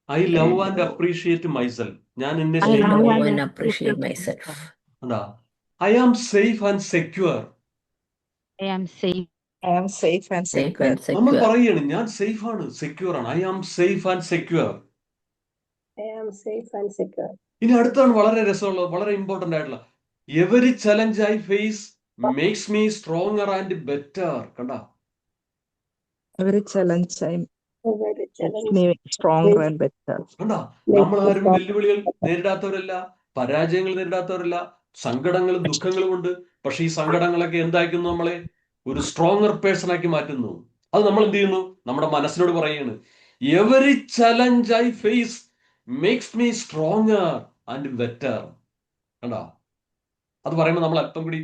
I love and appreciate myself. ഞാൻ എന്നെ I love and appreciate myself. I am safe and secure. I am safe. I am safe and Safe secure. and നമ്മൾ secure. പറയുകയാണ്, ഞാൻ safe ആണ്, secure ആണ്. I am safe and secure. I am safe and secure. ഇനി അടുത്താണ് വളരെ രസമുള്ളത്, വളരെ important ആയിട്ടുള്ള, every challenge I face makes me stronger and better. കണ്ട? Every challenge me stronger and better. കണ്ട? നമ്മളാരും വെല്ലുവിളികൾ നേരിടാത്തവരല്ല, പരാജയങ്ങൾ നേരിടാത്തവരല്ല, സങ്കടങ്ങളും ദുഃഖങ്ങളും ഉണ്ട്. പക്ഷെ ഈ സങ്കടങ്ങളൊക്കെ എന്താക്കുന്നു? നമ്മളെ ഒരു സ്ട്രോങ്ങർ പേഴ്സൺ ആക്കി മാറ്റുന്നു. അത് നമ്മൾ എന്ത് ചെയ്യുന്നു? നമ്മുടെ മനസ്സിനോട് പറയുകയാണ്, every challenge I face makes me stronger and better. കണ്ടോ? അത് പറയുമ്പോൾ നമ്മൾ അല്പം കൂടി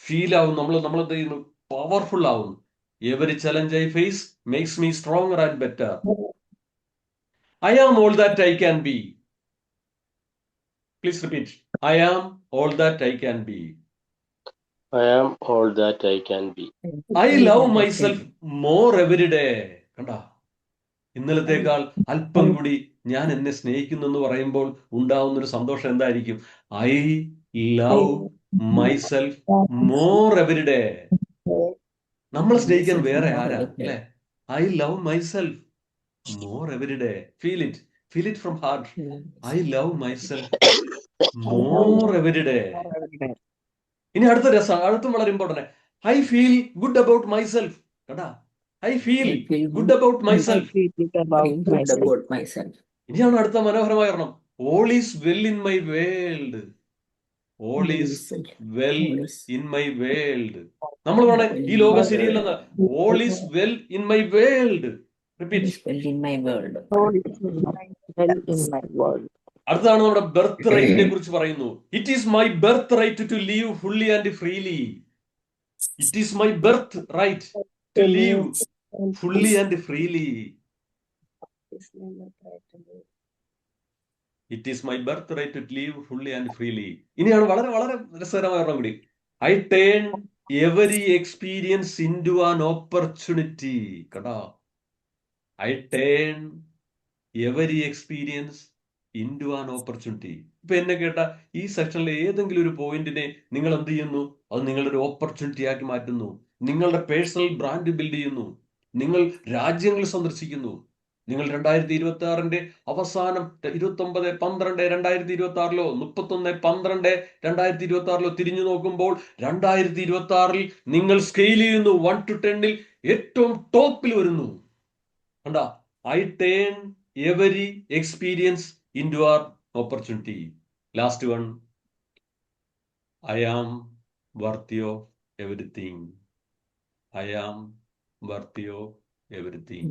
ഫീൽ ആവും, നമ്മൾ എന്ത് ചെയ്യുന്നു? പവർഫുൾ ആവുന്നു. Every challenge I face makes me stronger and better. I am all that I can be. Please repeat. I am all that I can be. I am all that I can be. I love myself more every day. കണ്ടാ, ഇന്നലത്തേക്കാൾ അല്പം കൂടി ഞാൻ എന്നെ സ്നേഹിക്കുന്നു എന്ന് പറയുമ്പോൾ ഉണ്ടാവുന്ന ഒരു സന്തോഷം എന്തായിരിക്കും? I love myself more every day. നമ്മളെ സ്നേഹിക്കാൻ വേറെ ആരാ അല്ലെ? I love myself more every day. Feel it from heart. I love myself more every day. ഇനി അടുത്തും വളരെ important. I feel good about myself. കേട്ടാ, I feel good about myself. ഇനിയാണ് അടുത്ത മനോഹരമായ ഒരെണ്ണം. All is well in my world. All is well in my world. നമ്മൾ വേണേ ഈ ലോകം ശരിയല്ലെന്ന്. All is well in my world. Repeat. അടുത്താണ് നമ്മുടെ ബർത്ത് റൈറ്റിനെ കുറിച്ച് പറയുന്നു. It is my birth right to live fully and freely. It is my birth right to live fully and freely. It is my birth right to live fully and freely. ഇനിയാണ് വളരെ വളരെ രസകരമായ ഒരെണ്ണം കൂടി. I turn every experience into an opportunity. കേട്ടോ, I turn every experience into an opportunity. ഇപ്പൊ എന്നെ കേട്ട ഈ സെക്ഷനിലെ ഏതെങ്കിലും ഒരു പോയിന്റിനെ നിങ്ങൾ എന്ത് ചെയ്യുന്നു? അത് നിങ്ങളുടെ ഒരു ഓപ്പർച്യൂണിറ്റി ആക്കി മാറ്റുന്നു. നിങ്ങളുടെ പേഴ്സണൽ ബ്രാൻഡ് ബിൽഡ് ചെയ്യുന്നു. നിങ്ങൾ രാജ്യങ്ങൾ സന്ദർശിക്കുന്നു. നിങ്ങൾ 2026 അവസാനം 29/12/2026 31/12/2026 തിരിഞ്ഞു നോക്കുമ്പോൾ 2026 നിങ്ങൾ സ്കെയിൽ ചെയ്യുന്നു. 1 to 10 ഏറ്റവും ടോപ്പിൽ വരുന്നു. കണ്ടാ, I turn every experience into our opportunity. Last one. I am worthy of everything. I am worthy of everything.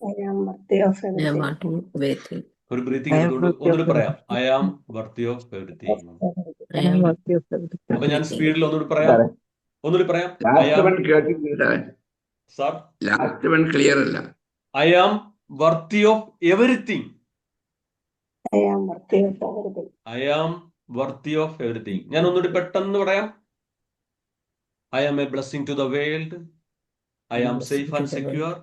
I am worthy of everything. ഒരു ബ്രീത്തിങ് ഒന്നുകൂടി പറയാം. I am worthy of everything. അപ്പൊ ഞാൻ സ്പീഡിൽ ഒന്നുകൂടി പറയാം. സാർ, ലാസ്റ്റ് വൺ ക്ലിയർ അല്ല. I am worthy of everything. I am worthy of everything. I am worthy of everything. ഞാൻ ഒന്നുകൂടി പെട്ടെന്ന് പറയാം. I am a blessing to the world. I am safe and secure.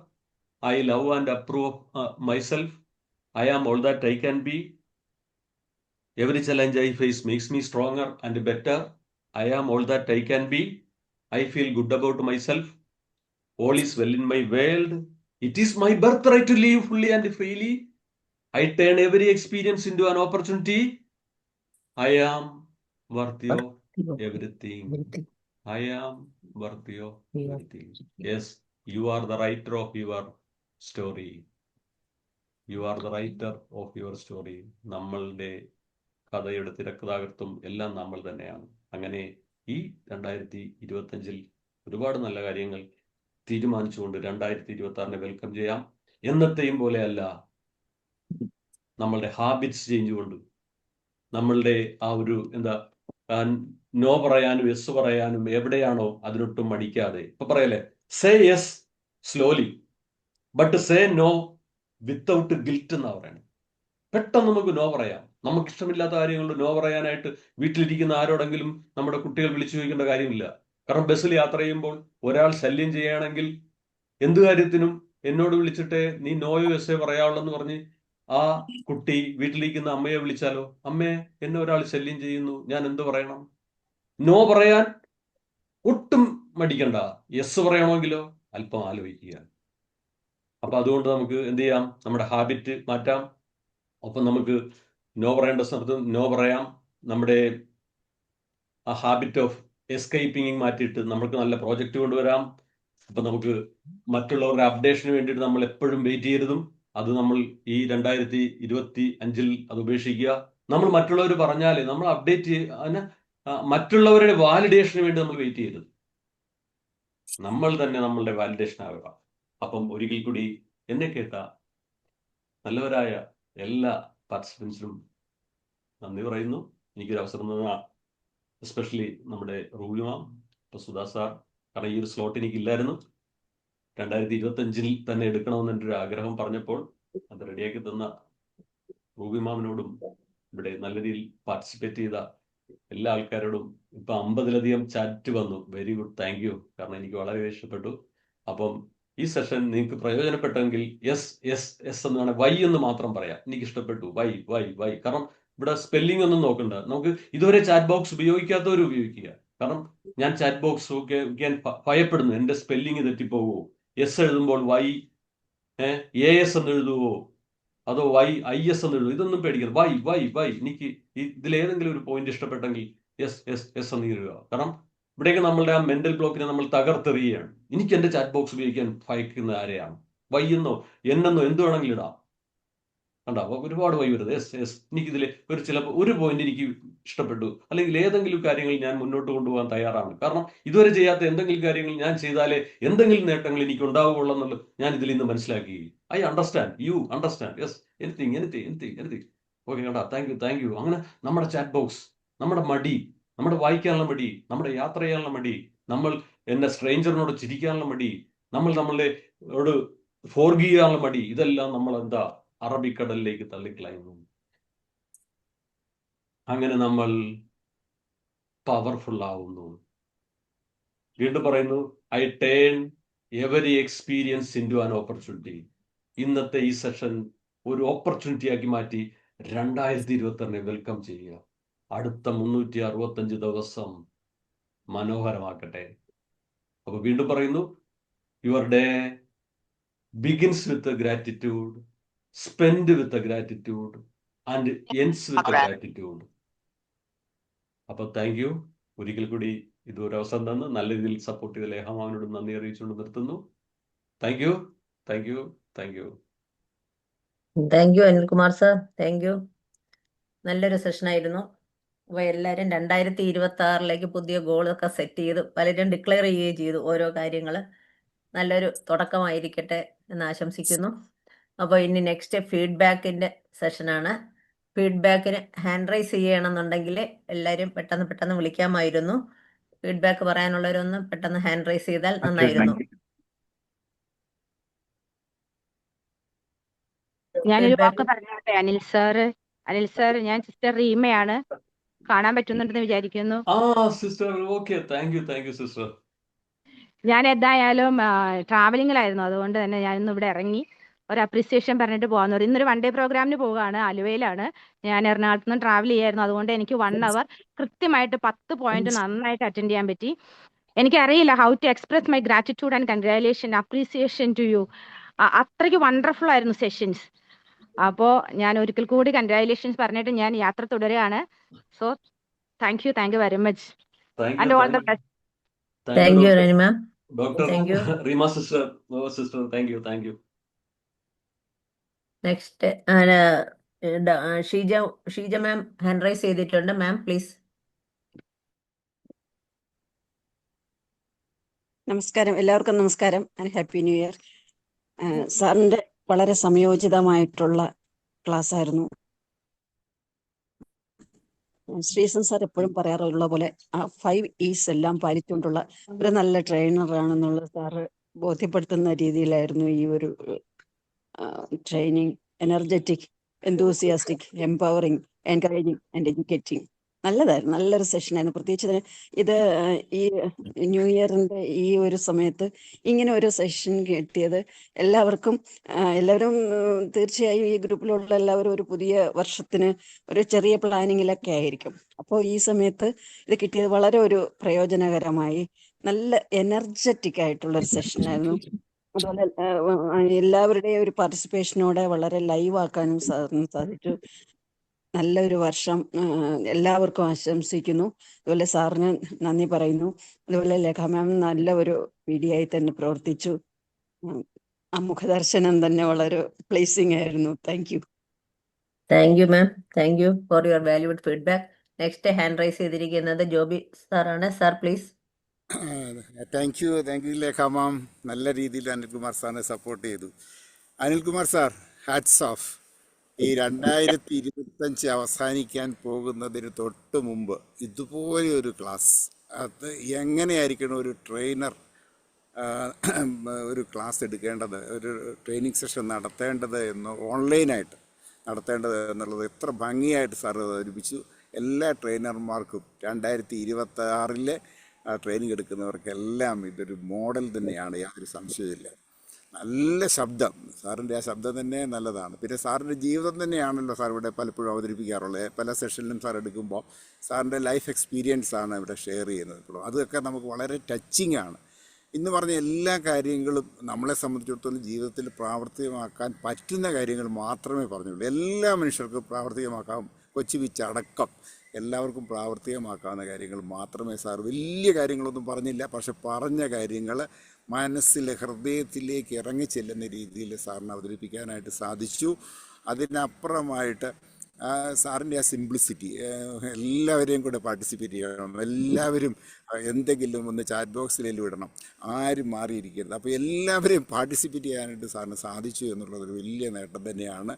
I love and approve of myself. I am all that I can be. Every challenge I face makes me stronger and better. I am all that I can be. I feel good about myself. All is well in my world. It is my birthright to live fully and freely. I turn every experience into an opportunity. I am worthy of everything. I am worthy of everything. Yes, you are the writer of your story. You are the writer of your story. നമ്മളുടെ കഥയുടെ തിരക്കഥാകൃത്തും എല്ലാം നമ്മൾ തന്നെയാണ്. അങ്ങനെ ഈ 2025 ഒരുപാട് നല്ല കാര്യങ്ങൾ തീരുമാനിച്ചുകൊണ്ട് 2026 വെൽക്കം ചെയ്യാം. എന്നത്തെയും പോലെയല്ല, നമ്മളുടെ ഹാബിറ്റ്സ് ചേഞ്ച് കൊണ്ട് നമ്മളുടെ ആ ഒരു നോ പറയാനും യെസ് പറയാനും എവിടെയാണോ അതിനൊട്ടും മടിക്കാതെ. ഇപ്പൊ പറയല്ലേ, say yes slowly but say no without guilt എന്നാ പറയണേ. പെട്ടെന്ന് നമുക്ക് നോ പറയാം. നമുക്ക് ഇഷ്ടമില്ലാത്ത കാര്യങ്ങളിൽ നോ പറയാനായിട്ട് വീട്ടിലിരിക്കുന്ന ആരോടെങ്കിലും നമ്മുടെ കുട്ടികൾ വിളിച്ചു ചോദിക്കേണ്ട കാര്യമില്ല. കാരണം ബസ്സിൽ യാത്ര ചെയ്യുമ്പോൾ ഒരാൾ ശല്യം ചെയ്യുകയാണെങ്കിൽ എന്ത് കാര്യത്തിനും എന്നോട് വിളിച്ചിട്ട് നീ നോയോ യെസ്സേ പറയാവുള്ളെന്ന് പറഞ്ഞ് ആ കുട്ടി വീട്ടിലിരിക്കുന്ന അമ്മയെ വിളിച്ചാലോ, അമ്മേ എന്നെ ഒരാൾ ശല്യം ചെയ്യുന്നു, ഞാൻ എന്ത് പറയണം? നോ പറയാൻ ഒട്ടും മടിക്കണ്ട. യെസ് പറയണമെങ്കിലോ അല്പം ആലോചിക്കുക. അപ്പൊ അതുകൊണ്ട് നമുക്ക് എന്ത് ചെയ്യാം? നമ്മുടെ ഹാബിറ്റ് മാറ്റാം. ഒപ്പം നമുക്ക് നോ പറയേണ്ട സ്ഥലത്ത് നോ പറയാം. നമ്മുടെ ആ ഹാബിറ്റ് ഓഫ് എസ്കേപ്പിംഗ് മാറ്റിയിട്ട് നമുക്ക് നല്ല പ്രോജക്റ്റ് കൊണ്ടുവരാം. അപ്പൊ നമുക്ക് മറ്റുള്ളവരുടെ അപ്ഡേഷന് വേണ്ടിയിട്ട് നമ്മൾ എപ്പോഴും വെയിറ്റ് ചെയ്യരുതും. അത് നമ്മൾ ഈ 2025 അത് ഉപേക്ഷിക്കുക. നമ്മൾ മറ്റുള്ളവർ പറഞ്ഞാലേ നമ്മൾ അപ്ഡേറ്റ് അതിന് മറ്റുള്ളവരുടെ വാലിഡേഷന് വേണ്ടി നമ്മൾ വെയിറ്റ് ചെയ്യരുത്. നമ്മൾ തന്നെ നമ്മളുടെ വാലിഡേഷൻ ആവുക. അപ്പം ഒരിക്കൽ കൂടി എന്നെ കേട്ട നല്ലവരായ എല്ലാ പാർട്ടിസിപ്പൻസിനും നന്ദി പറയുന്നു. എനിക്കൊരു അവസരം തന്ന എസ്പെഷ്യലി നമ്മുടെ റൂബി മാം, ഇപ്പൊ സുധാ സാർ, കാരണം ഈ ഒരു സ്ലോട്ട് എനിക്കില്ലായിരുന്നു. 2025 തന്നെ എടുക്കണമെന്ന് എൻ്റെ ഒരു ആഗ്രഹം പറഞ്ഞപ്പോൾ അത് റെഡിയാക്കി തന്ന റൂബി മാമിനോടും ഇവിടെ നല്ല രീതിയിൽ പാർട്ടിസിപ്പേറ്റ് ചെയ്ത എല്ലാ ആൾക്കാരോടും ഇപ്പൊ 50-ലധികം ചാറ്റ് വന്നു. Very good, thank you. കാരണം എനിക്ക് വളരെ ഇഷ്ടപ്പെട്ടു. അപ്പം ഈ സെഷൻ നിങ്ങൾക്ക് പ്രയോജനപ്പെട്ടെങ്കിൽ യെസ് യെസ് യെസ് എന്ന് വേണേൽ വൈ എന്ന് മാത്രം പറയാം. എനിക്ക് ഇഷ്ടപ്പെട്ടു, വൈ വൈ വൈ. കാരണം ഇവിടെ സ്പെല്ലിംഗ് ഒന്നും നോക്കണ്ട. നമുക്ക് ഇതുവരെ ചാറ്റ് ബോക്സ് ഉപയോഗിക്കാത്തവർ ഉപയോഗിക്കുക. കാരണം ഞാൻ ചാറ്റ് ബോക്സ് ഉപയോഗിക്കാൻ ഭയപ്പെടുന്നു. എന്റെ സ്പെല്ലിംഗ് തെറ്റിപ്പോകുമോ, എസ് എഴുതുമ്പോൾ വൈ AS എന്ന് എഴുതുവോ, അതോ IS എന്ന് എഴുതുമോ, ഇതൊന്നും പേടിക്കരുത്. Y Y Y. എനിക്ക് ഇതിലേതെങ്കിലും ഒരു പോയിന്റ് ഇഷ്ടപ്പെട്ടെങ്കിൽ യെസ് യെസ് യെസ് എന്ന് എഴുതുക. കാരണം ഇവിടേക്ക് നമ്മളുടെ ആ മെന്റൽ ബ്ലോക്കിനെ നമ്മൾ തകർത്തെറിയുകയാണ്. എനിക്ക് എന്റെ ചാറ്റ് ബോക്സ് ഉപയോഗിക്കാൻ ഭയക്കുന്ന ആരെയാണ്? വൈ എന്നോ എന്നെന്നോ എന്ത് വേണമെങ്കിലും ഇടാം. കണ്ടോ, ഒരുപാട് വൈ വരുന്നത്. Yes yes. എനിക്കിതിൽ ചിലപ്പോൾ ഒരു പോയിന്റ് എനിക്ക് ഇഷ്ടപ്പെട്ടു, അല്ലെങ്കിൽ ഏതെങ്കിലും കാര്യങ്ങൾ ഞാൻ മുന്നോട്ട് കൊണ്ടുപോകാൻ തയ്യാറാണ്. കാരണം ഇതുവരെ ചെയ്യാത്ത എന്തെങ്കിലും കാര്യങ്ങൾ ഞാൻ ചെയ്താലേ എന്തെങ്കിലും നേട്ടങ്ങൾ എനിക്ക് ഉണ്ടാവുകയുള്ളൂ എന്നുള്ളത് ഞാൻ ഇതിൽ നിന്ന് മനസ്സിലാക്കി. I understand, you understand, yes, anything. Okay, കേട്ടോ, താങ്ക് യു. അങ്ങനെ നമ്മുടെ ചാറ്റ് ബോക്സ്, നമ്മുടെ മടി, നമ്മുടെ വായിക്കാനുള്ള മടി, നമ്മുടെ യാത്ര ചെയ്യാനുള്ള മടി, നമ്മൾ എന്നെ സ്ട്രേഞ്ചറിനോട് ചിരിക്കാനുള്ള മടി, നമ്മളോട് ഫോർഗീവ് ചെയ്യാനുള്ള മടി, ഇതെല്ലാം നമ്മൾ എന്താ അറബിക്കടലിലേക്ക് തള്ളിക്കളയുന്നു. അങ്ങനെ നമ്മൾ പവർഫുൾ ആവുന്നു. വീണ്ടും പറയുന്നു, I turn every experience into an opportunity. ഇന്നത്തെ ഈ സെഷൻ ഒരു ഓപ്പർച്യൂണിറ്റി ആക്കി മാറ്റി 2026 വെൽക്കം ചെയ്യുക. അടുത്ത 365 ദിവസം മനോഹരമാക്കട്ടെ. അപ്പൊ വീണ്ടും പറയുന്നു, your day begins with gratitude, spend with a gratitude and ends with a gratitude. അപ്പൊ താങ്ക് യു. ഒരിക്കൽ കൂടി ഇതൊരു അവസരം തന്ന് നല്ല രീതിയിൽ സപ്പോർട്ട് ചെയ്ത ലേഖമാവിനോട് നന്ദി അറിയിച്ചുകൊണ്ട് നിർത്തുന്നു. Thank you. Thank you Anilkumar sir, thank U. നല്ലൊരു സെഷനായിരുന്നു. അപ്പോൾ എല്ലാവരും 2026 പുതിയ ഗോളൊക്കെ സെറ്റ് ചെയ്തു, പലരും ഡിക്ലെയർ ചെയ്യുകയും ചെയ്തു ഓരോ കാര്യങ്ങൾ. നല്ലൊരു തുടക്കമായിരിക്കട്ടെ എന്ന് ആശംസിക്കുന്നു. അപ്പോൾ ഇനി നെക്സ്റ്റ് ഫീഡ്ബാക്കിൻ്റെ സെഷനാണ്. ഫീഡ്ബാക്കിന് ഹാൻഡ് റൈസ് ചെയ്യണമെന്നുണ്ടെങ്കിൽ എല്ലാവരും പെട്ടെന്ന് വിളിക്കാമായിരുന്നു. ഫീഡ്ബാക്ക് പറയാനുള്ളവരൊന്നും പെട്ടെന്ന് ഹാൻഡ് റൈസ് ചെയ്താൽ നന്നായിരുന്നു. ഞാനൊരു വാക്ക് പറഞ്ഞോട്ടെ അനിൽ സാർ, ഞാൻ സിസ്റ്റർ റീമയാണ്. കാണാൻ പറ്റുന്നുണ്ടെന്ന് വിചാരിക്കുന്നു. ഞാൻ എന്തായാലും ട്രാവലിങ്ങിലായിരുന്നു, അതുകൊണ്ട് തന്നെ ഞാനിന്ന് ഇവിടെ ഇറങ്ങി ഒരു അപ്രീസിയേഷൻ പറഞ്ഞിട്ട് പോകാൻ. ഇന്നൊരു 1 ഡേ പ്രോഗ്രാമിന് പോവുകയാണ്, ആലുവയിലാണ്. ഞാൻ എറണാകുളത്ത് നിന്ന് ട്രാവൽ ചെയ്യായിരുന്നു, അതുകൊണ്ട് എനിക്ക് 1 അവർ കൃത്യമായിട്ട് 10 പോയിന്റ് നന്നായിട്ട് അറ്റൻഡ് ചെയ്യാൻ പറ്റി. എനിക്കറിയില്ല how to express my gratitude and congratulation, appreciation to you. അത്രയ്ക്ക് വണ്ടർഫുൾ ആയിരുന്നു സെഷൻസ്. അപ്പോൾ ഞാൻ ഒരിക്കൽ കൂടി കൺഗ്രാജുലേഷൻസ് പറഞ്ഞിട്ട് ഞാൻ യാത്ര തുടരുകയാണ്. So thank you very much and all the best. Thank you Ranima. Doctor Reema sister, thank you. Next Sheeja ma'am hand raise ചെയ്തിട്ടുണ്ട്. Ma'am please. നമസ്കാരം, എല്ലാവർക്കും നമസ്കാരം ആൻഡ് ഹാപ്പി ന്യൂ ഇയർ. സാറിൻ്റെ വളരെ സംയോജിതമായിട്ടുള്ള ക്ലാസ് ആയിരുന്നു. ശ്രീസൻ സാർ എപ്പോഴും പറയാറുള്ള പോലെ ആ 5 E's എല്ലാം പാലിച്ചുകൊണ്ടുള്ള ഒരു നല്ല ട്രെയിനറാണെന്നുള്ളത് സാറ് ബോധ്യപ്പെടുത്തുന്ന രീതിയിലായിരുന്നു ഈ ഒരു training. Energetic, enthusiastic, empowering, encouraging and educating. നല്ലതായിരുന്നു, നല്ലൊരു സെഷനായിരുന്നു. പ്രത്യേകിച്ച് ഇത് ഈ ന്യൂ ഇയറിൻ്റെ ഈ ഒരു സമയത്ത് ഇങ്ങനെ ഒരു സെഷൻ കിട്ടിയത് എല്ലാവരും തീർച്ചയായും ഈ ഗ്രൂപ്പിലുള്ള എല്ലാവരും ഒരു പുതിയ വർഷത്തിന് ഒരു ചെറിയ പ്ലാനിങ്ങിലൊക്കെ ആയിരിക്കും. അപ്പോൾ ഈ സമയത്ത് ഇത് കിട്ടിയത് വളരെ ഒരു പ്രയോജനകരമായി, നല്ല എനർജറ്റിക് ആയിട്ടുള്ളൊരു സെഷനായിരുന്നു. അതുപോലെ എല്ലാവരുടെയും ഒരു പാർട്ടിസിപ്പേഷനോടെ വളരെ ലൈവ് ആക്കാനും സാധിച്ചു. നല്ലൊരു വർഷം എല്ലാവർക്കും ആശംസിക്കുന്നു. അതുപോലെ സാറിന് നന്ദി പറയുന്നു. അതുപോലെ ലേഖ മാം നല്ല ഒരു PD ആയി തന്നെ പ്രവർത്തിച്ചു. ആ മുഖദർശനം തന്നെ വളരെ പ്ലേസിംഗ് ആയിരുന്നു. Thank you. Thank you ma'am, thank you for your valued feedback. Next hand raise ചെയ്തിരിക്കുന്നത് ജോബി സാറാണ്. Sir please. Thank you Lekha ma'am. നല്ല രീതിയിൽ അനിൽകുമാർ സാറിനെ സപ്പോർട്ട് ചെയ്തു. Anilkumar sir, hats off. ഈ 2025 അവസാനിക്കാൻ പോകുന്നതിന് തൊട്ട് മുമ്പ് ഇതുപോലെ ഒരു ക്ലാസ്, അത് എങ്ങനെയായിരിക്കണം ഒരു ട്രെയിനർ ഒരു ക്ലാസ് എടുക്കേണ്ടത്, ഒരു ട്രെയിനിങ് സെഷൻ നടത്തേണ്ടത് ഓൺലൈനായിട്ട് നടത്തേണ്ടത് എന്നുള്ളത് എത്ര ഭംഗിയായിട്ട് സാർ അവതരിപ്പിച്ചു. എല്ലാ ട്രെയിനർമാർക്കും 2026 ട്രെയിനിങ് എടുക്കുന്നവർക്കെല്ലാം ഇതൊരു മോഡൽ തന്നെയാണ്, യാതൊരു സംശയമില്ല. നല്ല ശബ്ദം, സാറിൻ്റെ ആ ശബ്ദം തന്നെ നല്ലതാണ്. പിന്നെ സാറിൻ്റെ ജീവിതം തന്നെയാണല്ലോ സാർ ഇവിടെ പലപ്പോഴും അവതരിപ്പിക്കാറുള്ളത്. പല സെഷനിലും സാർ എടുക്കുമ്പോൾ സാറിൻ്റെ ലൈഫ് എക്സ്പീരിയൻസ് ആണ് ഇവിടെ ഷെയർ ചെയ്യുന്നത്. ഇപ്പോഴും അതൊക്കെ നമുക്ക് വളരെ ടച്ചിങ് ആണ്. ഇന്ന് പറഞ്ഞ എല്ലാ കാര്യങ്ങളും നമ്മളെ സംബന്ധിച്ചിടത്തോളം ജീവിതത്തിൽ പ്രാവർത്തികമാക്കാൻ പറ്റുന്ന കാര്യങ്ങൾ മാത്രമേ പറഞ്ഞുള്ളൂ. എല്ലാ മനുഷ്യർക്കും പ്രാവർത്തികമാക്കാം, കൊച്ചു പിച്ചടക്കം എല്ലാവർക്കും പ്രാവർത്തികമാക്കാവുന്ന കാര്യങ്ങൾ മാത്രമേ സാർ, വലിയ കാര്യങ്ങളൊന്നും പറഞ്ഞില്ല, പക്ഷെ പറഞ്ഞ കാര്യങ്ങൾ മനസ്സിൽ ഹൃദയത്തിലേക്ക് ഇറങ്ങിച്ചെല്ലുന്ന രീതിയിൽ സാറിന് അവതരിപ്പിക്കാനായിട്ട് സാധിച്ചു. അതിനപ്പുറമായിട്ട് സാറിൻ്റെ ആ സിംപ്ലിസിറ്റി, എല്ലാവരെയും കൂടെ പാർട്ടിസിപ്പേറ്റ് ചെയ്യണം, എല്ലാവരും എന്തെങ്കിലും ഒന്ന് ചാറ്റ് ബോക്സിലെല്ലാം ഇടണം, ആരും മാറിയിരിക്കരുത്. അപ്പോൾ എല്ലാവരെയും പാർട്ടിസിപ്പേറ്റ് ചെയ്യാനായിട്ട് സാറിന് സാധിച്ചു എന്നുള്ളതൊരു വലിയ നേട്ടം തന്നെയാണ്.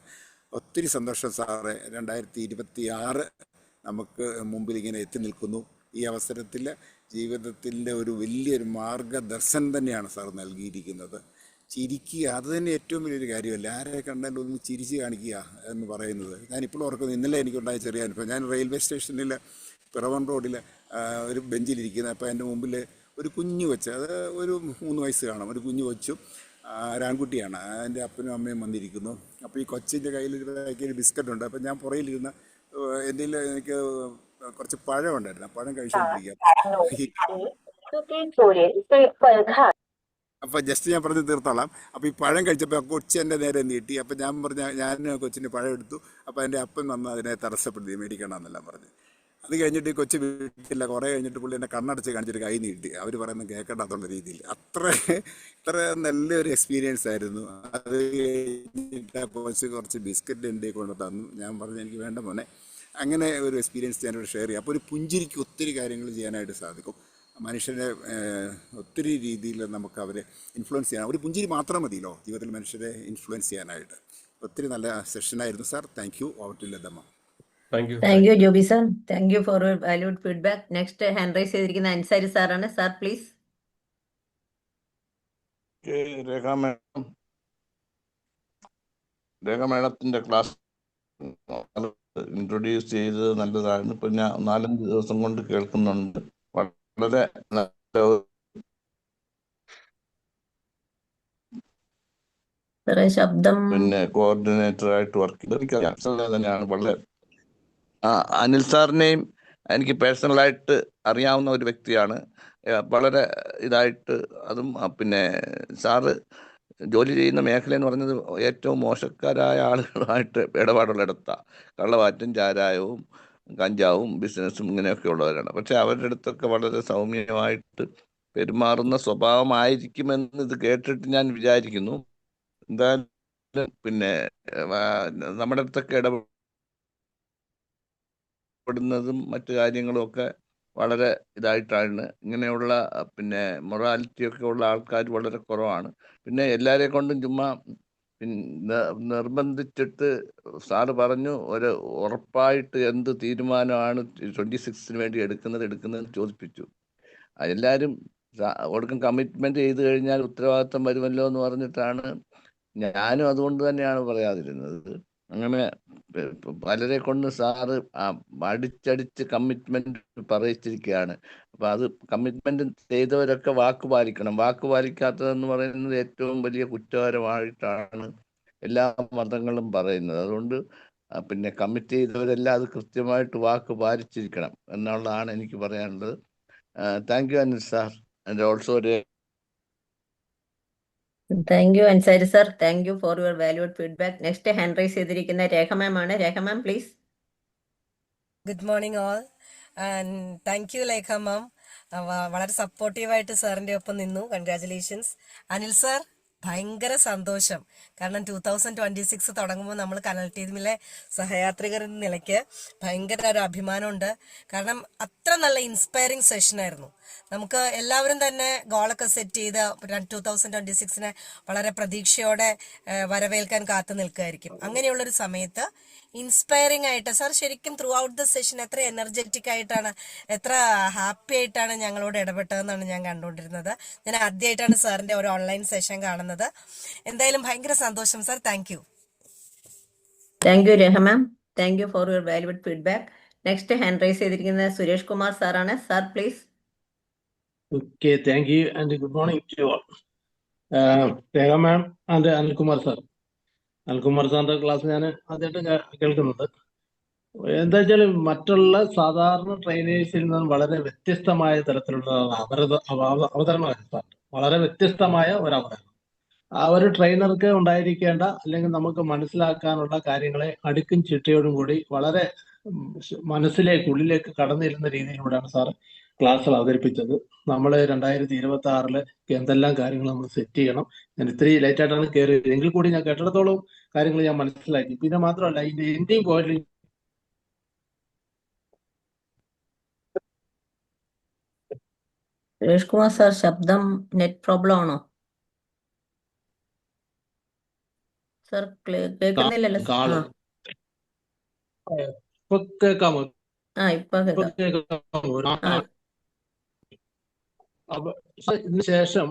ഒത്തിരി സന്തോഷം സാറേ. 2026 നമുക്ക് മുമ്പിൽ ഇങ്ങനെ എത്തി നിൽക്കുന്നു. ഈ അവസരത്തിൽ ജീവിതത്തിൻ്റെ ഒരു വലിയൊരു മാർഗദർശനം തന്നെയാണ് സാർ നൽകിയിരിക്കുന്നത്. ചിരിക്കുക, അത് തന്നെ ഏറ്റവും വലിയൊരു കാര്യമല്ല. ആരെ കണ്ടാലും ഒന്ന് ചിരിച്ച് കാണിക്കുക എന്ന് പറയുന്നത് ഞാനിപ്പോഴും ഓർക്കുന്നു. ഇന്നലെ എനിക്കുണ്ടായ ചെറിയ അനുഭവം. ഞാൻ റെയിൽവേ സ്റ്റേഷനിൽ പിറവൻ റോഡിൽ ഒരു ബെഞ്ചിലിരിക്കുന്നത്. അപ്പോൾ എൻ്റെ മുമ്പിൽ ഒരു കുഞ്ഞു കൊച്ച്, അത് ഒരു 3 വയസ്സ് കാണും, ഒരു കുഞ്ഞു കൊച്ചും ഒരാൺകുട്ടിയാണ്. എൻ്റെ അപ്പനും അമ്മയും വന്നിരിക്കുന്നു. അപ്പോൾ ഈ കൊച്ചിൻ്റെ കയ്യിൽ ബിസ്ക്കറ്റ് ഉണ്ട്. അപ്പോൾ ഞാൻ പുറയിലിരുന്ന് എൻ്റെ എനിക്ക് കുറച്ച് പഴം ഉണ്ടായിരുന്നു, ആ പഴം കഴിച്ചുകൊണ്ടിരിക്കുക. അപ്പോൾ ജസ്റ്റ് ഞാൻ പറഞ്ഞ് തീർത്തോളാം. അപ്പോൾ ഈ പഴം കഴിച്ചപ്പോൾ കൊച്ചി എൻ്റെ നേരെ നീട്ടി. അപ്പോൾ ഞാൻ ഞാൻ കൊച്ചിൻ്റെ പഴം എടുത്തു. അപ്പോൾ എൻ്റെ അപ്പൻ വന്ന് അതിനെ തടസ്സപ്പെടുത്തി, മേടിക്കണമെന്നെല്ലാം പറഞ്ഞു. അത് കഴിഞ്ഞിട്ട് ഈ കൊച്ചു വീട്ടില്ല. കുറേ കഴിഞ്ഞിട്ട് പുള്ളി എന്നെ കണ്ണടച്ച് കാണിച്ചിട്ട് കൈ നീട്ടി. അവർ പറയുന്നത് കേൾക്കണ്ടാത്തുള്ള രീതിയിൽ. ഇത്ര നല്ലൊരു എക്സ്പീരിയൻസ് ആയിരുന്നു. അത് കഴിഞ്ഞിട്ട് കുറച്ച് ബിസ്ക്കറ്റ് എൻ്റെ കൊണ്ട് തന്നു. ഞാൻ പറഞ്ഞു എനിക്ക് വേണ്ട മോനെ. അങ്ങനെ ഒരു എക്സ്പീരിയൻസ് ഞാനിവിടെ ഷെയർ ചെയ്യാം. അപ്പോൾ ഒരു പുഞ്ചിരിക്ക് ഒത്തിരി കാര്യങ്ങൾ ചെയ്യാനായിട്ട് സാധിക്കും. മനുഷ്യരെ ഒത്തിരി രീതിയിൽ നമുക്ക് അവരെ ഇൻഫ്ലുവൻസ് ചെയ്യാൻ, ഒരു പുഞ്ചിരി മാത്രം മതിയല്ലോ ജീവിതത്തിൽ മനുഷ്യരെ ഇൻഫ്ലുവൻസ് ചെയ്യാനായിട്ട്. ഒത്തിരി നല്ല സെഷനായിരുന്നു sir. Thank you. Over to Lathamma. Thank you Joby sir. Thank you for valued feedback. Next hand raise ചെയ്തിരിക്കുന്ന അൻസാരി സാറാണ്. Sir please. രേഖ മാഡത്തിന്റെ ക്ലാസ് ഇൻട്രൊഡ്യൂസ് ചെയ്തത് നല്ലതായിരുന്നു. ഇപ്പൊ ഞാൻ 4-5 ദിവസം കൊണ്ട് കേൾക്കുന്നുണ്ട്. വളരെ നല്ല ശബ്ദം പിന്നെ കോർഡിനേറ്റർ ആയിട്ട് വർക്ക് ചെയ്ത് തന്നെയാണ്. വളരെ അനിൽ സാറിനെയും എനിക്ക് പേഴ്സണലായിട്ട് അറിയാവുന്ന ഒരു വ്യക്തിയാണ്. വളരെ ഇതായിട്ട് അതും പിന്നെ സാറ് ജോലി ചെയ്യുന്ന മേഖല എന്ന് പറഞ്ഞത് ഏറ്റവും മോശക്കാരായ ആളുകളുമായിട്ട് ഇടപാടുള്ളിടത്താണ്. കള്ളവാറ്റും ചാരായവും കഞ്ചാവും ബിസിനസ്സും ഇങ്ങനെയൊക്കെ ഉള്ളവരാണ്. പക്ഷെ അവരുടെ അടുത്തൊക്കെ വളരെ സൗമ്യമായിട്ട് പെരുമാറുന്ന സ്വഭാവമായിരിക്കുമെന്ന് ഇത് കേട്ടിട്ട് ഞാൻ വിചാരിക്കുന്നു. എന്തായാലും പിന്നെ നമ്മുടെ അടുത്തൊക്കെ ഇടപെടുന്നതും മറ്റു കാര്യങ്ങളും ഒക്കെ വളരെ ഇതായിട്ടാണ്. ഇങ്ങനെയുള്ള പിന്നെ മൊറാലിറ്റിയൊക്കെ ഉള്ള ആൾക്കാർ വളരെ കുറവാണ്. പിന്നെ എല്ലാവരെ കൊണ്ടും ചുമ്മാ നിർബന്ധിച്ചിട്ട് സാറ് പറഞ്ഞു ഒരു ഉറപ്പായിട്ട് എന്ത് തീരുമാനമാണ് 26 വേണ്ടി എടുക്കുന്നത് ചോദിപ്പിച്ചു. എല്ലാവരും ഒടുക്കം കമ്മിറ്റ്മെന്റ് ചെയ്ത് കഴിഞ്ഞാൽ ഉത്തരവാദിത്തം വരുമല്ലോ എന്ന് പറഞ്ഞിട്ടാണ്. ഞാനും അതുകൊണ്ട് തന്നെയാണ് പറയാതിരുന്നത്. അങ്ങനെ പലരെ കൊണ്ട് സാറ് അടിച്ചടിച്ച് കമ്മിറ്റ്മെന്റ് പറയിച്ചിരിക്കുകയാണ്. അപ്പൊ അത് കമ്മിറ്റ്മെന്റ് ചെയ്തവരൊക്കെ വാക്ക് പാലിക്കണം. വാക്ക് പാലിക്കാത്തതെന്ന് പറയുന്നത് ഏറ്റവും വലിയ കുറ്റകരമായിട്ടാണ് എല്ലാ മതങ്ങളും പറയുന്നത്. അതുകൊണ്ട് പിന്നെ കമ്മിറ്റ് ചെയ്തവരെല്ലാം അത് കൃത്യമായിട്ട് വാക്ക് പാലിച്ചിരിക്കണം എന്നുള്ളതാണ് എനിക്ക് പറയാനുള്ളത്. Thank you Anil sir. And also thank you Ansari sir. Thank you for your valued feedback. Next hand raise ചെയ്തിരിക്കുന്ന രേഖ മാം ആണ്. Rekha ma'am please. Good morning all and thank you Lekha ma'am. വളരെ സപ്പോർട്ടീവായിട്ട് സാറിൻ്റെ ഒപ്പം നിന്നു. കൺഗ്രാറ്റുലേഷൻസ്. അനിൽ സാർ, ഭയങ്കര സന്തോഷം. കാരണം 2026 തുടങ്ങുമ്പോൾ നമ്മൾ കനൽ ടീമിലെ സഹയാത്രികർ എന്ന നിലയ്ക്ക് ഭയങ്കര ഒരു അഭിമാനമുണ്ട്. കാരണം അത്ര നല്ല ഇൻസ്പയറിംഗ് സെഷനായിരുന്നു. നമുക്ക് എല്ലാവരും തന്നെ ഗോളൊക്കെ സെറ്റ് ചെയ്ത് 2026 വളരെ പ്രതീക്ഷയോടെ വരവേൽക്കാൻ കാത്തു നിൽക്കുകയായിരിക്കും. അങ്ങനെയുള്ളൊരു സമയത്ത് ഇൻസ്പയറിംഗ് ആയിട്ട് സാർ ശരിക്കും ത്രൂ ഔട്ട് ദ സെഷൻ എത്ര എനർജറ്റിക് ആയിട്ടാണ്, എത്ര ഹാപ്പി ആയിട്ടാണ് ഞങ്ങളോട് ഇടപെട്ടതെന്നാണ് ഞാൻ കണ്ടുകൊണ്ടിരുന്നത്. ഞാൻ ആദ്യമായിട്ടാണ് സാറിന്റെ ഒരു ഓൺലൈൻ സെഷൻ കാണുന്നത്. എന്തായാലും ഭയങ്കര സന്തോഷം sir. Thank you. Thank U Rekha ma'am. Thank you for your valued feedback. Next hand raise ചെയ്തിരിക്കുന്നത് സുരേഷ് കുമാർ സാറാണ്. Sir please. Okay, thank you and good morning to you all. Rega ma'am and Anilkumar sir. Anilkumar സാറിന്റെ class ഞാൻ ആദ്യമായിട്ട് കേൾക്കുന്നത്. എന്താ വെച്ചാൽ മറ്റുള്ള സാധാരണ ട്രെയിനേഴ്സിൽ നിന്നും വളരെ വ്യത്യസ്തമായ തരത്തിലുള്ള അവതരണമാണ് സാർ. വളരെ വ്യത്യസ്തമായ ഒരു അവതരണം. ആ ഒരു ട്രെയിനർക്ക് ഉണ്ടായിരിക്കേണ്ട അല്ലെങ്കിൽ നമുക്ക് മനസ്സിലാക്കാനുള്ള കാര്യങ്ങളെ അടുക്കും ചിട്ടയോടും കൂടി വളരെ മനസ്സിലേക്ക് ഉള്ളിലേക്ക് കടന്നിരുന്ന രീതിയിലൂടെയാണ് സാർ ക്ലാസ്സുകൾ അവതരിപ്പിച്ചത്. നമ്മൾ 2026 എന്തെല്ലാം കാര്യങ്ങൾ നമ്മൾ സെറ്റ് ചെയ്യണം. ഞാൻ ഇത്തിരി ലേറ്റ് ആയിട്ടാണ് കയറിയത് എങ്കിൽ കൂടി ഞാൻ കേട്ടിടത്തോളം കാര്യങ്ങൾ ഞാൻ മനസ്സിലാക്കി. പിന്നെ മാത്രമല്ല ഇതിന്റെ എൻഡിങ് പോയിന്റിൽ സുരേഷ് കുമാർ സാർ ശബ്ദം നെറ്റ് പ്രോബ്ലം ആണോ സാർ? കേൾക്കുന്നില്ലല്ലോ. ഇപ്പൊ കേൾക്കാമോ? ഇപ്പൊ ഇതിന് ശേഷം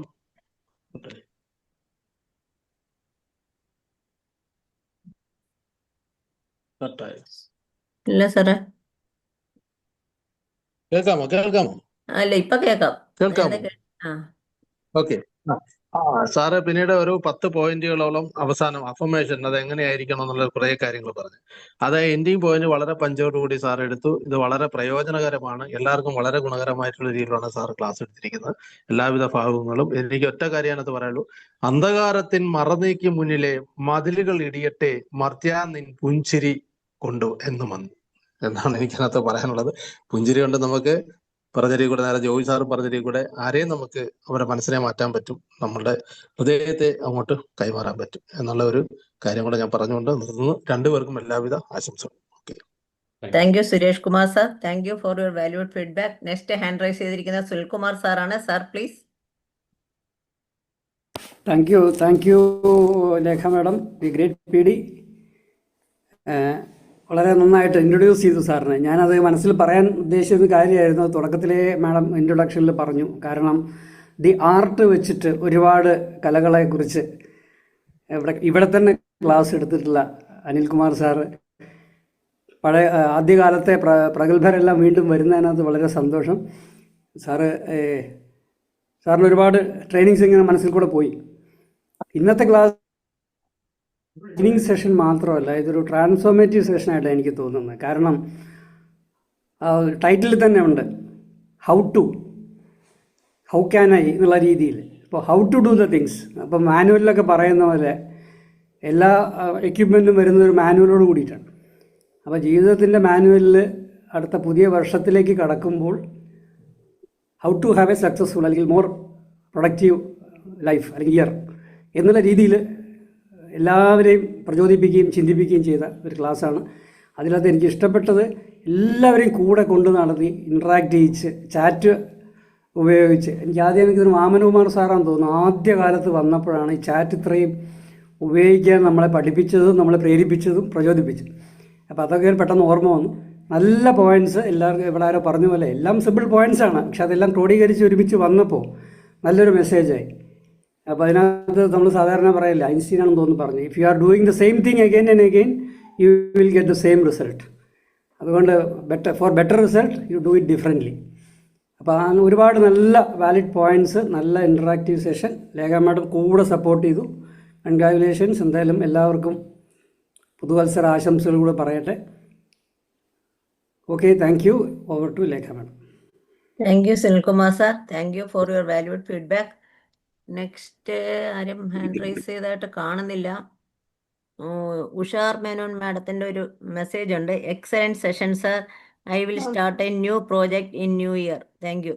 ഇല്ല സാറേ. കേൾക്കാമോ? അല്ല ഇപ്പൊ കേൾക്കാമോ? ഓക്കെ. സാറ് പിന്നീട് ഒരു 10 പോയിന്റുകളോളം അവസാനം അഫർമേഷൻ അത് എങ്ങനെയായിരിക്കണം എന്നുള്ള കുറെ കാര്യങ്ങൾ പറഞ്ഞു. അത് എൻഡിങ് പോയിന്റ് വളരെ പഞ്ചോടുകൂടി സാർ എടുത്തു. ഇത് വളരെ പ്രയോജനകരമാണ്. എല്ലാവർക്കും വളരെ ഗുണകരമായിട്ടുള്ള രീതിയിലാണ് സാർ ക്ലാസ് എടുത്തിരിക്കുന്നത്. എല്ലാവിധ ഭാഗങ്ങളും. എനിക്ക് ഒറ്റ കാര്യമാണത് പറയുള്ളൂ. അന്ധകാരത്തിൻ മറനീക്കി മുന്നിലെ മതിലുകൾ ഇടിയട്ടെ മർത്യാനിൻ പുഞ്ചിരി കൊണ്ടു എന്നും വന്നു എന്നാണ് എനിക്കതിനകത്ത് പറയാനുള്ളത്. പുഞ്ചിരി കൊണ്ട് നമുക്ക് പറഞ്ഞതിൽ കൂടെ നേരെ ജോയി സാറും പറഞ്ഞതിൽ കൂടെ ആരെയും നമുക്ക് അവരുടെ മനസ്സിനെ മാറ്റാൻ പറ്റും, നമ്മളുടെ ഹൃദയത്തെ അങ്ങോട്ട് കൈമാറാൻ പറ്റും എന്നുള്ള ഒരു കാര്യം കൂടെ ഞാൻ പറഞ്ഞുകൊണ്ട് നിർത്തുന്നു. രണ്ടുപേർക്കും എല്ലാവിധ ആശംസകളും. Thank you Suresh Kumar sir. Thank you for your valued feedback. Next hand raise ചെയ്തിരിക്കുന്ന സുനിൽകുമാർ സാറാണ്. Sir please. Thank you Lekha madam, the great P D. വളരെ നന്നായിട്ട് ഇൻട്രൊഡ്യൂസ് ചെയ്തു സാറിനെ. ഞാനത് മനസ്സിൽ പറയാൻ ഉദ്ദേശിച്ച കാര്യമായിരുന്നു. തുടക്കത്തിലേ മാഡം ഇൻട്രൊഡക്ഷനിൽ പറഞ്ഞു. കാരണം ദി ആർട്ട് വെച്ചിട്ട് ഒരുപാട് കലകളെക്കുറിച്ച് ഇവിടെ തന്നെ ക്ലാസ് എടുത്തിട്ടുള്ള അനിൽകുമാർ സാറ്, പഴയ ആദ്യകാലത്തെ പ്രഗത്ഭരെല്ലാം വീണ്ടും വരുന്നതിനകത്ത് വളരെ സന്തോഷം. സാറിന് ഒരുപാട് ട്രെയിനിങ്സ് ഇങ്ങനെ മനസ്സിൽ കൂടെ പോയി. ഇന്നത്തെ ക്ലാസ് ട്രെയിനിങ് സെഷൻ മാത്രമല്ല, ഇതൊരു ട്രാൻസ്ഫോർമേറ്റീവ് സെഷനായിട്ടാണ് എനിക്ക് തോന്നുന്നത്. കാരണം ടൈറ്റിൽ തന്നെ ഉണ്ട് ഹൗ ക്യാൻ ഐ എന്നുള്ള രീതിയിൽ. ഇപ്പോൾ how to do the things. അപ്പോൾ മാനുവലിലൊക്കെ പറയുന്ന പോലെ എല്ലാ എക്യുപ്മെൻറ്റും വരുന്നത് ഒരു മാനുവലോട് കൂടിയിട്ടാണ്. അപ്പോൾ ജീവിതത്തിൻ്റെ മാനുവലിൽ അടുത്ത പുതിയ വർഷത്തിലേക്ക് കടക്കുമ്പോൾ how to have a successful അല്ലെങ്കിൽ മോർ പ്രൊഡക്റ്റീവ് ലൈഫ് അല്ലെങ്കിൽ ഇയർ എന്നുള്ള രീതിയിൽ എല്ലാവരെയും പ്രചോദിപ്പിക്കുകയും ചിന്തിപ്പിക്കുകയും ചെയ്ത ഒരു ക്ലാസ്സാണ്. അതിനകത്ത് എനിക്ക് ഇഷ്ടപ്പെട്ടത് എല്ലാവരെയും കൂടെ കൊണ്ടു നടത്തി ഇൻട്രാക്ട് ചെയ്യിച്ച് ചാറ്റ് ഉപയോഗിച്ച്. എനിക്കൊരു വാമനകുമാർ സാറാന്ന് തോന്നുന്നു ആദ്യ കാലത്ത് വന്നപ്പോഴാണ് ഈ ചാറ്റ് ഇത്രയും ഉപയോഗിക്കാൻ നമ്മളെ പഠിപ്പിച്ചതും നമ്മളെ പ്രേരിപ്പിച്ചതും പ്രചോദിപ്പിച്ചത്. അപ്പോൾ അതൊക്കെ പെട്ടെന്ന് ഓർമ്മ വന്നു. നല്ല പോയിൻറ്റ്സ് എല്ലാവർക്കും ഇവിടെ ആരോ പറഞ്ഞ പോലെ എല്ലാം സിമ്പിൾ പോയിൻറ്റ്സാണ്, പക്ഷെ അതെല്ലാം ക്രോഡീകരിച്ച് ഒരുമിച്ച് വന്നപ്പോൾ നല്ലൊരു മെസ്സേജായി. അപ്പോൾ അതിനകത്ത് നമ്മൾ സാധാരണ പറയില്ല, ഐൻസ്റ്റീൻ ആണെന്ന് തോന്നുന്നു പറഞ്ഞു, if you are doing the same thing again and again you will get the same result. അതുകൊണ്ട് for better result you do it differently. അപ്പോൾ ഒരുപാട് നല്ല വാലിഡ് പോയിൻറ്റ്സ്, നല്ല ഇൻറ്ററാക്റ്റീവ് സെഷൻ. ലേഖ മാഡം കൂടെ സപ്പോർട്ട് ചെയ്തു. കൺഗ്രാജുലേഷൻസ്. എന്തായാലും എല്ലാവർക്കും പുതുവത്സര ആശംസകൾ കൂടെ പറയട്ടെ. Okay, thank you. Over to Lekha madam. Thank you Sunilkumar sir. Thank you for your valued feedback. Next ആരും ഹാൻഡ് റൈസ് ചെയ്തതായിട്ട് കാണുന്നില്ല. ഉഷാർ മേനോൻ മാഡത്തിൻ്റെ ഒരു മെസ്സേജ് ഉണ്ട്. Excellent session sir. I will start a new project in new year. Thank you.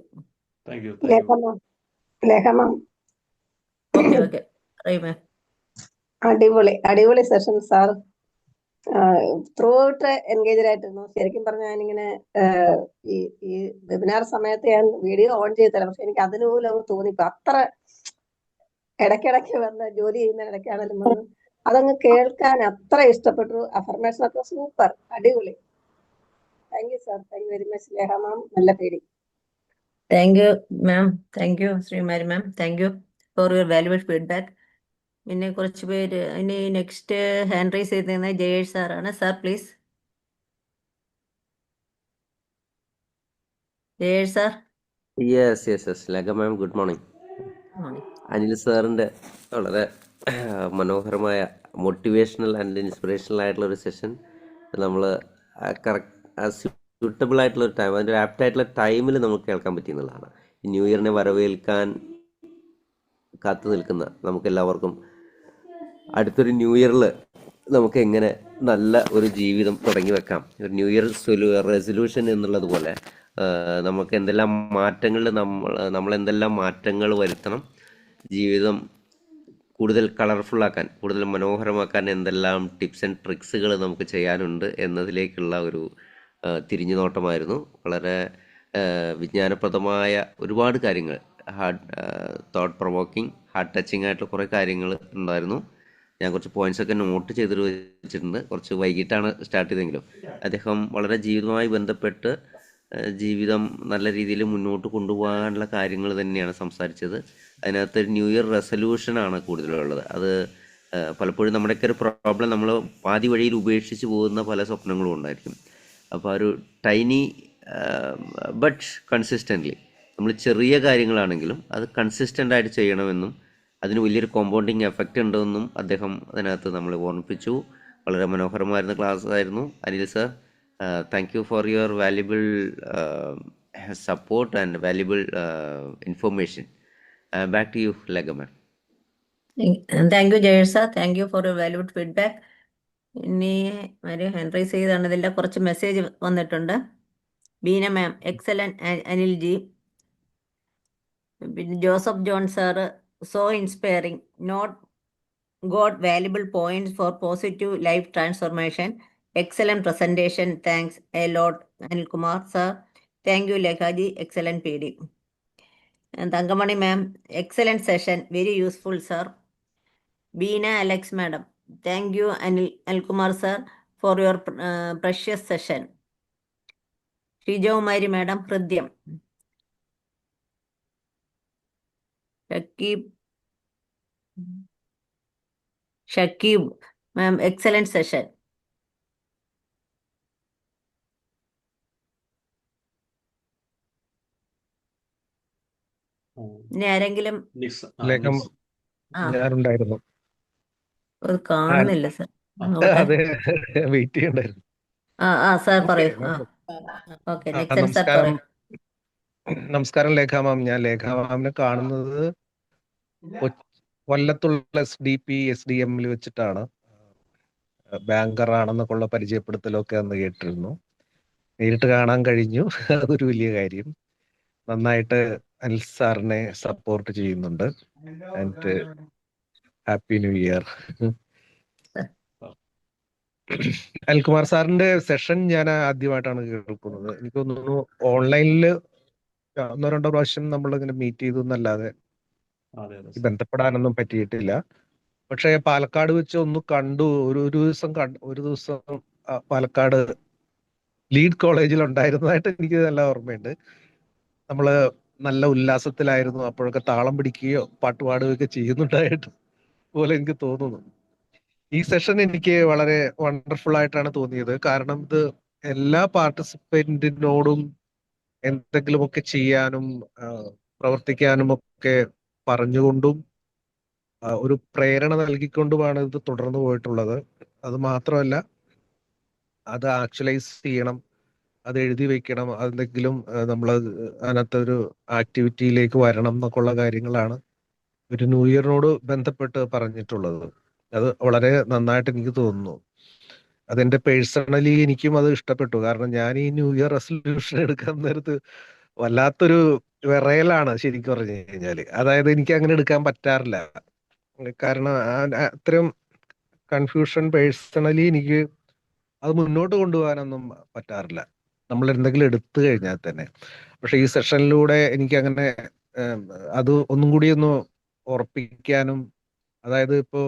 അടിപൊളി session sir. Throughout engaged ആയിട്ടിരുന്നു. ശരിക്കും പറഞ്ഞാൽ ഞാനിങ്ങനെ ഈ വെബിനാർ സമയത്ത് ഞാൻ വീഡിയോ ഓൺ ചെയ്തില്ല, പക്ഷെ എനിക്ക് അതിനുപോലും തോന്നിപ്പോ അത്ര ഇടയ്ക്കിടയ്ക്ക് വന്ന് ജോലി ചെയ്യുന്ന ഇടയ്ക്കാണെങ്കിലും വന്ന് അതങ്ങ് കേൾക്കാൻ അത്ര ഇഷ്ടപ്പെട്ടു. അഫർമേഷൻ ഒക്കെ സൂപ്പർ, അടിപൊളി. Thank you sir. Thank you very much Lekha ma'am. നല്ല പേടി. Thank you ma'am. Thank you Sreemari ma'am. Thank you for your valuable feedback. പിന്നെ കുറച്ച് പേര് ഇനി നെക്സ്റ്റ് ഹാൻഡ് റൈസ് ചെയ്തിരുന്നത് ജയേഷ് സാറാണ്. Sir please. Jayesh sir. Yes Lekha ma'am, good morning. Anil സാറിൻ്റെ വളരെ മനോഹരമായ മോട്ടിവേഷണൽ ആൻഡ് ഇൻസ്പിറേഷണൽ ആയിട്ടുള്ള ഒരു സെഷൻ നമ്മൾ സ്യൂട്ടബിൾ ആയിട്ടുള്ള ഒരു ടൈം, അതിൻ്റെ ആപ്റ്റ് ആയിട്ടുള്ള ടൈമിൽ നമുക്ക് കേൾക്കാൻ പറ്റിയെന്നുള്ളതാണ്. ഈ ന്യൂ ഇയറിനെ വരവേൽക്കാൻ കാത്തു നിൽക്കുന്ന നമുക്കെല്ലാവർക്കും അടുത്തൊരു ന്യൂ ഇയറിൽ നമുക്ക് എങ്ങനെ നല്ല ഒരു ജീവിതം തുടങ്ങി വെക്കാം, ഒരു ന്യൂ ഇയർ റെസൊല്യൂഷൻ എന്നുള്ളത് പോലെ നമുക്ക് എന്തെല്ലാം മാറ്റങ്ങൾ നമ്മൾ എന്തെല്ലാം മാറ്റങ്ങൾ വരുത്തണം, ജീവിതം കൂടുതൽ കളർഫുള്ളാക്കാൻ, കൂടുതൽ മനോഹരമാക്കാൻ എന്തെല്ലാം ടിപ്സ് ആൻഡ് ട്രിക്സുകൾ നമുക്ക് ചെയ്യാനുണ്ട് എന്നതിലേക്കുള്ള ഒരു തിരിഞ്ഞുനോട്ടമായിരുന്നു. വളരെ വിജ്ഞാനപ്രദമായ ഒരുപാട് കാര്യങ്ങൾ, തോട്ട് പ്രൊവോക്കിംഗ്, ഹാർട്ട് ടച്ചിങ് ആയിട്ടുള്ള കുറേ കാര്യങ്ങൾ ഉണ്ടായിരുന്നു. ഞാൻ കുറച്ച് പോയിന്റ്സൊക്കെ നോട്ട് ചെയ്ത് വെച്ചിട്ടുണ്ട്. കുറച്ച് വൈകിട്ടാണ് സ്റ്റാർട്ട് ചെയ്തെങ്കിലും അദ്ദേഹം വളരെ ജീവിതവുമായി ബന്ധപ്പെട്ട് ജീവിതം നല്ല രീതിയിൽ മുന്നോട്ട് കൊണ്ടുപോകാനുള്ള കാര്യങ്ങൾ തന്നെയാണ് സംസാരിച്ചത്. അതിനകത്ത് ന്യൂ ഇയർ റെസൊല്യൂഷനാണ് കൂടുതലുള്ളത്. അത് പലപ്പോഴും നമ്മുടെയൊക്കെ ഒരു പ്രോബ്ലം, നമ്മൾ പാതി വഴിയിൽ ഉപേക്ഷിച്ച് പോകുന്ന പല സ്വപ്നങ്ങളും ഉണ്ടായിരിക്കും. അപ്പോൾ ആ ഒരു ടൈനി ബട്ട് കൺസിസ്റ്റൻ്റ്ലി, നമ്മൾ ചെറിയ കാര്യങ്ങളാണെങ്കിലും അത് കൺസിസ്റ്റൻ്റ് ആയിട്ട് ചെയ്യണമെന്നും അതിന് വലിയൊരു കോമ്പൗണ്ടിങ് എഫക്റ്റ് ഉണ്ടെന്നും അദ്ദേഹം അതിനകത്ത് നമ്മളെ ഓർമ്മിപ്പിച്ചു. വളരെ മനോഹരമായിരുന്ന ക്ലാസ് ആയിരുന്നു. Anil sir, thank you for your valuable support and valuable information. Back to you Lekha ma'am. Thank you Jayesh sir, thank you for your valuable feedback. ഇനി ഹെൻറൈസ് ചെയ്താണ്, ഇതിൻ്റെ കുറച്ച് മെസ്സേജ് വന്നിട്ടുണ്ട്. Beena ma'am excellent, Anil ji. പിന്നെ Joseph John sir so inspiring, note got valuable points for positive life transformation, excellent presentation, thanks a lot Anilkumar sir. Thank you Lekhaji, excellent P D. Thankamani ma'am excellent session, very useful sir. Beena Alex madam, thank you Anilkumar sir for your precious session. Sreejakumari madam ഹൃദ്യം. Shakeeb ma'am excellent session. ഇനി ആരെങ്കിലും ഞാനുണ്ടായിരുന്നു. കാണുന്നില്ല sir. അതെ, wait ചെയ്യണ്ടായിരുന്നു. Sir പറയൂ. Okay, sir പറയൂ. നമസ്കാരം ലേഖ മാം. ഞാൻ ലേഖ മാമിനെ കാണുന്നത് കൊല്ലത്തുള്ള SDP SDM വെച്ചിട്ടാണ്. ബാങ്കർ ആണെന്നൊക്കെയുള്ള പരിചയപ്പെടുത്തലൊക്കെ അന്ന് കേട്ടിരുന്നു. നേരിട്ട് കാണാൻ കഴിഞ്ഞു, അതൊരു വലിയ കാര്യം. നന്നായിട്ട് അനിൽ സാറിനെ സപ്പോർട്ട് ചെയ്യുന്നുണ്ട്. And happy new year. Anilkumar സാറിന്റെ സെഷൻ ഞാൻ ആദ്യമായിട്ടാണ് കേൾക്കുന്നത്. എനിക്ക് തോന്നുന്നു ഓൺലൈനിൽ 1-2 പ്രാവശ്യം നമ്മളിങ്ങനെ മീറ്റ് ചെയ്തു എന്നല്ലാതെ ബന്ധപ്പെടാനൊന്നും പറ്റിയിട്ടില്ല. പക്ഷെ പാലക്കാട് വെച്ച് ഒന്ന് കണ്ടു. ഒരു ദിവസം പാലക്കാട് ലീഡ് കോളേജിൽ ഉണ്ടായിരുന്നതായിട്ട് എനിക്ക് നല്ല ഓർമ്മയുണ്ട്. നമ്മള് നല്ല ഉല്ലാസത്തിലായിരുന്നു. അപ്പോഴൊക്കെ താളം പിടിക്കുകയോ പാട്ട് പാടുകയൊക്കെ ചെയ്യുന്നുണ്ടായിട്ട് പോലെ എനിക്ക് തോന്നുന്നു. ഈ സെഷൻ എനിക്ക് വളരെ വണ്ടർഫുൾ ആയിട്ടാണ് തോന്നിയത്. കാരണം ഇത് എല്ലാ പാർട്ടിസിപ്പന്റിനോടും എന്തെങ്കിലുമൊക്കെ ചെയ്യാനും പ്രവർത്തിക്കാനും ഒക്കെ പറഞ്ഞുകൊണ്ടും ഒരു പ്രേരണ നൽകിക്കൊണ്ടുമാണ് ഇത് തുടർന്നു പോയിട്ടുള്ളത്. അത് മാത്രമല്ല, അത് ആക്ച്വലൈസ് ചെയ്യണം, അത് എഴുതി വെക്കണം, അതെന്തെങ്കിലും നമ്മൾ അതിനകത്തൊരു ആക്ടിവിറ്റിയിലേക്ക് വരണം എന്നൊക്കെയുള്ള കാര്യങ്ങളാണ് ഒരു ന്യൂ ഇയറിനോട് ബന്ധപ്പെട്ട് പറഞ്ഞിട്ടുള്ളത്. അത് വളരെ നന്നായിട്ട് എനിക്ക് തോന്നുന്നു. അതെന്റെ പേഴ്സണലി എനിക്കും അത് ഇഷ്ടപ്പെട്ടു. കാരണം ഞാൻ ഈ ന്യൂ ഇയർ റെസൊല്യൂഷൻ എടുക്കാൻ നേരത്ത് വല്ലാത്തൊരു വിറയലാണ് ശരിക്കും പറഞ്ഞു കഴിഞ്ഞാല്. അതായത് എനിക്ക് അങ്ങനെ എടുക്കാൻ പറ്റാറില്ല. കാരണം അത്രയും കൺഫ്യൂഷൻ പേഴ്സണലി എനിക്ക് അത് മുന്നോട്ട് കൊണ്ടുപോകാനൊന്നും പറ്റാറില്ല, നമ്മൾ എന്തെങ്കിലും എടുത്തു കഴിഞ്ഞാൽ തന്നെ. പക്ഷെ ഈ സെഷനിലൂടെ എനിക്ക് അങ്ങനെ അത് ഒന്നും കൂടി ഒന്ന് ഉറപ്പിക്കാനും, അതായത് ഇപ്പോ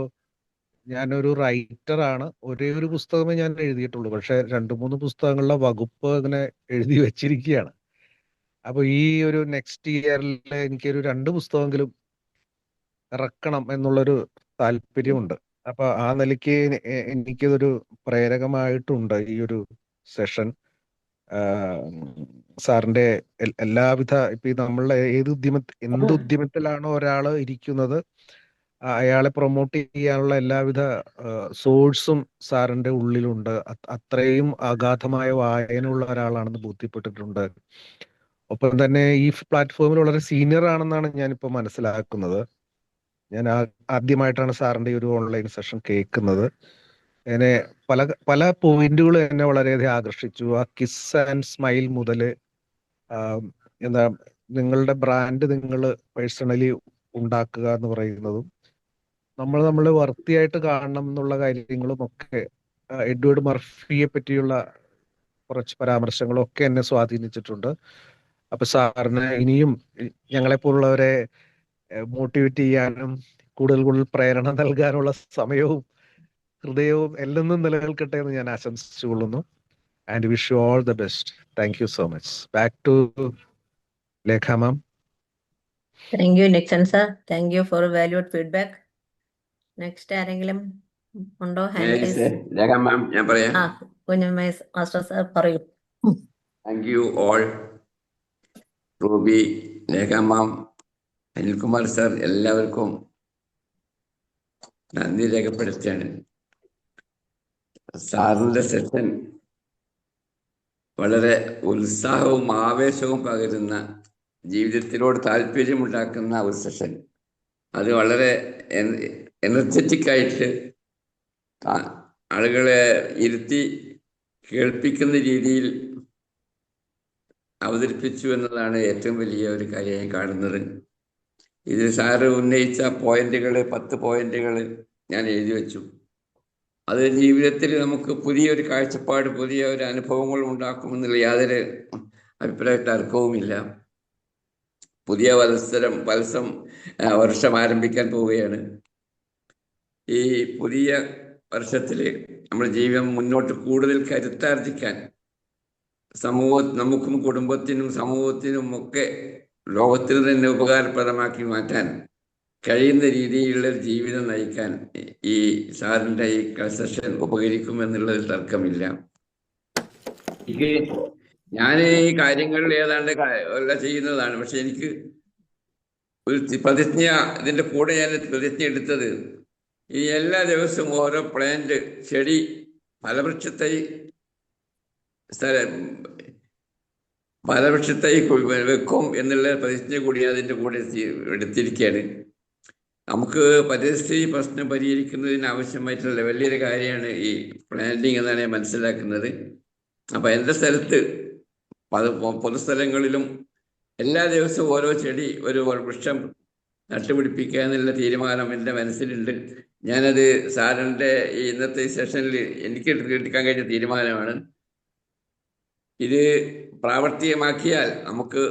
ഞാനൊരു റൈറ്ററാണ്, ഒരേ ഒരു പുസ്തകമേ ഞാൻ എഴുതിയിട്ടുള്ളൂ. പക്ഷെ 2-3 പുസ്തകങ്ങളുടെ വകുപ്പ് അങ്ങനെ എഴുതി വെച്ചിരിക്കുകയാണ്. അപ്പൊ ഈ ഒരു നെക്സ്റ്റ് ഇയറിൽ എനിക്കൊരു 2 പുസ്തകമെങ്കിലും ഇറക്കണം എന്നുള്ളൊരു താല്പര്യമുണ്ട്. അപ്പൊ ആ നിലയ്ക്ക് എനിക്കിതൊരു പ്രേരകമായിട്ടുണ്ട് ഈ ഒരു സെഷൻ. സാറിന്റെ എല്ലാവിധ ഇപ്പൊ ഈ നമ്മളുടെ എന്ത് ഉദ്യമത്തിലാണോ ഒരാൾ ഇരിക്കുന്നത് അയാളെ പ്രൊമോട്ട് ചെയ്യാനുള്ള എല്ലാവിധ സോഴ്സും സാറിന്റെ ഉള്ളിലുണ്ട്. അത്രയും അഗാധമായ വായനയുള്ള ഒരാളാണെന്ന് ബോധ്യപ്പെട്ടിട്ടുണ്ട്. ഒപ്പം തന്നെ ഈ പ്ലാറ്റ്ഫോമിൽ വളരെ സീനിയർ ആണെന്നാണ് ഞാനിപ്പോൾ മനസ്സിലാക്കുന്നത്. ഞാൻ ആദ്യമായിട്ടാണ് സാറിന്റെ ഈ ഒരു ഓൺലൈൻ സെഷൻ കേൾക്കുന്നത്. അങ്ങനെ പല പല പോയിന്റുകൾ എന്നെ വളരെയധികം ആകർഷിച്ചു. ആ കിസ് ആൻഡ് സ്മൈൽ മുതൽ എന്താ നിങ്ങളുടെ ബ്രാൻഡ് നിങ്ങൾ പേഴ്സണലി ഉണ്ടാക്കുക എന്ന് പറയുന്നതും നമ്മൾ വർത്തിയായിട്ട് കാണണം എന്നുള്ള കാര്യങ്ങളും ഒക്കെ എഡ്വേർഡ് മർഫിയെ പറ്റിയുള്ള കുറച്ച് പരാമർശങ്ങളും ഒക്കെ എന്നെ സ്വാധീനിച്ചിട്ടുണ്ട്. അപ്പൊ സാറിന് ഇനിയും ഞങ്ങളെപ്പോലുള്ളവരെ മോട്ടിവേറ്റ് ചെയ്യാനും കൂടുതൽ പ്രേരണ നൽകാനുള്ള സമയവും ഹൃദയവും എല്ലാം നിലനിൽക്കട്ടെ എന്ന് ഞാൻ ആശംസിച്ചുകൊള്ളുന്നു. And wish you all the best. Thank you so much. Back to Lekha ma'am. Thank you Nixon sir. Thank you for valued feedback. Next ആരെങ്കിലും ഉണ്ടോ? ലേഖ മാം, ഞാൻ പറയാം. മാസ്റ്റർ സാർ പറയൂ. Thank you all. Ruby, Lekha ma'am, Anilkumar sir, എല്ലാവർക്കും നന്ദി രേഖപ്പെടുത്തുകയാണ്. സാറിന്റെ session വളരെ ഉത്സാഹവും ആവേശവും പകരുന്ന, ജീവിതത്തിനോട് താല്പര്യമുണ്ടാക്കുന്ന ഒരു സെഷൻ. അത് വളരെ എനർജറ്റിക് ആയിട്ട് ആളുകളെ ഇരുത്തി കേൾപ്പിക്കുന്ന രീതിയിൽ അവതരിപ്പിച്ചു എന്നതാണ് ഏറ്റവും വലിയ ഒരു കാര്യമായി കാണുന്നത്. ഇത് സാറ് ഉന്നയിച്ച പോയിന്റുകൾ 10 പോയിന്റുകൾ ഞാൻ എഴുതി വെച്ചു. അത് ജീവിതത്തിൽ നമുക്ക് പുതിയൊരു കാഴ്ചപ്പാട്, പുതിയ ഒരു അനുഭവങ്ങൾ ഉണ്ടാക്കുമെന്നുള്ള യാതൊരു അഭിപ്രായ തർക്കവുമില്ല. പുതിയ വർഷം ആരംഭിക്കാൻ പോവുകയാണ്. ഈ പുതിയ വർഷത്തിൽ നമ്മുടെ ജീവിതം മുന്നോട്ട് കൂടുതൽ കരുത്താർജിക്കാൻ നമുക്കും കുടുംബത്തിനും സമൂഹത്തിനും ഒക്കെ ലോകത്തിന് തന്നെ ഉപകാരപ്രദമാക്കി മാറ്റാൻ കഴിയുന്ന രീതിയിലുള്ള ജീവിതം നയിക്കാൻ ഈ സാറിൻ്റെ ഈ സെഷൻ ഉപകരിക്കുമെന്നുള്ളതിൽ തർക്കമില്ല. ഞാൻ ഈ കാര്യങ്ങളിൽ ഏതാണ്ട് എല്ലാം ചെയ്യുന്നതാണ്. പക്ഷെ എനിക്ക് ഒരു പ്രതിജ്ഞ, ഇതിൻ്റെ കൂടെ ഞാൻ പ്രതിജ്ഞ എടുത്തത്, ഈ എല്ലാ ദിവസവും ഓരോ പ്ലാന്റ്, ചെടി, ഫലവൃക്ഷത്തൈ വെക്കും എന്നുള്ള പ്രതിജ്ഞ കൂടി അതിൻ്റെ കൂടെ എടുത്തിരിക്കുകയാണ്. നമുക്ക് പരിസ്ഥിതി പ്രശ്നം പരിഹരിക്കുന്നതിന് ആവശ്യമായിട്ടുള്ള വലിയൊരു കാര്യമാണ് ഈ പ്ലാന്റിങ് എന്നാണ് ഞാൻ മനസ്സിലാക്കുന്നത്. അപ്പം എൻ്റെ സ്ഥലത്ത് പൊതുസ്ഥലങ്ങളിലും എല്ലാ ദിവസവും ഓരോ ചെടി, ഒരു വൃക്ഷം നട്ടുപിടിപ്പിക്കുക എന്നുള്ള തീരുമാനം എൻ്റെ മനസ്സിലുണ്ട്. ഞാനത് സാറിൻ്റെ ഈ ഇന്നത്തെ സെഷനിൽ എനിക്ക് എടുക്കാൻ കഴിഞ്ഞ തീരുമാനമാണ്. ഇത് പ്രാവർത്തികമാക്കിയാൽ നമുക്ക്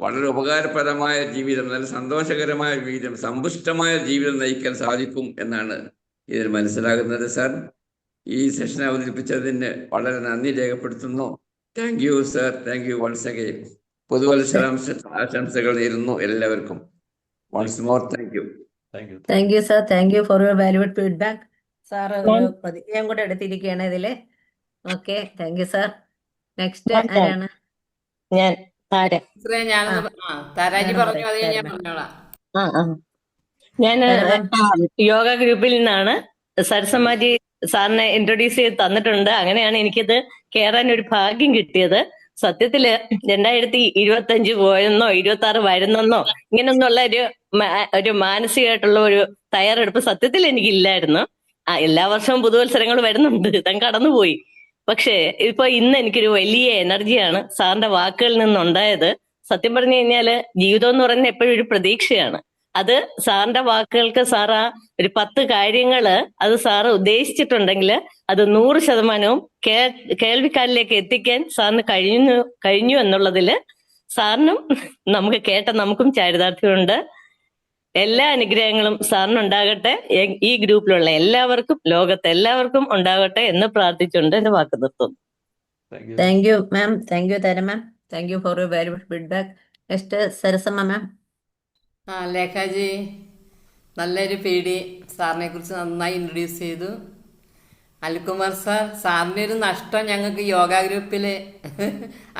വളരെ ഉപകാരപ്രദമായ ജീവിതം, നല്ല സന്തോഷകരമായ ജീവിതം, സമ്പുഷ്ടമായ ജീവിതം നയിക്കാൻ സാധിക്കും എന്നാണ് ഇതിൽ മനസ്സിലാകുന്നത്. സാർ, ഈ സെഷൻ അവതരിപ്പിച്ചതിന് വളരെ നന്ദി രേഖപ്പെടുത്തുന്നു. Thank you sir. Thank you once again. ആശംസകൾ നേരുന്നു എല്ലാവർക്കും. Once more thank you. Thank you sir. Thank you for your valued feedback. Sir ഒരു പ്രതിജ്ഞയും കൂടെ എടുത്തിരിക്കുകയാണ് ഇതില്. Okay, thank you sir. Next ആരാണ്? ഞാൻ താരാജി പറഞ്ഞു, അത് ഞാൻ പറഞ്ഞോളാം. ഞാൻ യോഗ ഗ്രൂപ്പിൽ നിന്നാണ്. സരസമാജി സാറിനെ ഇൻട്രൊഡ്യൂസ് ചെയ്ത് തന്നിട്ടുണ്ട്. അങ്ങനെയാണ് എനിക്കിത് കയറാൻ ഒരു ഭാഗ്യം കിട്ടിയത്. സത്യത്തില് 2025 പോയെന്നോ 26 വരുന്നെന്നോ ഇങ്ങനെയൊന്നുള്ള ഒരു മാനസികമായിട്ടുള്ള ഒരു തയ്യാറെടുപ്പ് സത്യത്തിൽ എനിക്കില്ലായിരുന്നു. എല്ലാ വർഷവും പുതുവത്സരങ്ങൾ വരുന്നുണ്ട്, ഇതം കടന്നുപോയി. പക്ഷേ ഇപ്പൊ ഇന്ന് എനിക്കൊരു വലിയ എനർജിയാണ് സാറിന്റെ വാക്കുകളിൽ നിന്നുണ്ടായത്. സത്യം പറഞ്ഞു കഴിഞ്ഞാല് ജീവിതം എന്ന് പറയുന്നത് എപ്പോഴും ഒരു പ്രതീക്ഷയാണ്. അത് സാറിന്റെ വാക്കുകൾക്ക് സാർ ആ ഒരു 10 കാര്യങ്ങള് അത് സാറ് ഉദ്ദേശിച്ചിട്ടുണ്ടെങ്കിൽ അത് 100% കേൾവിക്കാരിലേക്ക് എത്തിക്കാൻ സാറിന് കഴിഞ്ഞു എന്നുള്ളതില് സാറിനും നമുക്ക് കേട്ട നമുക്കും ചാരിതാർത്ഥ്യമുണ്ട്. എല്ലാ അനുഗ്രഹങ്ങളും സാറിനുണ്ടാകട്ടെ, ഈ ഗ്രൂപ്പിലുള്ള എല്ലാവർക്കും, ലോകത്തെ എല്ലാവർക്കും ഉണ്ടാകട്ടെ എന്ന് പ്രാർത്ഥിച്ചുകൊണ്ട് എന്റെ വാക്ക് നിർത്തുന്നു. Thank you ma'am. Thank you Thara ma'am. Thank you for your valuable feedback. Next Sarasamma ma'am. Lekhaji നല്ലൊരു പേടി സാറിനെ കുറിച്ച് നന്നായി ഇൻട്രൊഡ്യൂസ് ചെയ്തു. അനിൽകുമാർ സാർ, സാറിൻ്റെ ഒരു നഷ്ടം ഞങ്ങൾക്ക് യോഗ ഗ്രൂപ്പിൽ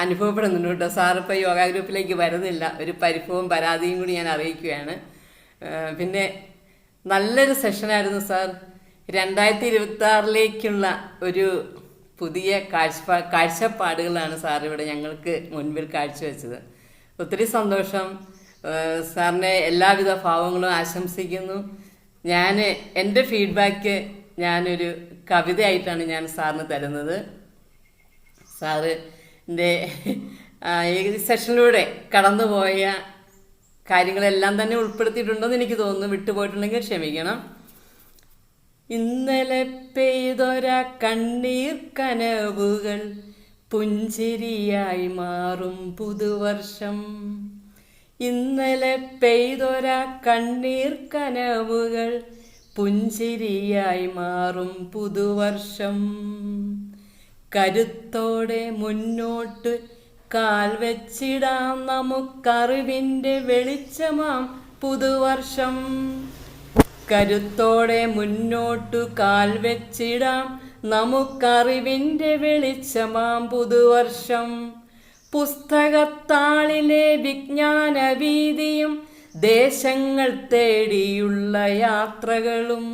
അനുഭവപ്പെടുന്നുണ്ട് കേട്ടോ. സാർ ഇപ്പോൾ യോഗ ഗ്രൂപ്പിലേക്ക് വരുന്നില്ല. ഒരു പരിഭവവും പരാതിയും കൂടി ഞാൻ അറിയിക്കുകയാണ്. പിന്നെ നല്ലൊരു സെഷനായിരുന്നു സാർ. 2026 ഒരു പുതിയ കാഴ്ചപ്പാടുകളാണ് സാർ ഇവിടെ ഞങ്ങൾക്ക് മുൻപിൽ കാഴ്ചവെച്ചത്. ഒത്തിരി സന്തോഷം. സാറിൻ്റെ എല്ലാവിധ ഭാവങ്ങളും ആശംസിക്കുന്നു. എൻ്റെ ഫീഡ്ബാക്ക് ഞാനൊരു കവിതയായിട്ടാണ് ഞാൻ സാറിന് തരുന്നത്. സാറിൻ്റെ ഈ സെഷനിലൂടെ കടന്നുപോയ കാര്യങ്ങളെല്ലാം തന്നെ ഉൾപ്പെടുത്തിയിട്ടുണ്ടെന്ന് എനിക്ക് തോന്നുന്നു. വിട്ടുപോയിട്ടുണ്ടെങ്കിൽ ക്ഷമിക്കണം. ഇന്നലെ പെയ്തൊര കണ്ണീർ കനവുകൾ പുഞ്ചിരിയായി മാറും പുതുവർഷം. ഇന്നലെ പെയ്തൊര കണ്ണീർ കനവുകൾ പുഞ്ചിരിയായി മാറും പുതുവർഷം. കരുത്തോടെ മുന്നോട്ട് കാൽ വെച്ചിടാം നമുക്കറിവിൻ്റെ വെളിച്ചമാം പുതുവർഷം. കരുത്തോടെ മുന്നോട്ടു കാൽ വെച്ചിടാം നമുക്കറിവിൻ്റെ വെളിച്ചമാം പുതുവർഷം. പുസ്തകത്താളിലെ വിജ്ഞാന വീതിയും ദേശങ്ങൾ തേടിയുള്ള യാത്രകളും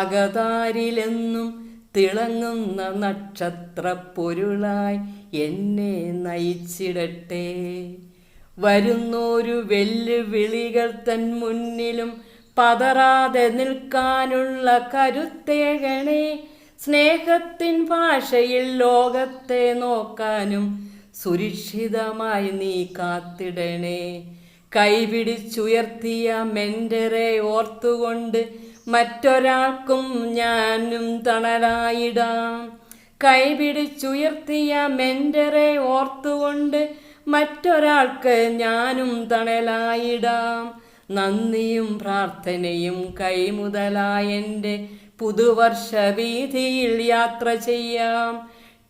അകതാരിലെന്നും തിളങ്ങുന്ന നക്ഷത്ര പൊരുളായി എന്നെ നയിച്ചിടട്ടെ. വരുന്നൊരു വെല്ലുവിളികൾ തൻ മുന്നിലും പതറാതെ നിൽക്കാനുള്ള കരുത്തേകണേ. സ്നേഹത്തിൻ ഭാഷയിൽ ലോകത്തെ നോക്കാനും സുരക്ഷിതമായി നീ കാത്തിടണേ. കൈപിടിച്ചുയർത്തിയ മെന്ററെ ഓർത്തുകൊണ്ട് മറ്റൊരാൾക്കും ഞാനും തണലായിടാം. കൈപിടിച്ചുയർത്തിയ മെന്ററെ ഓർത്തുകൊണ്ട് മറ്റൊരാൾക്ക് ഞാനും തണലായിടാം. നന്ദിയും പ്രാർത്ഥനയും കൈമുതലായ എൻ്റെ പുതുവർഷ വീതിയിൽ യാത്ര ചെയ്യാം.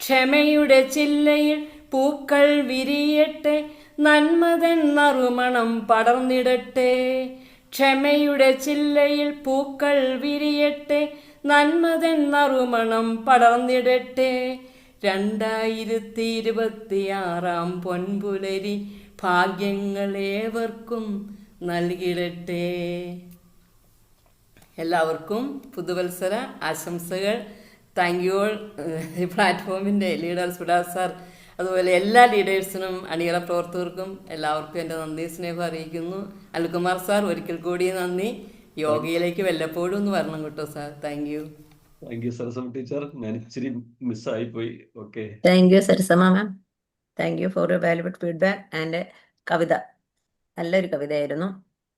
ക്ഷമയുടെ ചില്ലയിൽ പൂക്കൾ വിരിയട്ടെ, നന്മതൻ നറുമണം പടർന്നിടട്ടെ. ക്ഷമയുടെ ചില്ലയിൽ പൂക്കൾ വിരിയട്ടെ, നന്മതൻ നറുമണം പടർന്നിടട്ടെ. 2026 പൊൻപുലരി ഭാഗ്യങ്ങളേവർക്കും നൽകിടട്ടെ. എല്ലാവർക്കും പുതുവത്സര ആശംസകൾ. Thank you all. പ്ലാറ്റ്ഫോമിൻ്റെ ലീഡർ സുഡാസ് സാർ, അതുപോലെ എല്ലാ ലീഡേഴ്സിനും അണിയറ പ്രവർത്തകർക്കും എല്ലാവർക്കും എൻ്റെ നന്ദി സ്നേഹം അറിയിക്കുന്നു. അനിൽകുമാർ സാർ, ഒരിക്കൽ കൂടി നന്ദി. യോഗയിലേക്ക് വല്ലപ്പോഴും ഒന്ന് വരണം കേട്ടോ sir. Thank you. Thank you Sarasamma teacher. ഞാൻ ഇച്ചിരി മിസ്സായിപ്പോയി. ഓക്കെ, thank you Sarasamma ma'am. Thank you for your valuable feedback and കവിത. നല്ലൊരു കവിതയായിരുന്നു.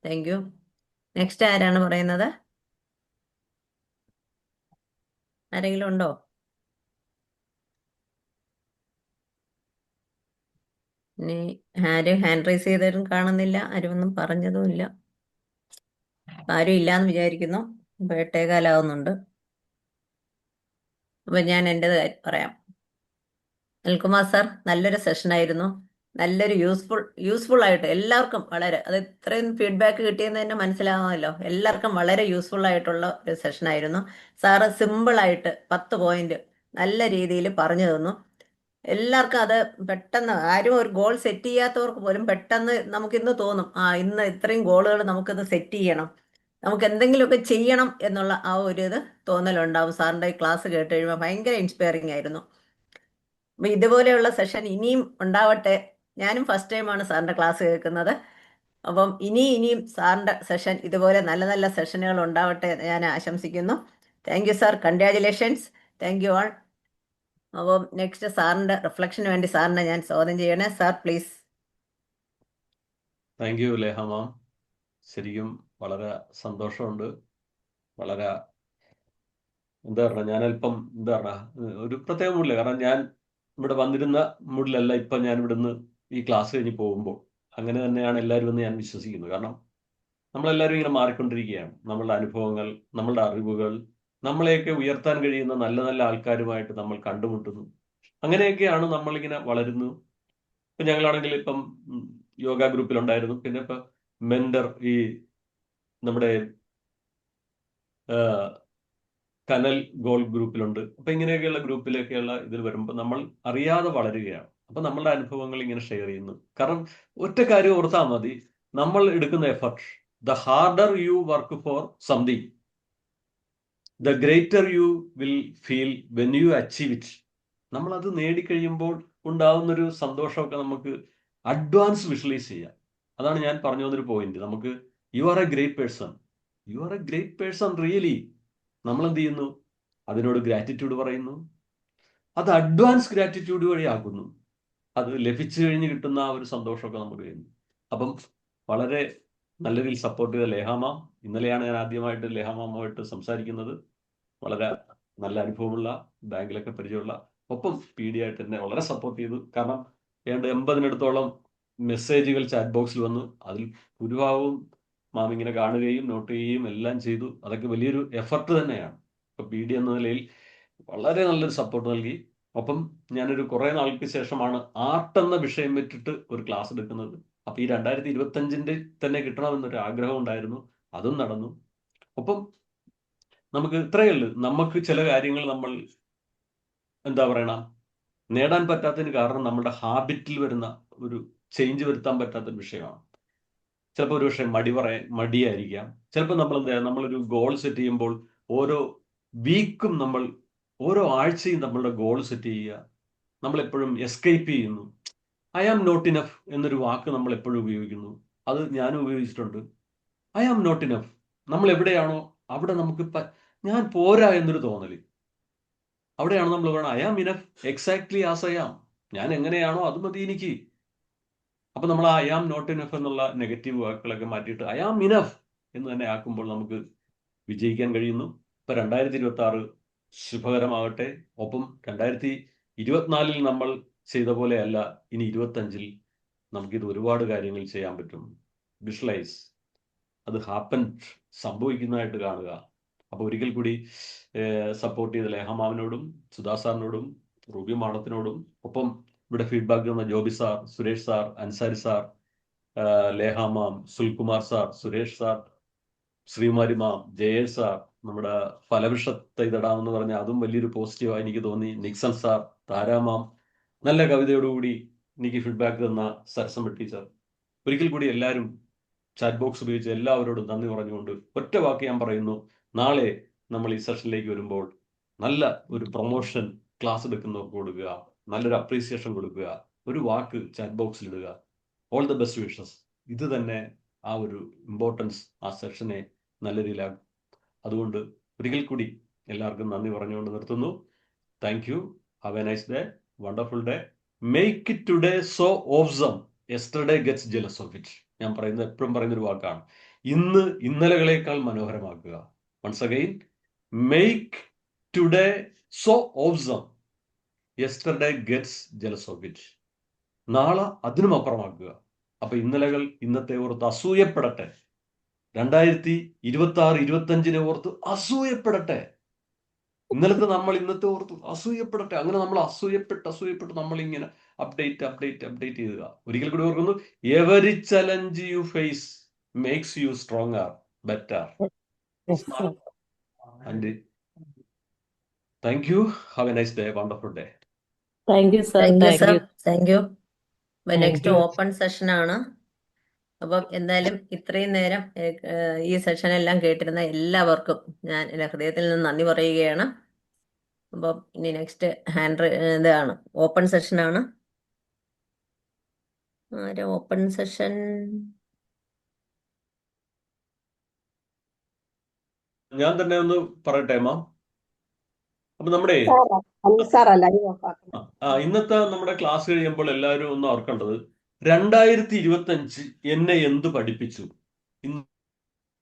Thank you. നെക്സ്റ്റ് ആരാണ് പറയുന്നത്? ആരെങ്കിലും ഉണ്ടോ? ഇനി ആരും ഹാൻഡ് റൈസ് ചെയ്തവരും കാണുന്നില്ല, ആരും ഒന്നും പറഞ്ഞതും ഇല്ല. ആരും ഇല്ലാന്ന് വിചാരിക്കുന്നു. ഇപ്പൊ 8:15 അപ്പൊ ഞാൻ എൻ്റെത് പറയാം. അനിൽകുമാർ സാർ, നല്ലൊരു സെഷനായിരുന്നു. നല്ലൊരു യൂസ്ഫുൾ ആയിട്ട് എല്ലാവർക്കും വളരെ, അത് ഇത്രയും ഫീഡ്ബാക്ക് കിട്ടിയെന്ന് തന്നെ മനസ്സിലാവുമല്ലോ. എല്ലാവർക്കും വളരെ യൂസ്ഫുൾ ആയിട്ടുള്ള ഒരു സെഷനായിരുന്നു. സാറ് സിമ്പിളായിട്ട് 10 പോയിന്റ് നല്ല രീതിയിൽ പറഞ്ഞു തന്നു. എല്ലാവർക്കും അത് പെട്ടെന്ന്, ആരും ഒരു ഗോൾ സെറ്റ് ചെയ്യാത്തവർക്ക് പോലും പെട്ടെന്ന് നമുക്കിന്ന് തോന്നും, ഇന്ന് ഇത്രയും ഗോളുകൾ നമുക്കിന്ന് സെറ്റ് ചെയ്യണം, നമുക്ക് എന്തെങ്കിലുമൊക്കെ ചെയ്യണം എന്നുള്ള ആ ഒരു ഇത് തോന്നലുണ്ടാവും. സാറിൻ്റെ ക്ലാസ് കേട്ട് കഴിയുമ്പോൾ ഭയങ്കര ഇൻസ്പയറിംഗ് ആയിരുന്നു. അപ്പം ഇതുപോലെയുള്ള സെഷൻ ഇനിയും ഉണ്ടാവട്ടെ. ഞാനും ഫസ്റ്റ് ടൈമാണ് സാറിൻ്റെ ക്ലാസ് കേൾക്കുന്നത്. അപ്പം ഇനിയും സാറിൻ്റെ സെഷൻ ഇതുപോലെ നല്ല നല്ല സെഷനുകൾ ഉണ്ടാവട്ടെ എന്ന് ഞാൻ ആശംസിക്കുന്നു. Thank you sir. Congratulations. Thank you all. അപ്പം നെക്സ്റ്റ് സാറിൻ്റെ റിഫ്ലക്ഷന് വേണ്ടി സാറിനെ ഞാൻ സ്വാഗതം ചെയ്യണേ. Sir please. താങ്ക് യു ലേഹ മാം. ശരിക്കും വളരെ സന്തോഷമുണ്ട്. വളരെ എന്താ പറയുക, ഞാനല്പം എന്താ പറയുക, ഒരു പ്രത്യേക മൂഡില്ല. കാരണം ഞാൻ ഇവിടെ വന്നിരുന്ന മൂഡിലല്ല ഇപ്പം ഞാൻ ഇവിടുന്ന് ഈ ക്ലാസ് കഴിഞ്ഞ് പോകുമ്പോൾ. അങ്ങനെ തന്നെയാണ് എല്ലാവരും എന്ന് ഞാൻ വിശ്വസിക്കുന്നു. കാരണം നമ്മളെല്ലാവരും ഇങ്ങനെ മാറിക്കൊണ്ടിരിക്കുകയാണ്. നമ്മളുടെ അനുഭവങ്ങൾ, നമ്മളുടെ അറിവുകൾ, നമ്മളെയൊക്കെ ഉയർത്താൻ കഴിയുന്ന നല്ല നല്ല ആൾക്കാരുമായിട്ട് നമ്മൾ കണ്ടുമുട്ടുന്നു. അങ്ങനെയൊക്കെയാണ് നമ്മളിങ്ങനെ വളരുന്നു. ഇപ്പം ഞങ്ങളാണെങ്കിൽ ഇപ്പം യോഗ ഗ്രൂപ്പിലുണ്ടായിരുന്നു. പിന്നെ ഇപ്പം മെന്റർ, ഈ നമ്മുടെ കനൽ ഗോൾ ഗ്രൂപ്പിലുണ്ട്. അപ്പൊ ഇങ്ങനെയൊക്കെയുള്ള ഗ്രൂപ്പിലൊക്കെയുള്ള ഇതിൽ വരുമ്പോൾ നമ്മൾ അറിയാതെ വളരുകയാണ്. അപ്പൊ നമ്മളുടെ അനുഭവങ്ങൾ ഇങ്ങനെ ഷെയർ ചെയ്യുന്നു. കാരണം ഒറ്റ കാര്യം ഓർത്താൽ മതി, നമ്മൾ എടുക്കുന്ന effort, the harder you work for something, the greater you will feel when you achieve it. നമ്മൾ അത് നേടിക്കഴിയുമ്പോൾ ഉണ്ടാവുന്നൊരു സന്തോഷമൊക്കെ നമുക്ക് അഡ്വാൻസ് വിഷ്വലൈസ് ചെയ്യാം. അതാണ് ഞാൻ പറഞ്ഞു വന്നൊരു പോയിന്റ്. നമുക്ക് U are a great person, U are a great person really. നമ്മൾ എന്ത് ചെയ്യുന്നു? അതിനോട് ഗ്രാറ്റിറ്റ്യൂഡ് പറയുന്നു, അത് അഡ്വാൻസ് ഗ്രാറ്റിറ്റ്യൂഡ് വഴിയാക്കുന്നു. അത് ലഭിച്ചു കഴിഞ്ഞ് കിട്ടുന്ന ആ ഒരു സന്തോഷമൊക്കെ നമുക്ക് വരുന്നു. അപ്പം വളരെ നല്ല രീതിയിൽ സപ്പോർട്ട് ചെയ്ത ലേഹാമാം. ഇന്നലെയാണ് ഞാൻ ആദ്യമായിട്ട് ലേഹാമാമുമായിട്ട് സംസാരിക്കുന്നത്. വളരെ നല്ല അനുഭവമുള്ള, ബാങ്കിലൊക്കെ പരിചയമുള്ള, ഒപ്പം PD ആയിട്ട് എന്നെ വളരെ സപ്പോർട്ട് ചെയ്തു. കാരണം 80-നടുത്തോളം മെസ്സേജുകൾ ചാറ്റ് ബോക്സിൽ വന്നു. അതിൽ ഭൂരിഭാഗവും മാം ഇങ്ങനെ കാണുകയും നോട്ട് ചെയ്യുകയും എല്ലാം ചെയ്തു. അതൊക്കെ വലിയൊരു എഫർട്ട് തന്നെയാണ്. ഇപ്പൊ PD എന്ന നിലയിൽ വളരെ നല്ലൊരു സപ്പോർട്ട് നൽകി. ഒപ്പം ഞാനൊരു കുറെ നാൾക്ക് ശേഷമാണ് ആർട്ട് എന്ന വിഷയം വെച്ചിട്ട് ഒരു ക്ലാസ് എടുക്കുന്നത്. അപ്പൊ ഈ 2025 തന്നെ കിട്ടണമെന്നൊരു ആഗ്രഹം ഉണ്ടായിരുന്നു, അതും നടന്നു. ഒപ്പം നമുക്ക് ഇത്രയേ ഉള്ളൂ, നമുക്ക് ചില കാര്യങ്ങൾ നമ്മൾ എന്താ പറയണ നേടാൻ പറ്റാത്തതിന് കാരണം നമ്മുടെ ഹാബിറ്റിൽ വരുന്ന ഒരു ചേഞ്ച് വരുത്താൻ പറ്റാത്തൊരു വിഷയമാണ്. ചിലപ്പോൾ ഒരു പക്ഷേ മടിയായിരിക്കാം. ചിലപ്പോൾ നമ്മൾ നമ്മളൊരു ഗോൾ സെറ്റ് ചെയ്യുമ്പോൾ ഓരോ വീക്കും നമ്മൾ ഓരോ ആഴ്ചയും നമ്മളുടെ ഗോൾ സെറ്റ് ചെയ്യുക. നമ്മളെപ്പോഴും എസ്കേപ്പ് ചെയ്യുന്നു. ഐ ആം നോട്ട് ഇനഫ് എന്നൊരു വാക്ക് നമ്മൾ എപ്പോഴും ഉപയോഗിക്കുന്നു. അത് ഞാനും ഉപയോഗിച്ചിട്ടുണ്ട്. I am not enough. നമ്മൾ എവിടെയാണോ അവിടെ നമുക്ക് ഞാൻ പോരാ എന്നൊരു തോന്നല്, അവിടെയാണ് നമ്മൾ പറയണം I am enough exactly as I am. ഞാൻ എങ്ങനെയാണോ അത് മതി എനിക്ക്. അപ്പൊ നമ്മൾ ഐ ആം നോട്ട് ഇനഫ് എന്നുള്ള നെഗറ്റീവ് വാക്കുകളൊക്കെ മാറ്റിയിട്ട് ഐ ആം ഇനഫ് എന്ന് തന്നെ ആക്കുമ്പോൾ നമുക്ക് വിജയിക്കാൻ കഴിയുന്നു. ഇപ്പൊ 2026 ശുഭകരമാകട്ടെ. ഒപ്പം 2024 നമ്മൾ ചെയ്ത പോലെ അല്ല, ഇനി 25 നമുക്കിത് ഒരുപാട് കാര്യങ്ങൾ ചെയ്യാൻ പറ്റും. വിഷ്വലൈസ്, അത് സംഭവിക്കുന്നതായിട്ട് കാണുക. അപ്പൊ ഒരിക്കൽ കൂടി സപ്പോർട്ട് ചെയ്ത ലേഹമാവിനോടും സുധാ സാറിനോടും റൂബി മാഡത്തിനോടും, ഒപ്പം ഇവിടെ ഫീഡ്ബാക്ക് തന്ന Joby sir, Suresh sir, Ansari sir, Leha ma'am, Sulkumar sir, Suresh sir, Sreekumari ma'am, Jayesh sir, നമ്മുടെ ഫലവൃക്ഷത്തെ ഇതടാമെന്ന് പറഞ്ഞ അതും വലിയൊരു പോസിറ്റീവായി എനിക്ക് തോന്നി. നിക്സൺ സാർ, താരാമാം, നല്ല കവിതയോടുകൂടി എനിക്ക് ഫീഡ്ബാക്ക് തന്ന സരസമ്മ ടീച്ചർ, ഒരിക്കൽ കൂടി എല്ലാവരും ചാറ്റ് ബോക്സ് ഉപയോഗിച്ച് എല്ലാവരോടും നന്ദി പറഞ്ഞുകൊണ്ട് ഒറ്റ വാക്ക് ഞാൻ പറയുന്നു. നാളെ നമ്മൾ ഈ സെഷനിലേക്ക് വരുമ്പോൾ നല്ല ഒരു പ്രൊമോഷൻ ക്ലാസ് എടുക്കുന്നവർക്ക് കൊടുക്കുക, നല്ലൊരു അപ്രീസിയേഷൻ കൊടുക്കുക, ഒരു വാക്ക് ചാറ്റ് ബോക്സിൽ ഇടുക. All the best wishes. ഇത് തന്നെ ആ ഒരു ഇമ്പോർട്ടൻസ് ആ സെഷനെ നല്ല രീതിയിലാകും. അതുകൊണ്ട് ഒരിക്കൽ കൂടി എല്ലാവർക്കും നന്ദി പറഞ്ഞുകൊണ്ട് നിർത്തുന്നു. Thank you. Have a nice day, wonderful day. Make it today so awesome yesterday gets jealous of it. ഞാൻ പറയുന്നത് എപ്പോഴും പറയുന്നൊരു വാക്കാണ്. ഇന്ന് ഇന്നലകളേക്കാൾ മനോഹരമാക്കുക. Once again, make today so awesome yesterday gets jealous of it. നാളെ അതിനും അപ്പുറമാക്കുക. അപ്പൊ ഇന്നലകൾ ഇന്നത്തെ ഓർത്ത് അസൂയപ്പെടട്ടെ. 2026-25 ഓർത്ത് അസൂയപ്പെടട്ടെ. ഇന്നലത്തെ നമ്മൾ ഇന്നത്തെ ഓർത്ത് അസൂയപ്പെടട്ടെ. അങ്ങനെ നമ്മൾ അസൂയപ്പെട്ട് നമ്മളിങ്ങനെ അപ്ഡേറ്റ് ചെയ്യുക. ഒരിക്കൽ കൂടി ഓർക്കുന്നു, every challenge you face makes you stronger, better. And thank you. Have a nice day, wonderful day. Thank you sir. Thank you. Next open session ആണ്. അപ്പം എന്തായാലും ഇത്രയും നേരം ഈ സെഷൻ എല്ലാം കേട്ടിരുന്ന എല്ലാവർക്കും ഞാൻ എൻ്റെ ഹൃദയത്തിൽ നിന്ന് നന്ദി പറയുകയാണ്. അപ്പം ഇനി നെക്സ്റ്റ് ഇതാണ് ഓപ്പൺ സെഷനാണ്. ഓപ്പൺ സെഷൻ ഞാൻ തന്നെ ഒന്ന് പറയട്ടെ മാം. അപ്പൊ നമ്മുടെ ഇന്നത്തെ നമ്മുടെ ക്ലാസ് കഴിയുമ്പോൾ എല്ലാവരും ഒന്ന് ഓർക്കേണ്ടത്, 2025 എന്നെ എന്ത് പഠിപ്പിച്ചു? ഇന്ന്